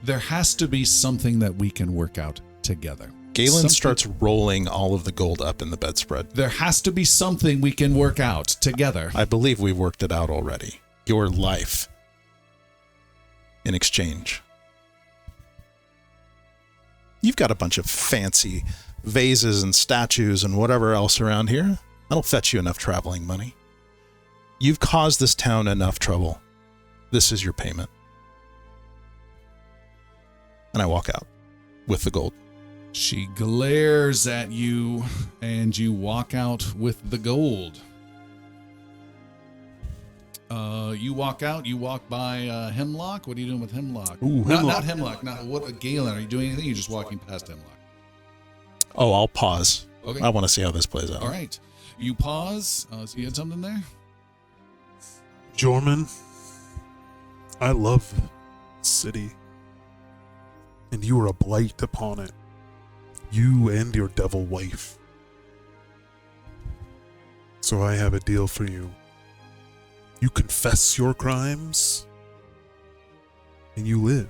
There has to be something that we can work out together. Galen Something- starts rolling all of the gold up in the bedspread. There has to be something we can work out together. I believe we've worked it out already. Your life in exchange. You've got a bunch of fancy vases and statues and whatever else around here. That'll fetch you enough traveling money. You've caused this town enough trouble. This is your payment. And I walk out with the gold. She glares at you, and you walk out with the gold. You walk out, you walk by Hemlock. What are you doing with Hemlock? Ooh, Not Hemlock. Not what, Galen. Are you doing anything? You're just walking past Hemlock. Oh, I'll pause. Okay. I want to see how this plays out. All right. You pause. So you had something there? Jorman, I love the city, and you are a blight upon it. You and your devil wife. So I have a deal for you. You confess your crimes, and you live.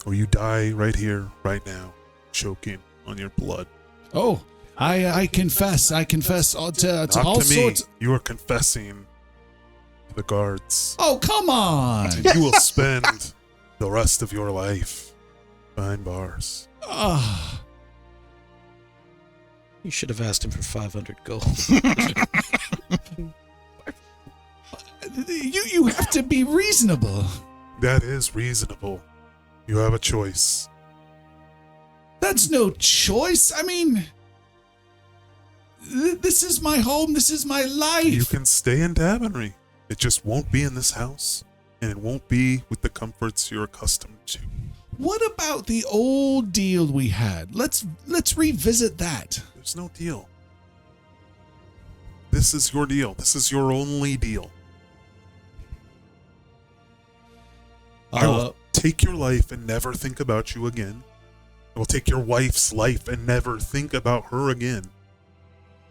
Or you die right here, right now, choking on your blood. Oh, I confess. I confess to Not all to me. sorts. You are confessing to the guards. Oh, come on. And you will spend the rest of your life behind bars. Ah. You should have asked him for 500 gold. You have to be reasonable. That is reasonable. You have a choice. That's no choice. I mean, this is my home. This is my life. You can stay in Tabonry. It just won't be in this house, and it won't be with the comforts you're accustomed to. What about the old deal we had? Let's revisit that. There's no deal. This is your deal. This is your only deal. I will take your life and never think about you again. I will take your wife's life and never think about her again.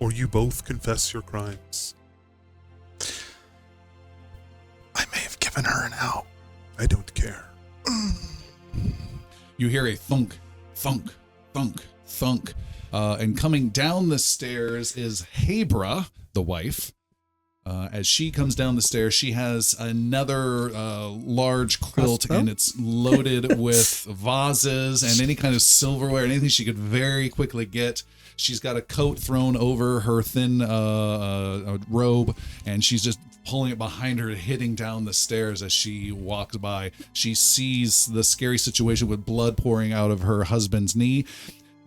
Or you both confess your crimes. I may have given her an out. I don't care. You hear a thunk, thunk, thunk, thunk. And coming down the stairs is Hebra, the wife. As she comes down the stairs, she has another large quilt, and it's loaded with vases and any kind of silverware, anything she could very quickly get. She's got a coat thrown over her thin robe, and she's just pulling it behind her, hitting down the stairs as she walks by. She sees the scary situation with blood pouring out of her husband's knee.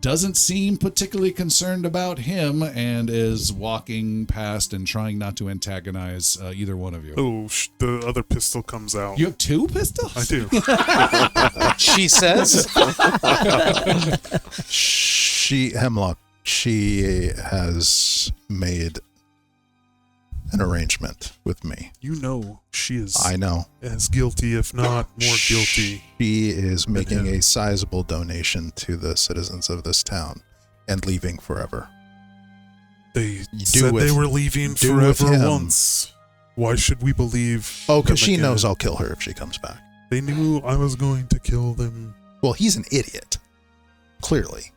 Doesn't seem particularly concerned about him, and is walking past and trying not to antagonize either one of you. Oh, the other pistol comes out. You have two pistols? I do. She says. Hemlock, she has made an arrangement with me. You know she is I know. as guilty, if not more guilty. She is making him. a sizable donation to the citizens of this town and leaving forever. They do said with- they were leaving do with forever him. once. Why should we believe? Oh, because them she again? knows I'll kill her if she comes back. They knew I was going to kill them. Well, he's an idiot. Clearly.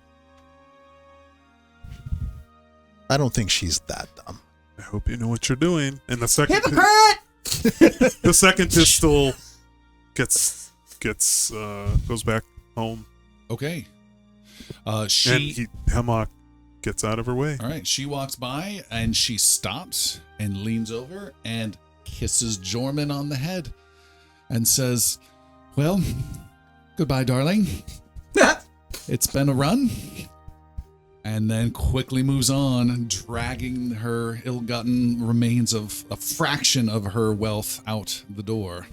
I don't think she's that dumb. I hope you know what you're doing. And the second Hypocrite! the second pistol goes back home. Okay. And Hemlock gets out of her way. All right, she walks by and she stops and leans over and kisses Jorman on the head and says, "Well, goodbye, darling. It's been a run." And then quickly moves on, dragging her ill-gotten remains of a fraction of her wealth out the door.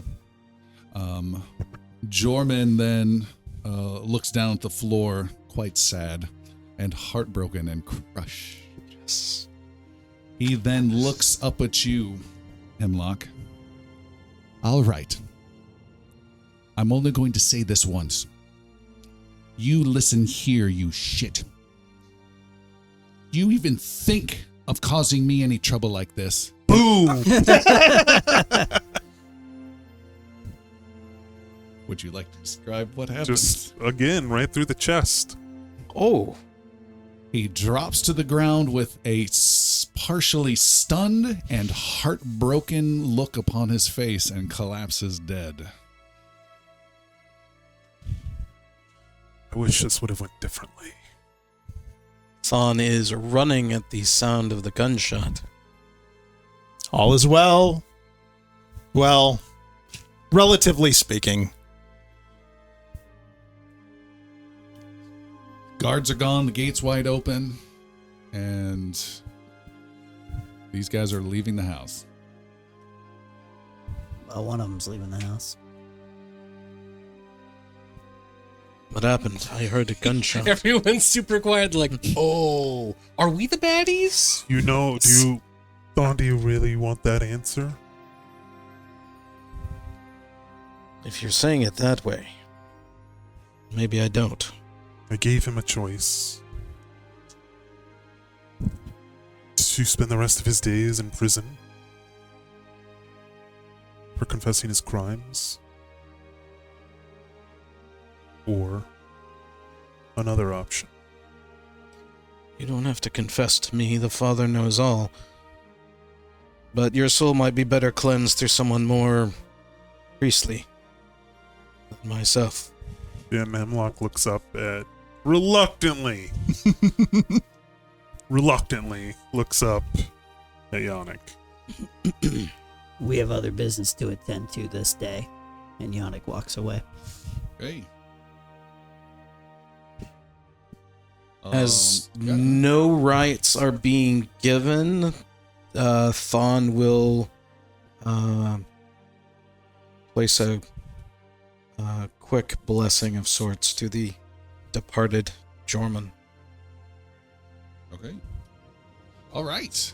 Jorman then looks down at the floor, quite sad. and heartbroken and crushed. Yes. He then looks up at you, Hemlock. All right. I'm only going to say this once. You listen here, you shit. Do you even think of causing me any trouble like this? Boom! Would you like to describe what happened? Just again, right through the chest. Oh, He drops to the ground with a partially stunned and heartbroken look upon his face and collapses dead. I wish this would have went differently. Thon is running at the sound of the gunshot. All is well. Well, relatively speaking. Guards are gone, the gate's wide open, and these guys are leaving the house. Well, one of them's leaving the house. What happened? I heard a gunshot. everyone's super quiet. Like, oh, are we the baddies? You know, do you really want that answer? If you're saying it that way, maybe I don't. I gave him a choice. To spend the rest of his days in prison for confessing his crimes. Or another option. You don't have to confess to me, the Father knows all. But your soul might be better cleansed through someone more priestly than myself. Then Hemlock looks up at reluctantly looks up at Yannick. We have other business to attend to this day. And Yannick walks away. Hey. As got it. no rights are being given, Thon will place a quick blessing of sorts to the departed Jorman. Okay. All right.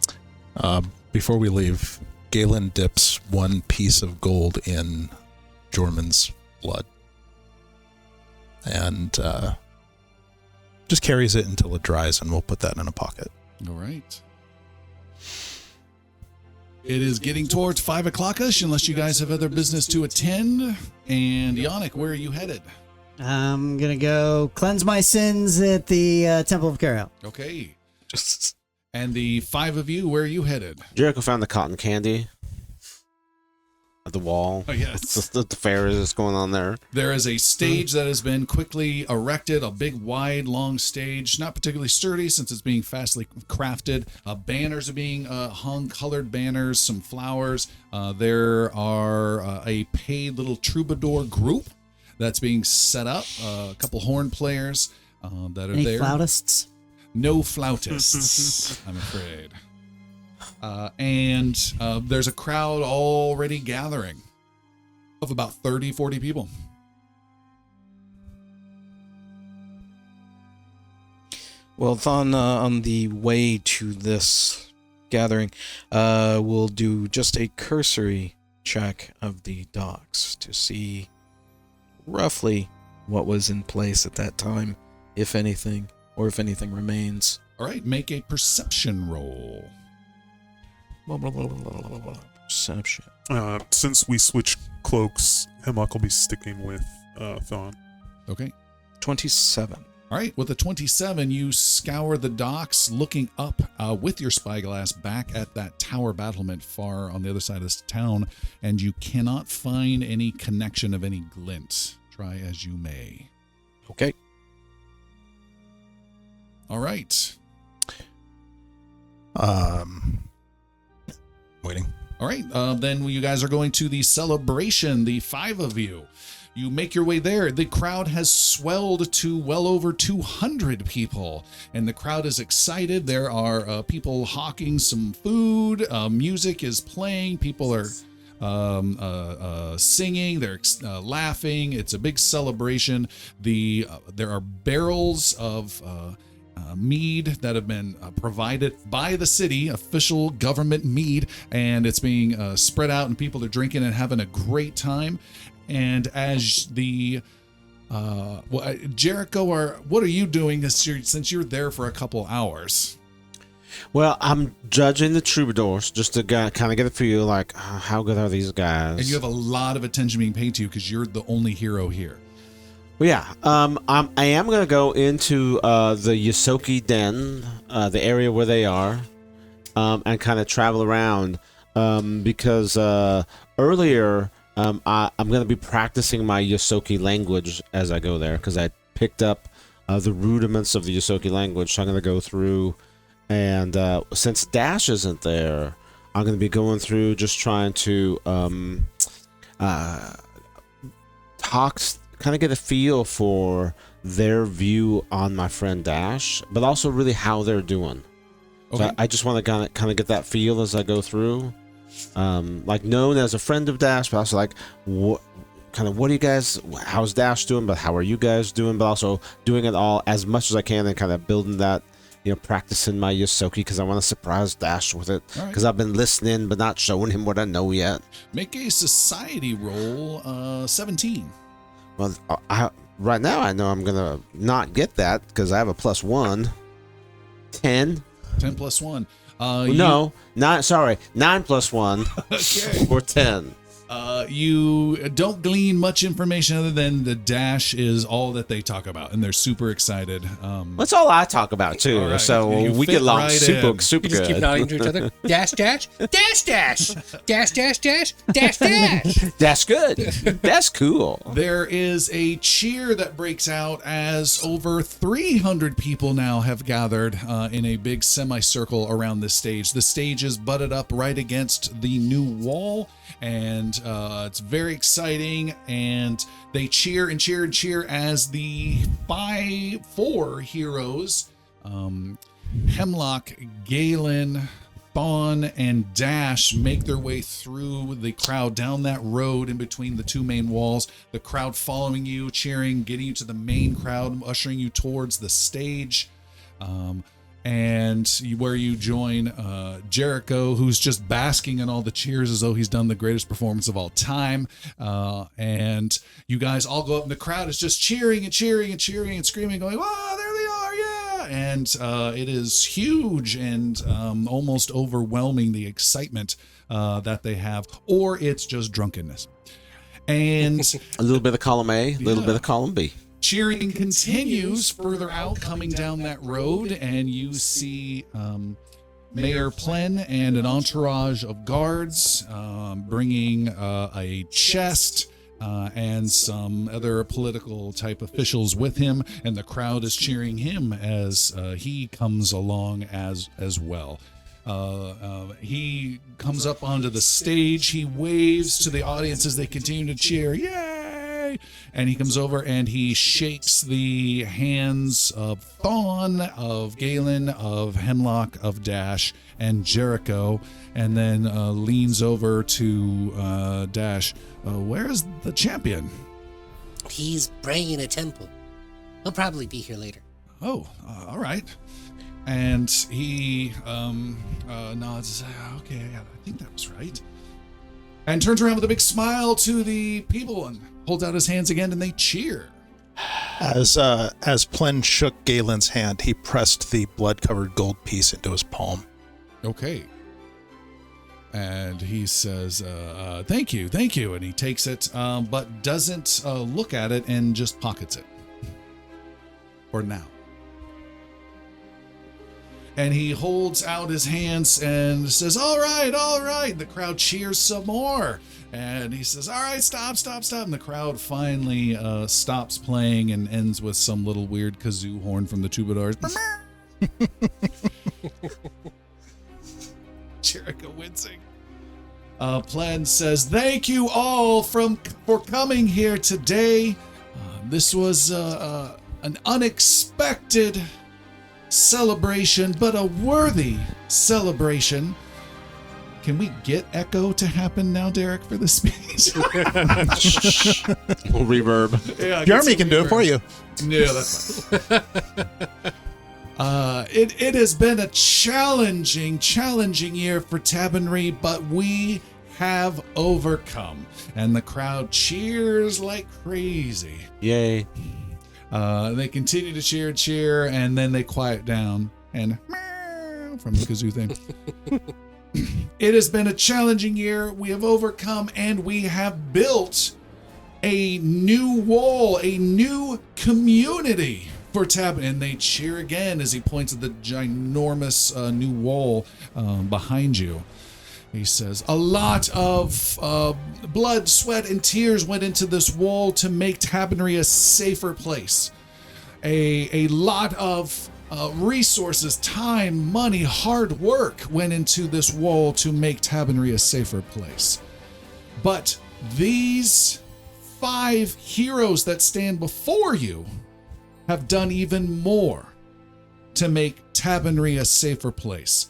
Before we leave, Galen dips one piece of gold in Jorman's blood. And just carries it until it dries, and we'll put that in a pocket. All right. It is getting towards 5 o'clock-ish, unless you guys have other business to attend. And Yannick, where are you headed? I'm going to go cleanse my sins at the Temple of Karael. Okay. Just And the 5 of you, where are you headed? Jericho found the cotton candy at the wall. Oh, yes. It's just the fair is going on there. There is a stage that has been quickly erected, a big, wide, long stage, not particularly sturdy since it's being fastly crafted. Banners are being hung, colored banners, some flowers. There are a paid little troubadour group that's being set up, a couple horn players that are Any there. flautists? No flautists, I'm afraid. And there's a crowd already gathering of about 30, 40 people. well, Thon, on the way to this gathering, will do just a cursory check of the docks to see roughly what was in place at that time, if anything, or if anything remains. All right, make a perception roll. Perception. Since we switched cloaks, Hemlock will be sticking with Thon. Okay. 27. All right, with a 27, you scour the docks, looking up with your spyglass back at that tower battlement far on the other side of this town, and you cannot find any connection of any glint. Try as you may. Okay. All right. Waiting. All right, then you guys are going to the celebration, the 5 of you. You make your way there. The crowd has swelled to well over 200 people, and the crowd is excited. There are people hawking some food. Music is playing. People are singing. They're laughing. It's a big celebration. There are barrels of mead that have been provided by the city, official government mead, and it's being spread out, and people are drinking and having a great time. And as the Jericho, what are you doing since you're there for a couple hours? Well, I'm judging the troubadours just to kind of get a feel like how good are these guys. And you have a lot of attention being paid to you because you're the only hero here. Well, yeah, I am going to go into the Yosoki Den, the area where they are, and kind of travel around because earlier I'm going to be practicing my Yosoki language as I go there because I picked up the rudiments of the Yosoki language, so I'm going to go through. And since Dash isn't there, I'm going to be going through just trying to talk, kind of get a feel for their view on my friend Dash, but also really how they're doing. Okay. So I just want to kind of get that feel as I go through. Like known as a friend of Dash, but also like what are you guys, how's Dash doing, but how are you guys doing, but also doing it all as much as I can and kind of building that, practicing my Yosoki because I want to surprise Dash with it because I've been listening but not showing him what I know yet. Make a society roll, 17. Well, right now I know I'm going to not get that because I have a +1. 10. 10 plus 1. No, 9 plus 1 Okay. or 10. You don't glean much information other than the Dash is all that they talk about, and they're super excited. That's all I talk about too. All right. So You we fit get along right super in. super You just good. keep nodding to each other. Dash, dash, dash, dash, dash, dash, dash, dash, dash. That's good. That's cool. There is a cheer that breaks out as over 300 people now have gathered in a big semicircle around this stage. The stage is butted up right against the new wall, and it's very exciting, and they cheer and cheer and cheer as the four heroes, Hemlock, Galen, Fawn, and Dash, make their way through the crowd down that road in between the two main walls, the crowd following you, cheering, getting you to the main crowd, ushering you towards the stage. Where you join Jericho, who's just basking in all the cheers as though he's done the greatest performance of all time. And you guys all go up, and the crowd is just cheering and cheering and cheering and screaming, going, "Oh, there they are, yeah!" And it is huge and almost overwhelming, the excitement that they have, or it's just drunkenness. And A little bit of column A, a little bit of column B. cheering continues further out, coming down that road, and you see Mayor Plen and an entourage of guards bringing a chest and some other political type officials with him, and the crowd is cheering him as he comes along as well. He comes up onto the stage, he waves to the audience as they continue to cheer, "Yay!" And he comes over and he shakes the hands of Thawne, of Galen, of Hemlock, of Dash, and Jericho, and then leans over to Dash. "Where's the champion?" He's praying in a temple. He'll probably be here later. "Oh, all right." And he nods, "Okay, I think that was right." And turns around with a big smile to the people and holds out his hands again, and they cheer. As Plen shook Galen's hand, he pressed the blood-covered gold piece into his palm. Okay. And he says, thank you. And he takes it, but doesn't look at it and just pockets it. For now. And he holds out his hands and says, all right. The crowd cheers some more. And he says, all right, stop. And the crowd finally stops playing and ends with some little weird kazoo horn from the troubadours. Jericho wincing. Plen says, thank you all for coming here today. This was an unexpected celebration, but a worthy celebration. Can we get echo to happen now, Derek, for this speech? Reverb. Yeah, Jeremy can do it for you. Yeah, that's It has been a challenging year for Tabonry, but we have overcome. And the crowd cheers like crazy. Yay. They continue to cheer, and then they quiet down and meow from the kazoo thing. It has been a challenging year. We have overcome, and we have built a new wall, a new community for Tabonry. And they cheer again as he points at the ginormous new wall behind you. He says, a lot of blood, sweat, and tears went into this wall to make Tabonry a safer place. A lot of resources, time, money, hard work went into this wall to make Tabonry a safer place. But these 5 heroes that stand before you have done even more to make Tabonry a safer place.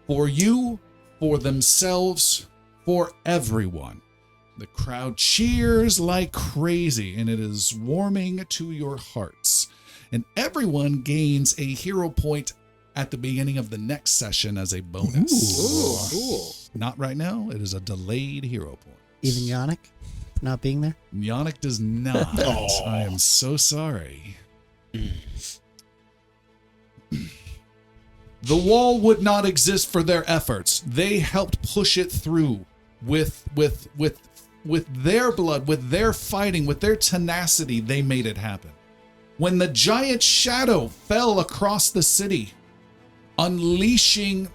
For you, for themselves, for everyone. The crowd cheers like crazy, and it is warming to your hearts. And everyone gains a hero point at the beginning of the next session as a bonus. Ooh, cool. Not right now. It is a delayed hero point. Even Yannick not being there? Yannick does not. I am so sorry. The wall would not exist for their efforts. They helped push it through with their blood, with their fighting, with their tenacity. They made it happen. When the giant shadow fell across the city, unleashing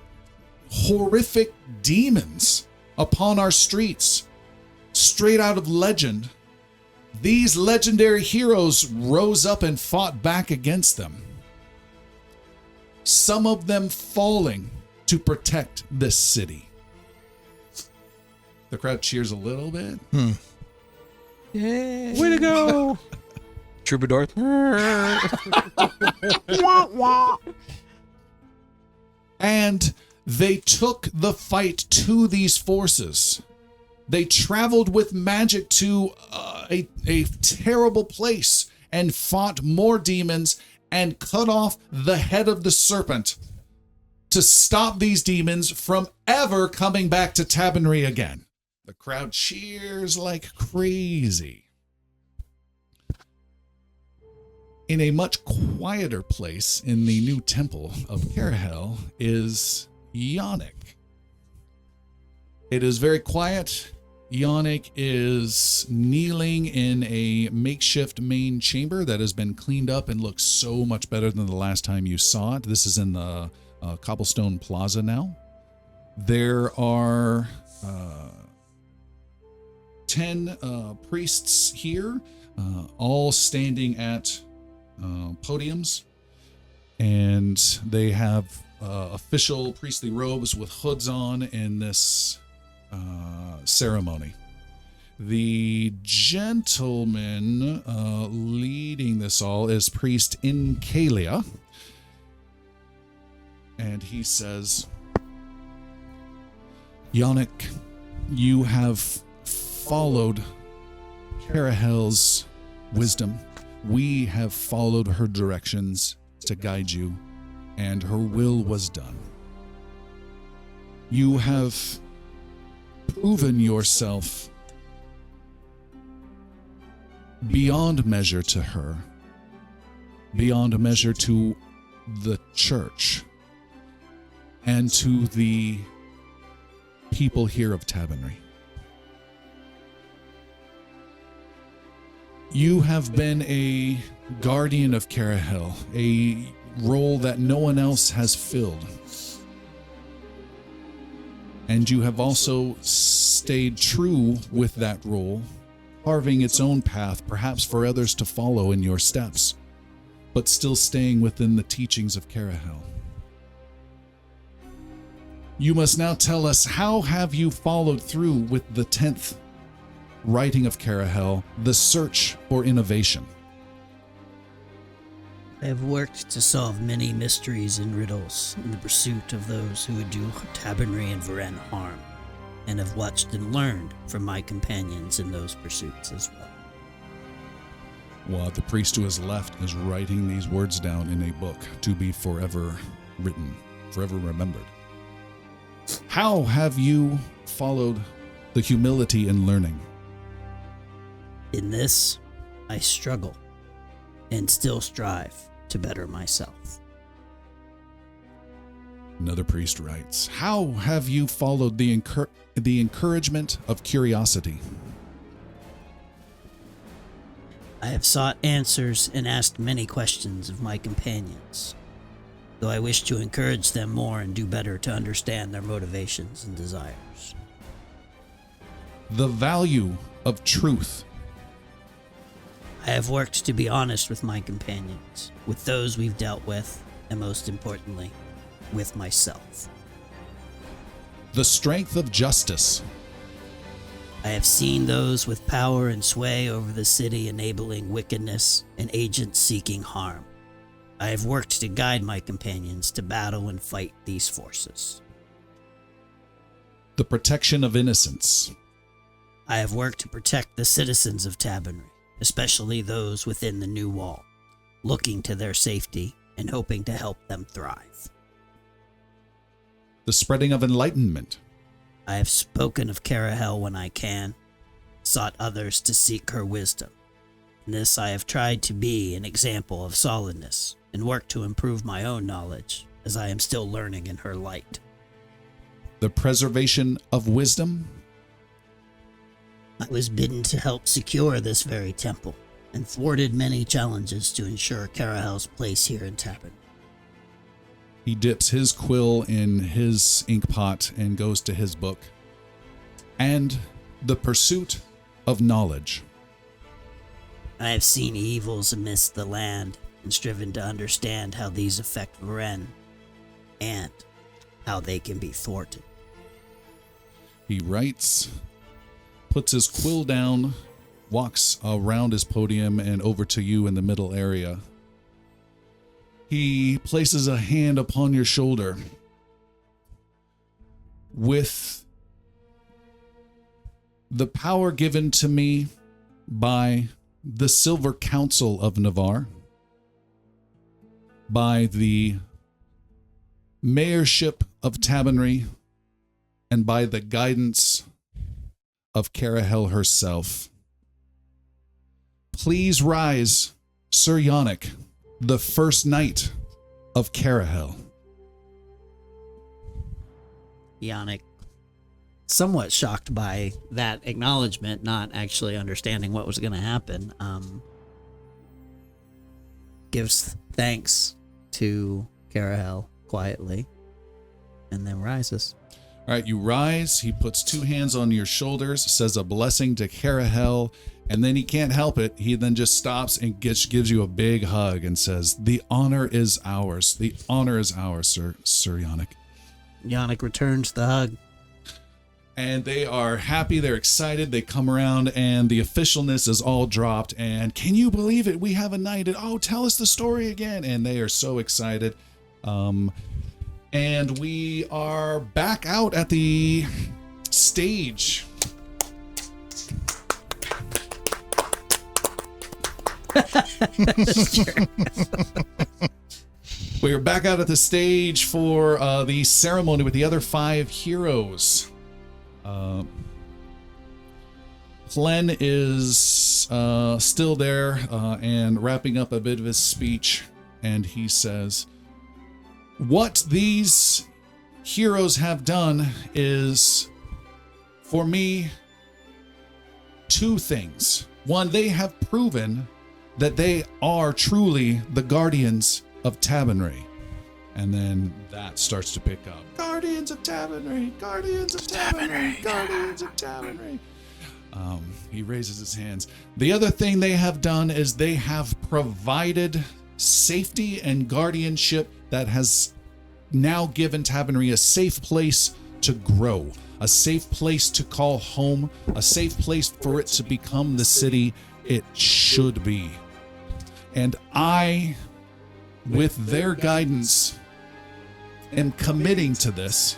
horrific demons upon our streets, straight out of legend, these legendary heroes rose up and fought back against them. Some of them falling to protect this city. The crowd cheers a little bit. Yay. Way to go. Troubadour. And they took the fight to these forces. They traveled with magic to a terrible place and fought more demons and cut off the head of the serpent to stop these demons from ever coming back to Tabonry again. The crowd cheers like crazy. In a much quieter place in the new temple of Carahel is Yannick. It is very quiet. Yannick is kneeling in a makeshift main chamber that has been cleaned up and looks so much better than the last time you saw it. This is in the Cobblestone Plaza now. There are 10 priests here, all standing at podiums, and they have official priestly robes with hoods on in this ceremony. The gentleman leading this all is Priest Incalia, and he says, Yannick, you have followed Carahel's wisdom. We have followed her directions to guide you, and her will was done. You have proven yourself beyond measure to her, beyond measure to the church, and to the people here of Tabonry. You have been a guardian of Carahel, a role that no one else has filled. And you have also stayed true with that role, carving its own path, perhaps for others to follow in your steps, but still staying within the teachings of Carahel. You must now tell us, how have you followed through with the 10th writing of Carahel, the search for innovation? I have worked to solve many mysteries and riddles in the pursuit of those who would do Tabonry and Verenn harm, and have watched and learned from my companions in those pursuits as well. while the priest to his left is writing these words down in a book to be forever written, forever remembered. How have you followed the humility in learning? In this, I struggle and still strive to better myself. Another priest writes, how have you followed the encouragement of curiosity? I have sought answers and asked many questions of my companions, though I wish to encourage them more and do better to understand their motivations and desires. The value of truth. I have worked to be honest with my companions, with those we've dealt with, and most importantly, with myself. The strength of justice. I have seen those with power and sway over the city enabling wickedness and agents seeking harm. I have worked to guide my companions to battle and fight these forces. The protection of innocence. I have worked to protect the citizens of Tabonry, especially those within the new wall, looking to their safety and hoping to help them thrive. The spreading of enlightenment. I have spoken of Carahel when I can, sought others to seek her wisdom. In this I have tried to be an example of solidness and work to improve my own knowledge as I am still learning in her light. The preservation of wisdom. I was bidden to help secure this very temple and thwarted many challenges to ensure Carahel's place here in Tabonry. He dips his quill in his ink pot and goes to his book. And the pursuit of knowledge. I have seen evils amidst the land and striven to understand how these affect Verenn and how they can be thwarted. He writes, puts his quill down, walks around his podium and over to you in the middle area. He places a hand upon your shoulder. With the power given to me by the Silver Council of Navarre, by the mayorship of Tabonry, and by the guidance of Carahel herself, please rise, Sir Yannick, the first knight of Carahel. Yannick, somewhat shocked by that acknowledgement, not actually understanding what was going to happen, gives thanks to Carahel quietly, and then rises. All right, you rise. He puts two hands on your shoulders, says a blessing to Carahel, and then he can't help it. He then just stops and gives you a big hug and says, "The honor is ours. The honor is ours, Sir Yannick." Yannick returns the hug. And they are happy. They're excited. They come around, and the officialness is all dropped. And can you believe it? We have a knight. And oh, tell us the story again. And they are so excited. And we are back out at the stage. We are back out at the stage for the ceremony with the other 5 heroes. Plen is still there and wrapping up a bit of his speech, and he says, what these heroes have done is, for me, 2 things. One, they have proven that they are truly the guardians of Tabonry. And then that starts to pick up. Guardians of Tabonry, Guardians of Tabonry, Guardians of Tabonry. He raises his hands. The other thing they have done is they have provided safety and guardianship that has now given Tabonry a safe place to grow, a safe place to call home, a safe place for it to become the city it should be. And I, with their guidance, am committing to this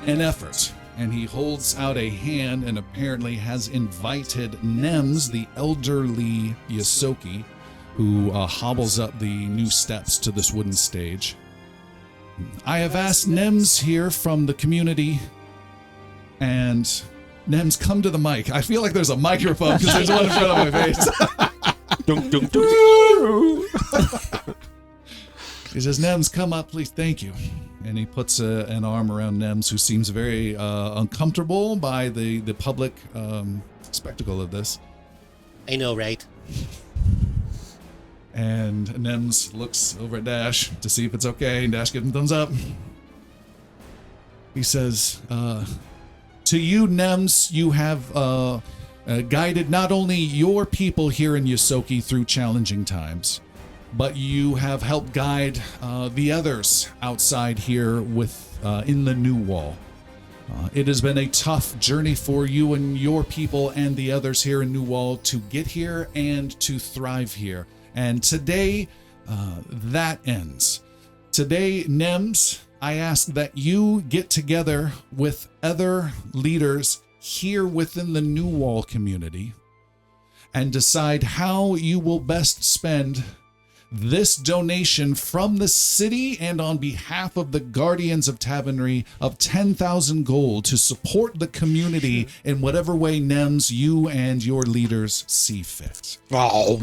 an effort and he holds out a hand and apparently has invited Nems, the elderly Yosoki, who hobbles up the new steps to this wooden stage. I have asked Nems here from the community, and Nems, come to the mic. I feel like there's a microphone because there's one in front of my face. Dunk, dunk, dunk. He says, Nems, come up, please. Thank you. And he puts an arm around Nems, who seems very uncomfortable by the public spectacle of this. I know, right? And Nems looks over at Dash to see if it's okay, and Dash gives him a thumbs up. He says, to you, Nems, you have guided not only your people here in Yosoki through challenging times, but you have helped guide the others outside here with in the new wall. It has been a tough journey for you and your people and the others here in New Wall to get here and to thrive here. And today, that ends. Today, Nems, I ask that you get together with other leaders here within the New Wall community and decide how you will best spend this donation from the city and on behalf of the Guardians of Tabonry of 10,000 gold to support the community in whatever way, Nems, you and your leaders see fit. Oh.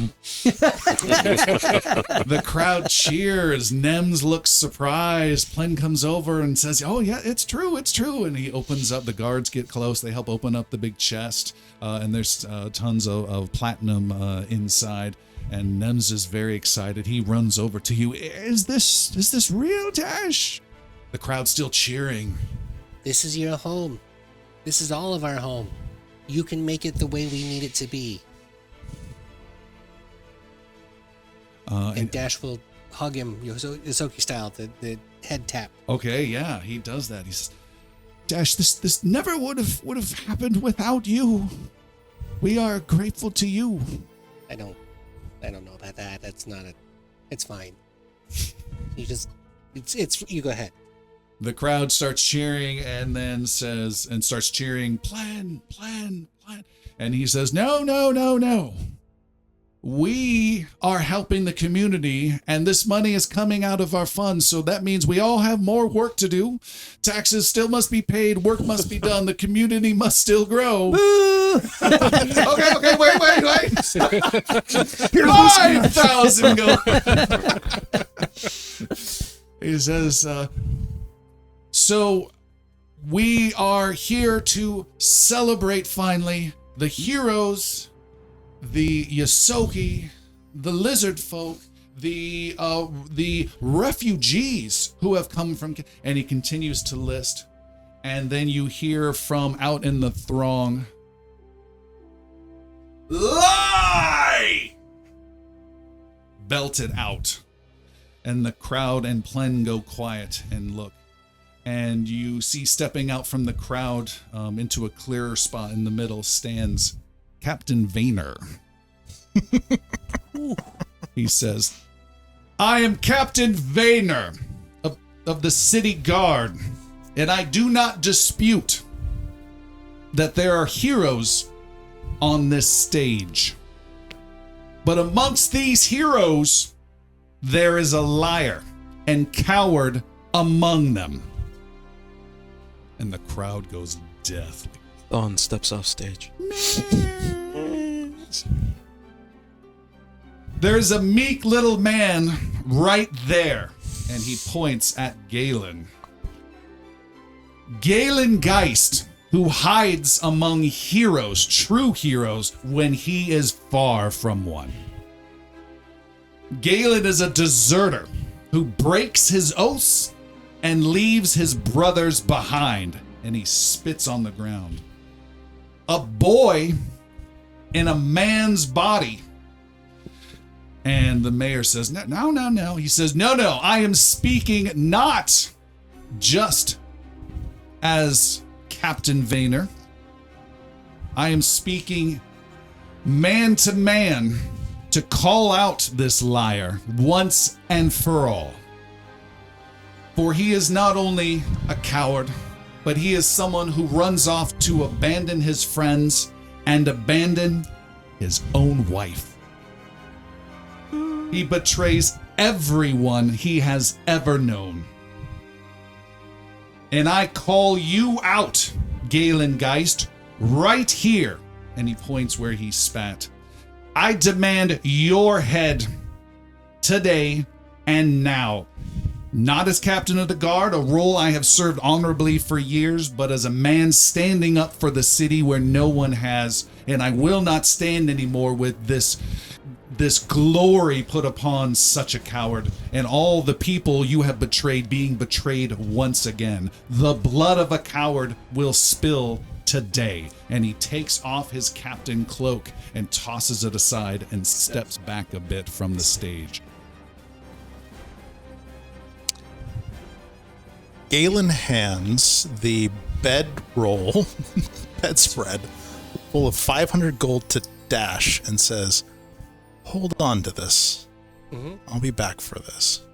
The crowd cheers. Nems looks surprised. Plen comes over and says, oh, yeah, it's true, it's true. And he opens up. The guards get close. They help open up the big chest, and there's tons of platinum inside. And Nems is very excited. He runs over to you. Is this real, Dash? The crowd's still cheering. This is your home. This is all of our home. You can make it the way we need it to be. And Dash will hug him, Yosoki style, the head tap. Okay, yeah, he does that. He says, Dash, this never would have happened without you. We are grateful to you. I don't know about that. That's not it. It's fine. You go ahead. The crowd starts cheering and then starts cheering, plan. And he says, no. We are helping the community, and this money is coming out of our funds, so that means we all have more work to do. Taxes still must be paid, work must be done, the community must still grow. Okay, wait. 5,000 gold. He says, so we are here to celebrate finally the heroes, the Yosoki, the lizard folk, the refugees who have come from, and he continues to list. And then you hear from out in the throng, lie! Belted out. And the crowd and Plen go quiet and look. And you see stepping out from the crowd into a clearer spot in the middle stands Captain Verenn. He says, I am Captain Verenn of the city guard, and I do not dispute that there are heroes on this stage. But amongst these heroes, there is a liar and coward among them. And the crowd goes deathly. Thawne steps off stage. There's a meek little man right there, and he points at Galen. Galen Geist, who hides among heroes, true heroes, when he is far from one. Galen is a deserter who breaks his oaths and leaves his brothers behind, and he spits on the ground. A boy in a man's body. And the mayor says, no. He says, no, I am speaking not just as Captain Verenn. I am speaking man to man to call out this liar once and for all. For he is not only a coward, but he is someone who runs off to abandon his friends and abandon his own wife. He betrays everyone he has ever known. And I call you out, Galen Geist, right here. And he points where he spat. I demand your head today and now. Not as captain of the guard, a role I have served honorably for years, but as a man standing up for the city where no one has. And I will not stand anymore with this glory put upon such a coward, and all the people you have betrayed being betrayed once again. The blood of a coward will spill today. And he takes off his captain cloak and tosses it aside and steps back a bit from the stage. Galen hands the bedroll, bedspread, full of 500 gold to Dash and says, hold on to this. I'll be back for this.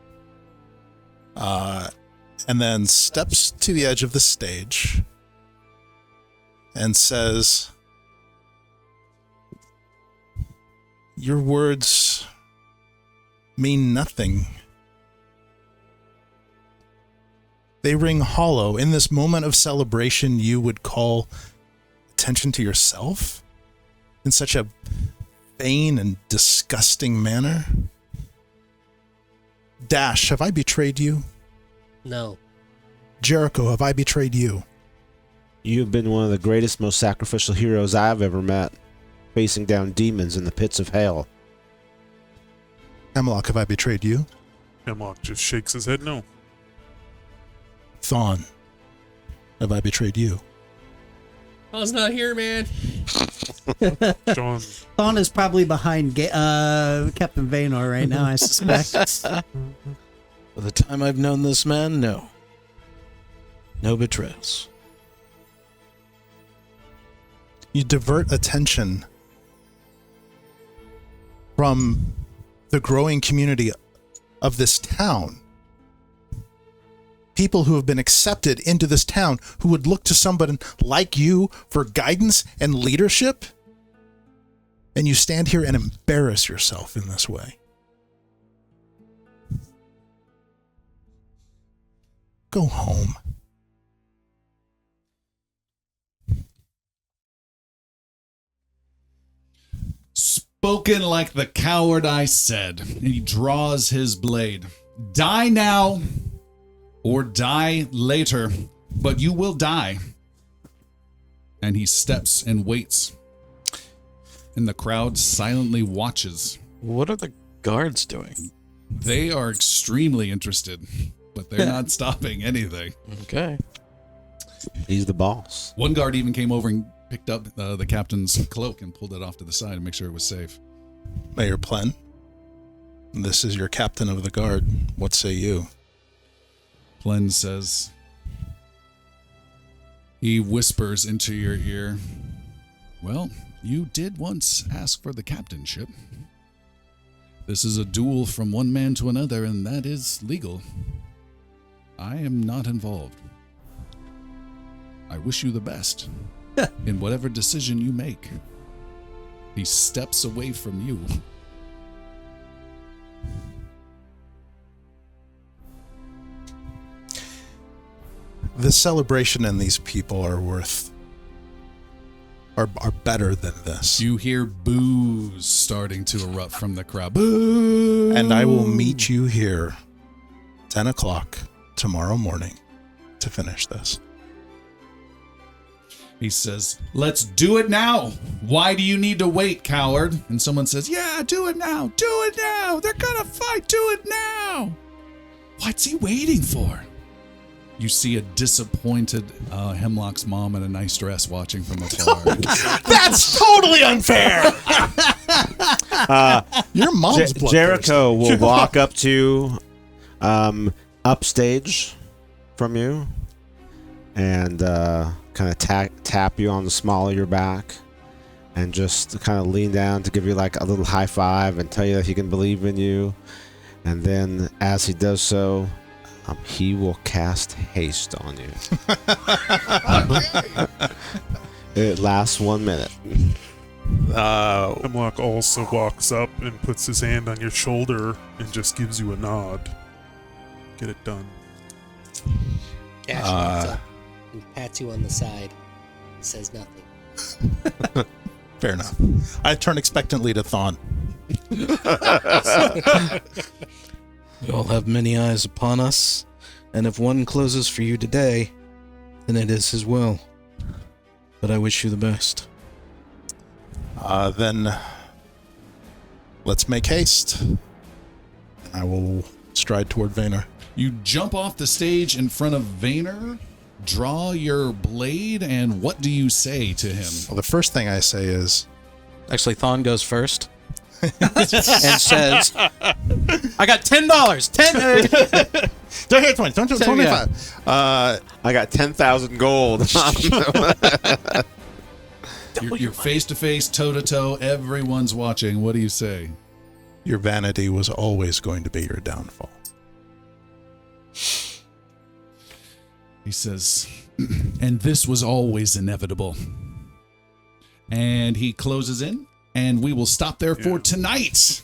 And then steps to the edge of the stage and says, your words mean nothing. They ring hollow. In this moment of celebration, you would call attention to yourself in such a vain and disgusting manner. Dash, have I betrayed you? No. Jericho, have I betrayed you? You've been one of the greatest, most sacrificial heroes I've ever met, facing down demons in the pits of hell. Hemlock, have I betrayed you? Hemlock just shakes his head no. Thawne, have I betrayed you? I was not here, man. John. Thawne is probably behind Captain Vaynor right now, I suspect. By the time I've known this man, no. No betrayals. You divert attention from the growing community of this town. People who have been accepted into this town who would look to somebody like you for guidance and leadership, and you stand here and embarrass yourself in this way. Go home. Spoken like the coward I said. And he draws his blade. Die now or die later, but you will die. And he steps and waits. And the crowd silently watches. What are the guards doing? They are extremely interested, but they're not stopping anything. Okay. He's the boss. One guard even came over and picked up the captain's cloak and pulled it off to the side to make sure it was safe. Mayor Plen, this is your captain of the guard. What say you? Plen says, he whispers into your ear, well, you did once ask for the captainship. This is a duel from one man to another, and that is legal. I am not involved. I wish you the best in whatever decision you make. He steps away from you. The celebration and these people are better than this. You hear boos starting to erupt from the crowd. Boo! And I will meet you here 10 o'clock tomorrow morning to finish this. He says, let's do it now. Why do you need to wait, coward? And someone says, yeah, do it now. Do it now. They're gonna fight. Do it now. What's he waiting for? You see a disappointed Hemlock's mom in a nice dress watching from afar. That's totally unfair! Your mom's bloodthirsty. Jericho will walk up to upstage from you and kind of tap you on the small of your back and just kind of lean down to give you like a little high five and tell you that he can believe in you. And then as he does so, He will cast haste on you. It lasts 1 minute. Hemlock also walks up and puts his hand on your shoulder and just gives you a nod. Get it done. Cash walks up and pats you on the side. Says nothing. Fair enough. I turn expectantly to Thon. We all have many eyes upon us, and if one closes for you today, then it is his will. But I wish you the best. Then let's make haste. And I will stride toward Verenn. You jump off the stage in front of Verenn, draw your blade, and what do you say to him? Well, the first thing I say is, Actually, Thon goes first and says, I got $10. 10. don't hit 20, don't 25. I got 10,000 gold. You're face to face, toe to toe. Everyone's watching. What do you say? Your vanity was always going to be your downfall. He says, and this was always inevitable. And he closes in, and we will stop there for tonight.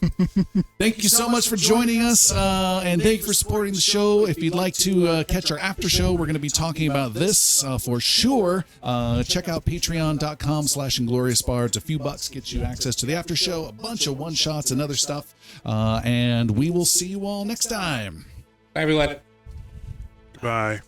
Thank you so much for joining us, and thank you for supporting the show. If you'd like to catch our after show, we're going to be talking about this for sure. Check out patreon.com/IngloriousBards. A few bucks gets you access to the after show, a bunch of one-shots and other stuff. And we will see you all next time. Bye, everyone. Bye.